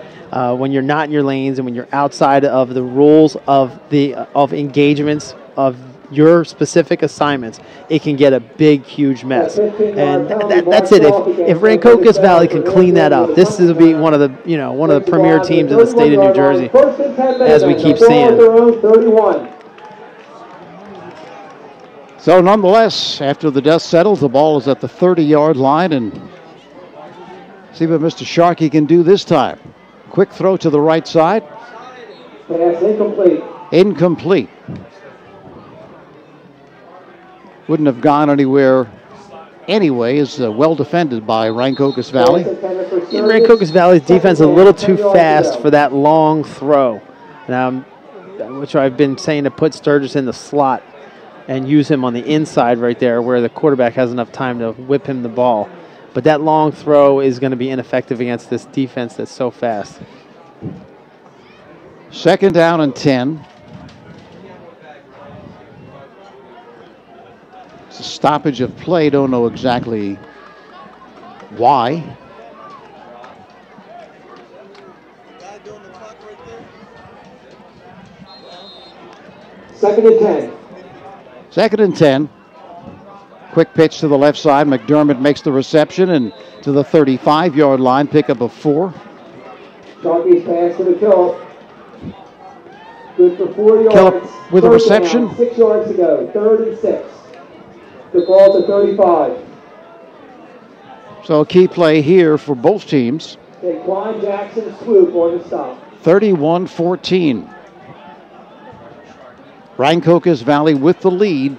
when you're not in your lanes and when you're outside of the rules of engagements of your specific assignments, it can get a big, huge mess. And that's it. If Rancocas Valley can clean that up, this will be one of the premier teams in the state of New Jersey, as we keep seeing. So nonetheless, after the dust settles, the ball is at the 30-yard line, and see what Mr. Sharkey can do this time. Quick throw to the right side. Pass incomplete. Incomplete. Wouldn't have gone anywhere anyway. Is well defended by Rancocas Valley. Rancocas Valley's defense is a little too fast for that long throw. Which I've been saying to put Sturgis in the slot and use him on the inside right there where the quarterback has enough time to whip him the ball. But that long throw is going to be ineffective against this defense that's so fast. 2nd down and 10. It's a stoppage of play. Don't know exactly why. Second and 10. 2nd and 10. Quick pitch to the left side. McDermott makes the reception and to the 35-yard line. Pickup of 4. Sharky's pass to the Killip. Good for 4 yards. Killip with a reception. Down, 6 yards to go. 3rd and 6. The ball to 35. So a key play here for both teams. Daquan Jackson swoop on the stop. 31-14. Rancocas Valley with the lead.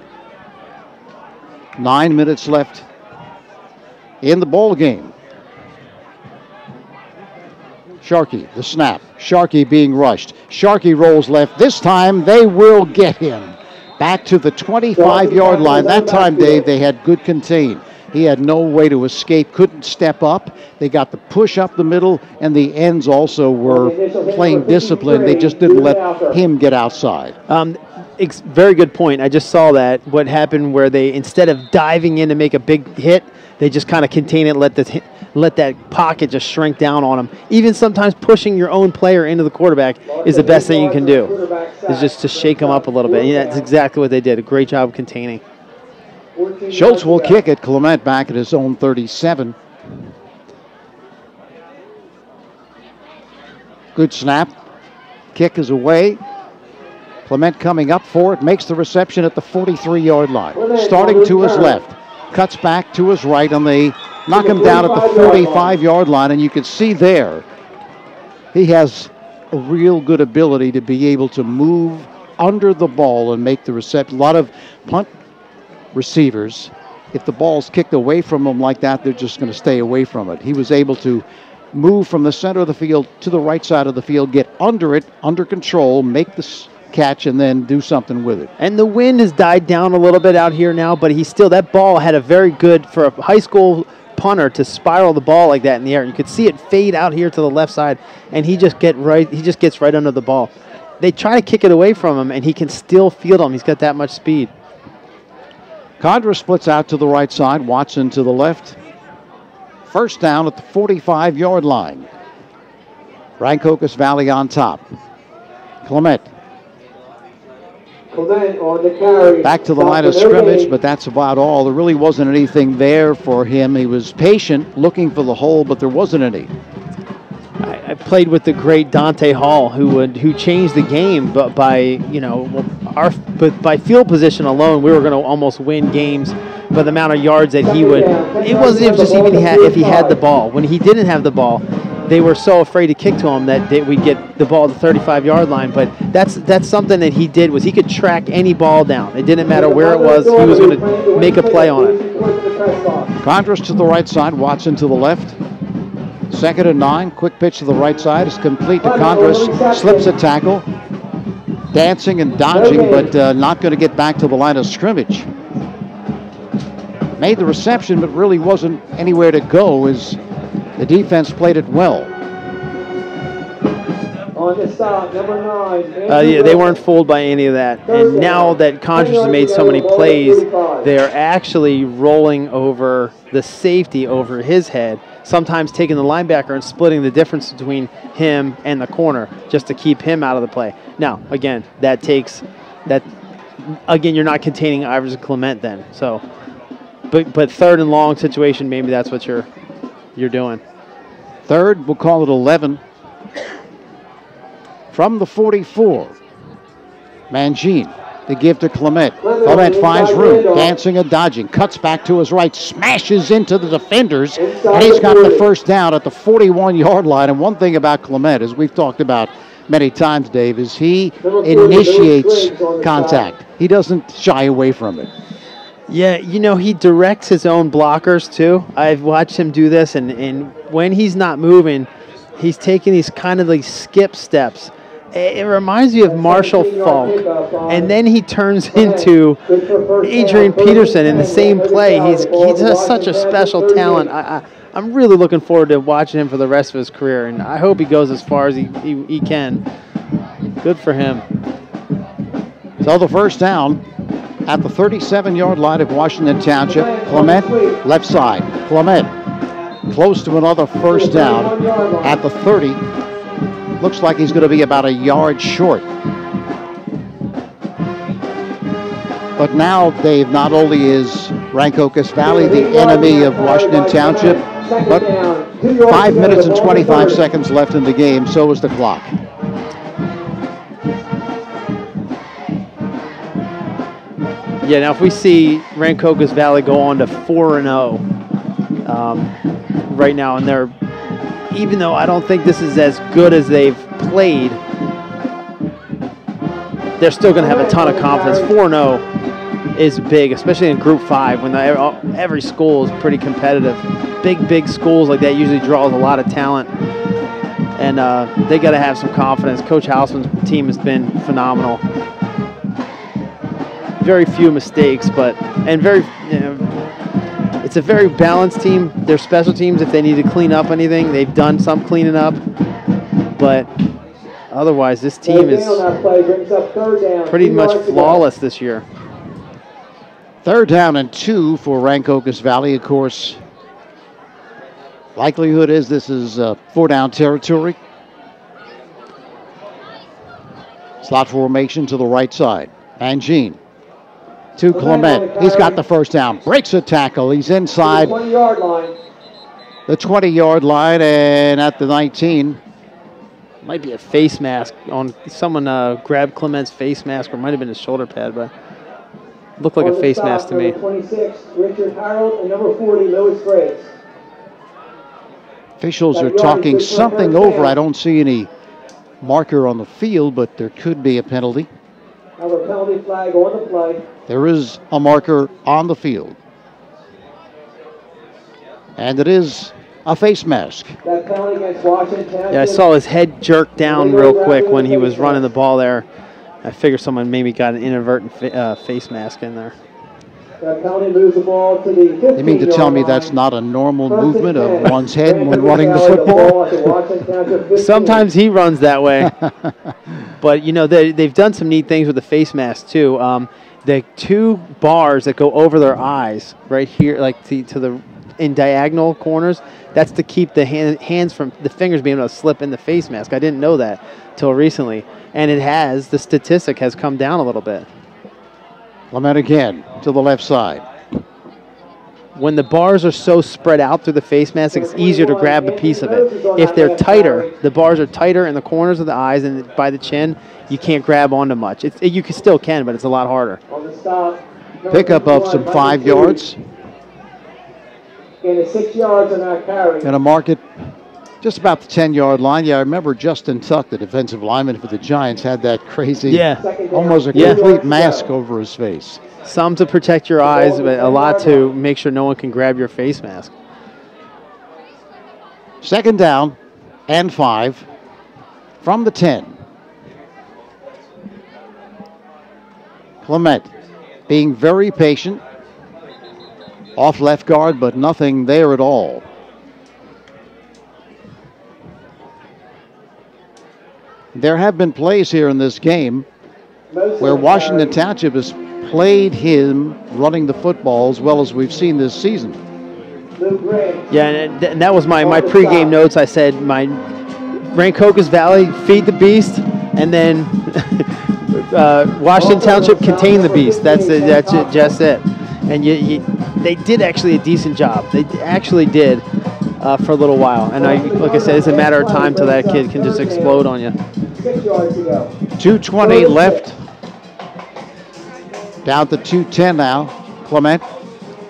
9 minutes left in the ball game. Sharkey, the snap. Sharkey being rushed. Sharkey rolls left. This time they will get him. Back to the 25-yard line. That time, Dave, they had good contain. He had no way to escape, couldn't step up. They got the push up the middle, and the ends also were playing discipline. They just didn't let him get outside. Very good point. I just saw that. What happened where they, instead of diving in to make a big hit, they just kind of contain it, let that pocket just shrink down on them. Even sometimes pushing your own player into the quarterback is the best thing you can do, is just to shake them up a little bit. And that's exactly what they did. A great job containing. Schultz will kick it. Klemic back at his own 37. Good snap. Kick is away. Klemic coming up for it. Makes the reception at the 43-yard line. Starting to his left. Cuts back to his right, and they knock him down at the 45-yard line. And you can see there, he has a real good ability to be able to move under the ball and make the reception. A lot of punt receivers, if the ball's kicked away from them like that, they're just going to stay away from it. He was able to move from the center of the field to the right side of the field, get under it, under control, make the catch, and then do something with it. And the wind has died down a little bit out here now, but that ball had a very good, for a high school punter to spiral the ball like that in the air. You could see it fade out here to the left side, and he just gets right under the ball. They try to kick it away from him, and he can still field them. He's got that much speed. Condra splits out to the right side. Watson to the left. 1st down at the 45-yard line. Rancocas Valley on top. Klemic. On the carry. Back to the line of scrimmage, but that's about all. There really wasn't anything there for him. He was patient, looking for the hole, but there wasn't any. I played with the great Dante Hall, who changed the game, but by by field position alone, we were going to almost win games. By the amount of yards that he would, it wasn't just even if he had the ball. When he didn't have the ball, they were so afraid to kick to him that we'd get the ball at the 35-yard line. But that's something that he did, was he could track any ball down. It didn't matter where it was. He was going to make a play on it. Condras to the right side, Watson to the left. 2nd and 9. Quick pitch to the right side is complete to Condras. Slips a tackle. Dancing and dodging, but not going to get back to the line of scrimmage. Made the reception, but really wasn't anywhere to go as the defense played it well. On the stop, number 9. Yeah, they weren't fooled by any of that. And now that Condras has made so many plays, they're actually rolling over the safety over his head, sometimes taking the linebacker and splitting the difference between him and the corner just to keep him out of the play. Now, again, you're not containing Ivers and Clement then. So, but 3rd and long situation, maybe that's what you're doing. 3rd, we'll call it 11. From the 44, Mangine to give to Klemic. Klemic finds room, dancing and dodging, cuts back to his right, smashes into the defenders, and he's got the first down at the 41-yard line. And one thing about Klemic, as we've talked about many times, Dave, is he initiates contact. He doesn't shy away from it. Yeah, you know, he directs his own blockers, too. I've watched him do this, and when he's not moving, he's taking these kind of like skip steps. It reminds me of Marshall Falk, and then he turns into Adrian Peterson in the same play. He's just such a special talent. I'm really looking forward to watching him for the rest of his career, and I hope he goes as far as he can. Good for him. So the first down at the 37-yard line of Washington Township. Klemic, left side. Klemic, close to another first down at the 30. Looks like he's going to be about a yard short. But now, Dave, not only is Rancocas Valley the enemy of Washington Township, but 5 minutes and 25 seconds left in the game, so is the clock. Yeah, now if we see Rancocas Valley go on to 4-0 right now, and they're, even though I don't think this is as good as they've played, they're still going to have a ton of confidence. 4-0 is big, especially in Group 5 when every school is pretty competitive. Big schools like that usually draws a lot of talent, and they got to have some confidence. Coach Hausman's team has been phenomenal. Very few mistakes, it's a very balanced team. Their special teams, if they need to clean up anything, they've done some cleaning up. But otherwise, this team is pretty much flawless this year. 3rd down and 2 for Rancocas Valley. Of course, likelihood is this is 4-down territory. Slot formation to the right side. Mangine to Klemic. He's got the first down. Breaks a tackle. He's inside the 20-yard line, and at the 19. Might be a face mask on someone. Grabbed Clement's face mask, or might have been his shoulder pad, but looked like a face mask to me. 26, Richard Harold, and number 40, Lewis Graves. Officials are talking something over. I don't see any marker on the field, but there could be a penalty. Have a penalty flag on the play. There is a marker on the field. And it is a face mask. That penalty against Washington Township. Yeah, I saw his head jerk down real quick when he was running the ball there. I figure someone maybe got an inadvertent face mask in there. That penalty moves the ball to the 15-yard You mean to tell me that's not a normal movement of one's head when running the football? Sometimes he runs that way. But, you know, they've done some neat things with the face mask, too. The 2 bars that go over their eyes right here, like in diagonal corners, that's to keep the hands from the fingers being able to slip in the face mask. I didn't know that till recently. And the statistic has come down a little bit. Klemic again to the left side. When the bars are so spread out through the face mask, it's easier to grab a piece of it. If they're tighter, the bars are tighter in the corners of the eyes and by the chin, you can't grab onto much. You still can, but it's a lot harder. Pickup of some 5 yards. And 6 yards on our carry. Going to mark it just about the 10-yard line. Yeah, I remember Justin Tuck, the defensive lineman for the Giants, had that crazy, almost a complete mask over his face. Some to protect your eyes, but a lot to make sure no one can grab your face mask. 2nd down and 5 from the 10. Klemic being very patient. Off left guard, but nothing there at all. There have been plays here in this game where Washington Township has played him running the football as well as we've seen this season. Yeah, and that was my pregame notes. I said my Rancocas Valley feed the beast, and then Washington Township contain the beast. That's just it. And they did actually a decent job. They actually did for a little while. And like I said, it's a matter of time till that kid can just explode on you. 6 yards to go. 2:20 left Down to 2:10 now. Clement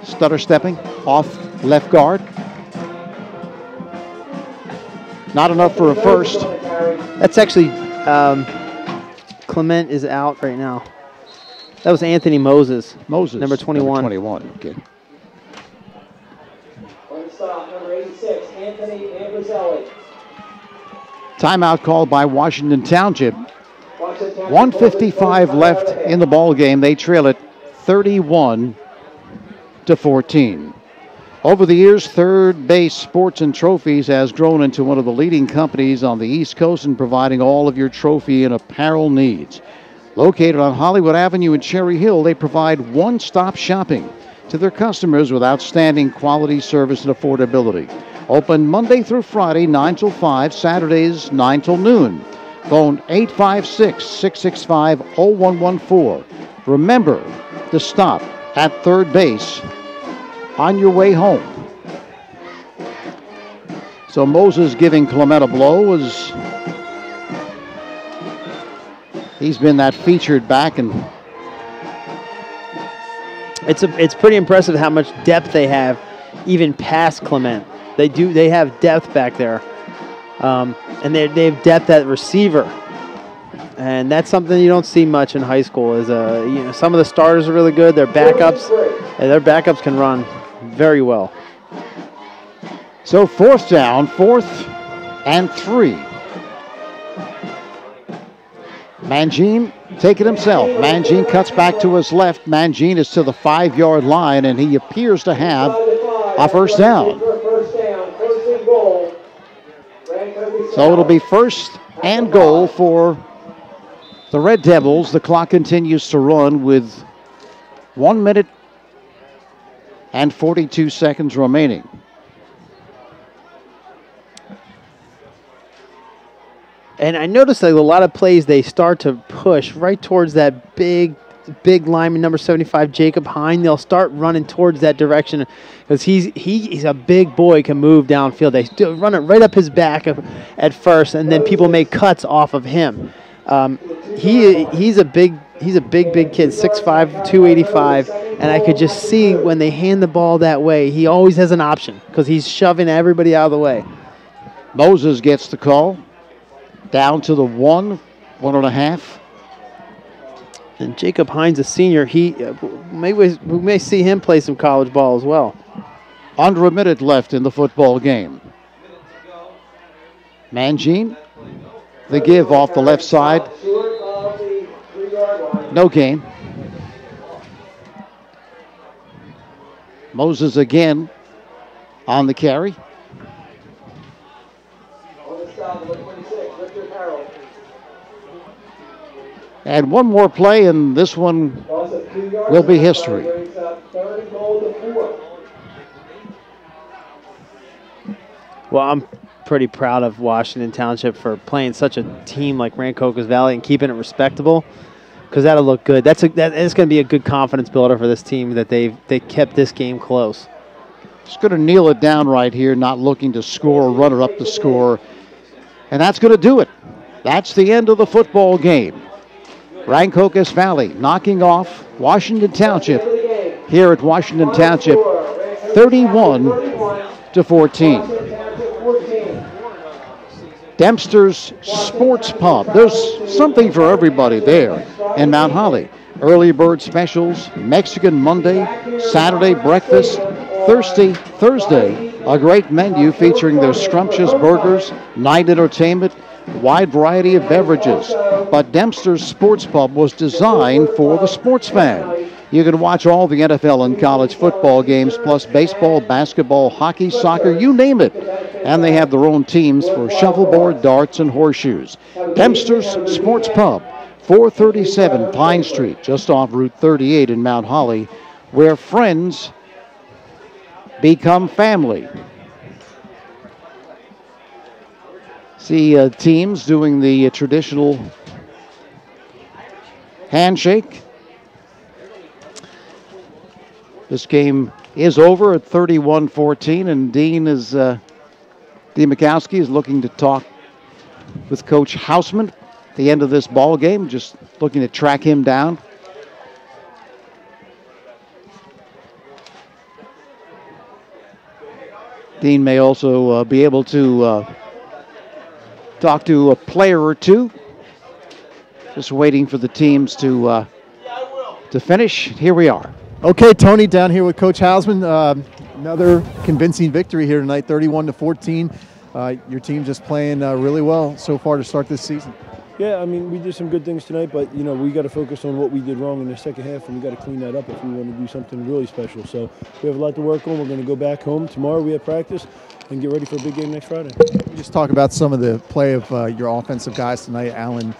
stutter stepping off left guard. Not enough for a first. That's actually, Clement is out right now. That was Anthony Moses. Moses. Number 21. Number 21, okay. On stop, number 86, Anthony Ambrzelli. Timeout called by Washington Township. 1:55 left in the ball game. They trail it 31-14. Over the years, Third Base Sports and Trophies has grown into one of the leading companies on the East Coast in providing all of your trophy and apparel needs. Located on Hollywood Avenue in Cherry Hill, they provide one-stop shopping to their customers with outstanding quality, service, and affordability. Open Monday through Friday, 9 till 5, Saturdays, 9 till noon. Phone 856-665-0114. Remember to stop at third base on your way home. So Moses giving Clement a blow as he's been that featured back, and it's pretty impressive how much depth they have, even past Clement. They have depth back there, and they have depth at receiver, and that's something you don't see much in high school. Is some of the starters are really good. Their backups can run very well. So fourth down, 4th and 3. Mangine take it himself. Mangine cuts back to his left. Mangine is to the 5-yard line, and he appears to have a first down. So it'll be 1st and goal for the Red Devils. The clock continues to run with 1 minute and 42 seconds remaining. And I noticed that a lot of plays they start to push right towards that big lineman, number 75, Jacob Hine. They'll start running towards that direction because he's a big boy, can move downfield. They still run it right up his back at first, and then people make cuts off of him. He's a big kid, 6'5", 285, and I could just see when they hand the ball that way, he always has an option because he's shoving everybody out of the way. Moses gets the call. Down to the 1.5. And Jacob Hines, a senior, we may see him play some college ball as well. Under a minute left in the football game. Mangine, the give off the left side. No gain. Moses again on the carry. And one more play, and this one will be history. Well, I'm pretty proud of Washington Township for playing such a team like Rancocas Valley and keeping it respectable, because that'll look good. That is going to be a good confidence builder for this team that they kept this game close. Just going to kneel it down right here, not looking to score, run it up the score, and that's going to do it. That's the end of the football game. Rancocas Valley knocking off Washington Township here at Washington Township, 31-14. Dempster's Sports Pub. There's something for everybody there in Mount Holly. Early bird specials, Mexican Monday, Saturday breakfast, Thursday, a great menu featuring their scrumptious burgers, night entertainment, wide variety of beverages. But Dempster's Sports Pub was designed for the sports fan. You can watch all the NFL and college football games, plus baseball, basketball, hockey, soccer, you name it. And they have their own teams for shuffleboard, darts, and horseshoes. Dempster's Sports Pub, 437 Pine Street, just off Route 38 in Mount Holly, where friends become family. See teams doing the traditional handshake. This game is over at 31-14, and Dean Makowski is looking to talk with Coach Hausman at the end of this ball game, just looking to track him down. Dean may also be able to talk to a player or two. Just waiting for the teams to finish. Here we are. Okay, Tony, down here with Coach Hausman. Another convincing victory here tonight, 31-14. Your team just playing really well so far to start this season. Yeah, I mean, we did some good things tonight, but, you know, we got to focus on what we did wrong in the second half, and we got to clean that up if we want to do something really special. So we have a lot to work on. We're going to go back home tomorrow. We have practice and get ready for a big game next Friday. Just talk about some of the play of your offensive guys tonight, Allen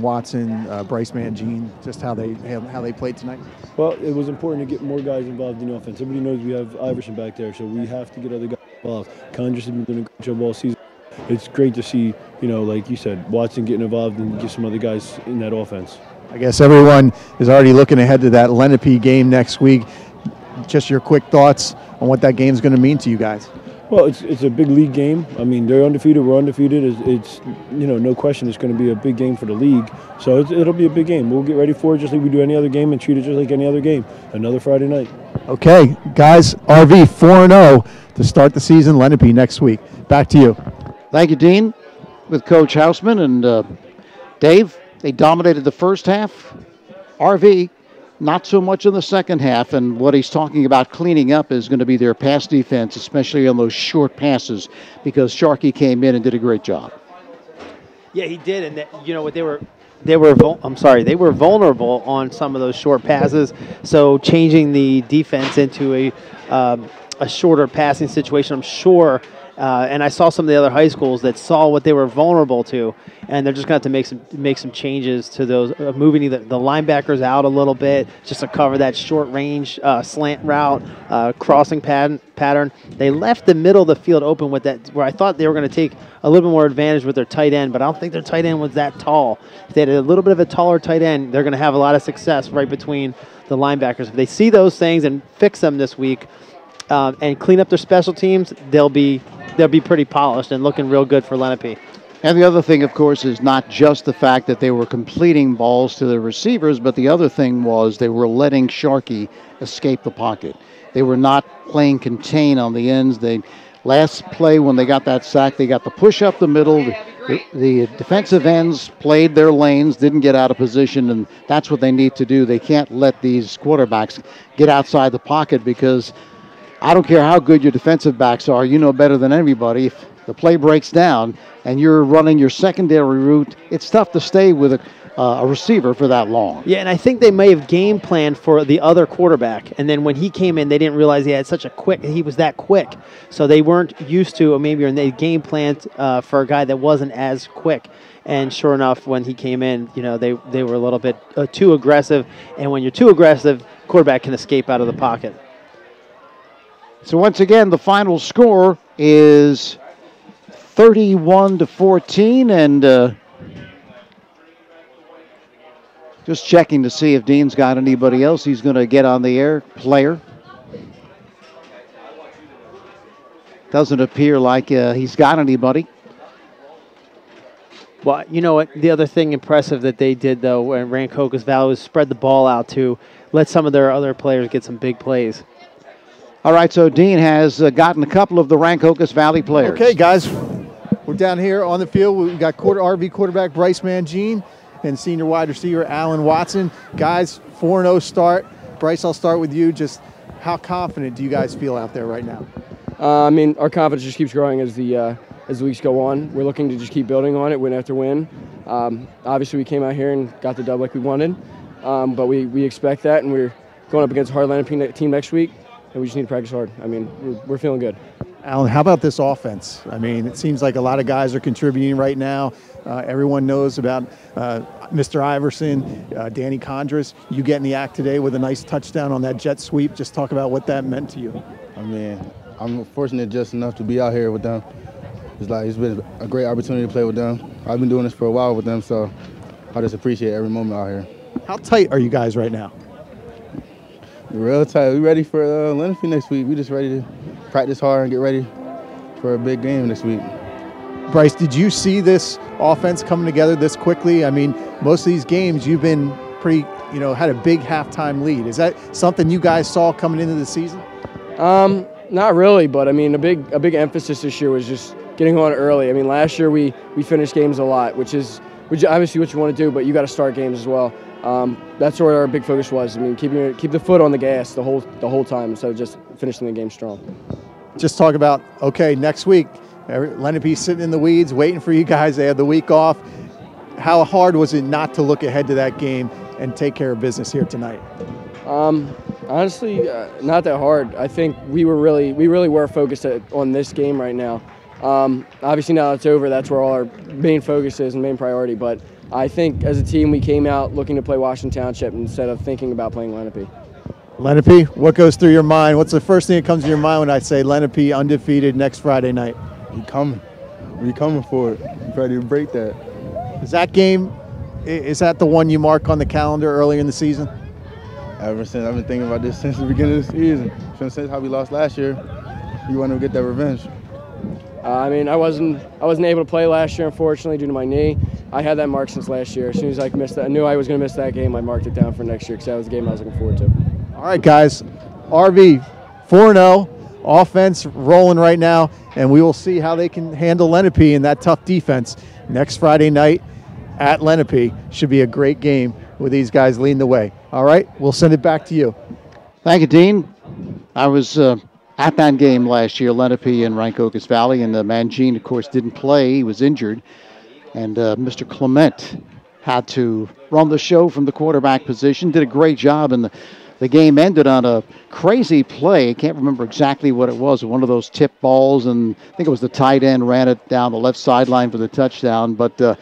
Watson, Bryce Mangine, just how they played tonight. Well, it was important to get more guys involved in offense. Everybody knows we have Iverson back there, so we have to get other guys involved. Conjur's has been doing a great job all season. It's great to see, you know, like you said, Watson getting involved and get some other guys in that offense. I guess everyone is already looking ahead to that Lenape game next week. Just your quick thoughts on what that game is going to mean to you guys. Well, it's a big league game. I mean, they're undefeated, we're undefeated. It's you know, no question it's going to be a big game for the league. So it'll be a big game. We'll get ready for it just like we do any other game and treat it just like any other game. Another Friday night. Okay, guys, RV 4-0 to start the season, Lenape next week. Back to you. Thank you, Dean, with Coach Hausman and Dave. They dominated the first half. RV, not so much in the second half, and what he's talking about cleaning up is going to be their pass defense, especially on those short passes, because Sharkey came in and did a great job. Yeah, he did, and you know what they were vulnerable on some of those short passes. So changing the defense into a shorter passing situation, I'm sure. And I saw some of the other high schools that saw what they were vulnerable to, and they're just going to have to make some changes to those, moving the linebackers out a little bit just to cover that short range slant route, crossing pattern. They left the middle of the field open with that, where I thought they were going to take a little bit more advantage with their tight end, but I don't think their tight end was that tall. If they had a little bit of a taller tight end, they're going to have a lot of success right between the linebackers. If they see those things and fix them this week and clean up their special teams, they'll be pretty polished and looking real good for Lenape. And the other thing, of course, is not just the fact that they were completing balls to the receivers, but the other thing was they were letting Sharkey escape the pocket. They were not playing contain on the ends. Last play when they got that sack, they got the push up the middle. The defensive ends played their lanes, didn't get out of position, and that's what they need to do. They can't let these quarterbacks get outside the pocket, because I don't care how good your defensive backs are, you know better than anybody. If the play breaks down and you're running your secondary route, it's tough to stay with a receiver for that long. Yeah, and I think they may have game planned for the other quarterback, and then when he came in, they didn't realize he was that quick. So they weren't used to, or maybe they game planned for a guy that wasn't as quick. And sure enough, when he came in, you know, they were a little bit too aggressive, and when you're too aggressive, quarterback can escape out of the pocket. So once again, the final score is 31-14, and just checking to see if Dean's got anybody else he's going to get on the air. Player. Doesn't appear like he's got anybody. Well, you know what? The other thing impressive that they did, though, when Rancocas Valley, was spread the ball out to let some of their other players get some big plays. All right, so Dean has gotten a couple of the Rancocas Valley players. Okay, guys, we're down here on the field. We've got RV quarterback Bryce Mangine and senior wide receiver Allen Watson. Guys, 4-0 start. Bryce, I'll start with you. Just how confident do you guys feel out there right now? I mean, our confidence just keeps growing as the weeks go on. We're looking to just keep building on it, win after win. Obviously, we came out here and got the dub like we wanted, but we expect that, and we're going up against a hard Lenape team next week. And we just need to practice hard. I mean, we're feeling good. Alan, how about this offense? I mean, it seems like a lot of guys are contributing right now. Everyone knows about Mr. Iverson, Danny Condris. You getting the act today with a nice touchdown on that jet sweep. Just talk about what that meant to you. I mean, I'm fortunate just enough to be out here with them. It's been a great opportunity to play with them. I've been doing this for a while with them, so I just appreciate every moment out here. How tight are you guys right now? Real tight. We ready for Lenape next week. We just ready to practice hard and get ready for a big game next week. Bryce, did you see this offense coming together this quickly? I mean, most of these games you've been pretty, had a big halftime lead. Is that something you guys saw coming into the season? Not really, but I mean, a big emphasis this year was just getting on early. I mean, last year we finished games a lot, which obviously what you want to do, but you got to start games as well. That's where our big focus was. I mean, keep the foot on the gas the whole time instead of just finishing the game strong. Just talk about, okay, next week, Lenape's sitting in the weeds waiting for you guys. They had the week off. How hard was it not to look ahead to that game and take care of business here tonight? Honestly, not that hard. I think we really were focused on this game right now. Obviously now it's over, that's where all our main focus is and main priority. But I think as a team we came out looking to play Washington Township instead of thinking about playing Lenape. Lenape, what goes through your mind? What's the first thing that comes to your mind when I say Lenape undefeated next Friday night? We coming. We coming for it. We're ready to break that. Is that game, is that the one you mark on the calendar early in the season? Ever since I've been thinking about this since the beginning of the season. Since how we lost last year, we want to get that revenge. I mean, I wasn't able to play last year, unfortunately, due to my knee. I had that marked since last year. As soon as I knew I was going to miss that game, I marked it down for next year because that was the game I was looking forward to. All right, guys. RV 4-0, offense rolling right now, and we will see how they can handle Lenape in that tough defense next Friday night at Lenape. Should be a great game with these guys leading the way. All right, we'll send it back to you. Thank you, Dean. I was at that game last year, Lenape and Rancocas Valley, and Mangine, of course, didn't play. He was injured. And Mr. Klemic had to run the show from the quarterback position, did a great job, and the game ended on a crazy play. I can't remember exactly what it was. One of those tip balls, and I think it was the tight end ran it down the left sideline for the touchdown. But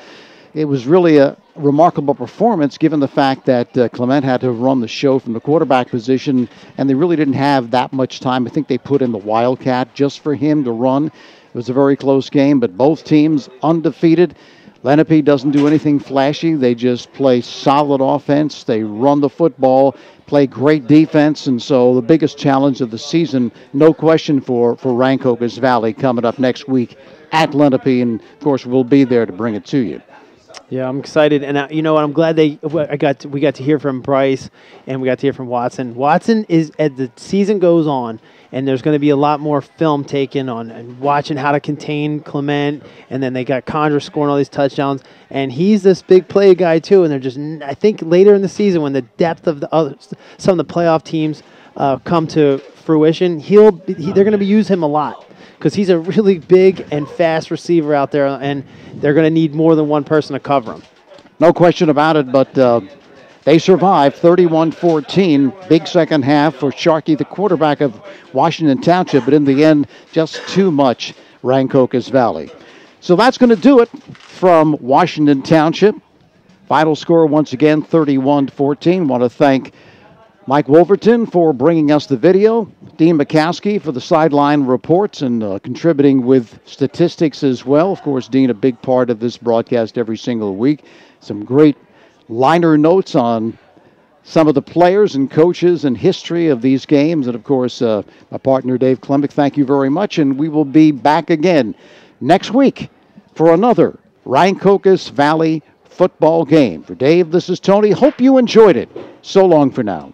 it was really a remarkable performance given the fact that Klemic had to run the show from the quarterback position, and they really didn't have that much time. I think they put in the Wildcat just for him to run. It was a very close game, but both teams undefeated. Lenape doesn't do anything flashy. They just play solid offense. They run the football, play great defense, and so the biggest challenge of the season, no question, for Rancocas Valley coming up next week at Lenape, and of course we'll be there to bring it to you. Yeah, I'm excited, and you know what? I'm glad we got to hear from Bryce, and we got to hear from Watson. Watson is, as the season goes on, and there's going to be a lot more film taken on and watching how to contain Klemic, and then they got Condra scoring all these touchdowns, and he's this big play guy too. And they're just, I think later in the season when the depth of some of the playoff teams come to fruition, they're going to be use him a lot. Because he's a really big and fast receiver out there, and they're going to need more than one person to cover him. No question about it, but they survived 31-14. Big second half for Sharkey, the quarterback of Washington Township, but in the end, just too much Rancocas Valley. So that's going to do it from Washington Township. Final score, once again, 31-14. Want to thank Mike Wolverton for bringing us the video, Dean McCaskey for the sideline reports and contributing with statistics as well. Of course, Dean, a big part of this broadcast every single week. Some great liner notes on some of the players and coaches and history of these games. And, of course, my partner, Dave Klemic, thank you very much. And we will be back again next week for another Rancocas Valley football game. For Dave, this is Tony. Hope you enjoyed it. So long for now.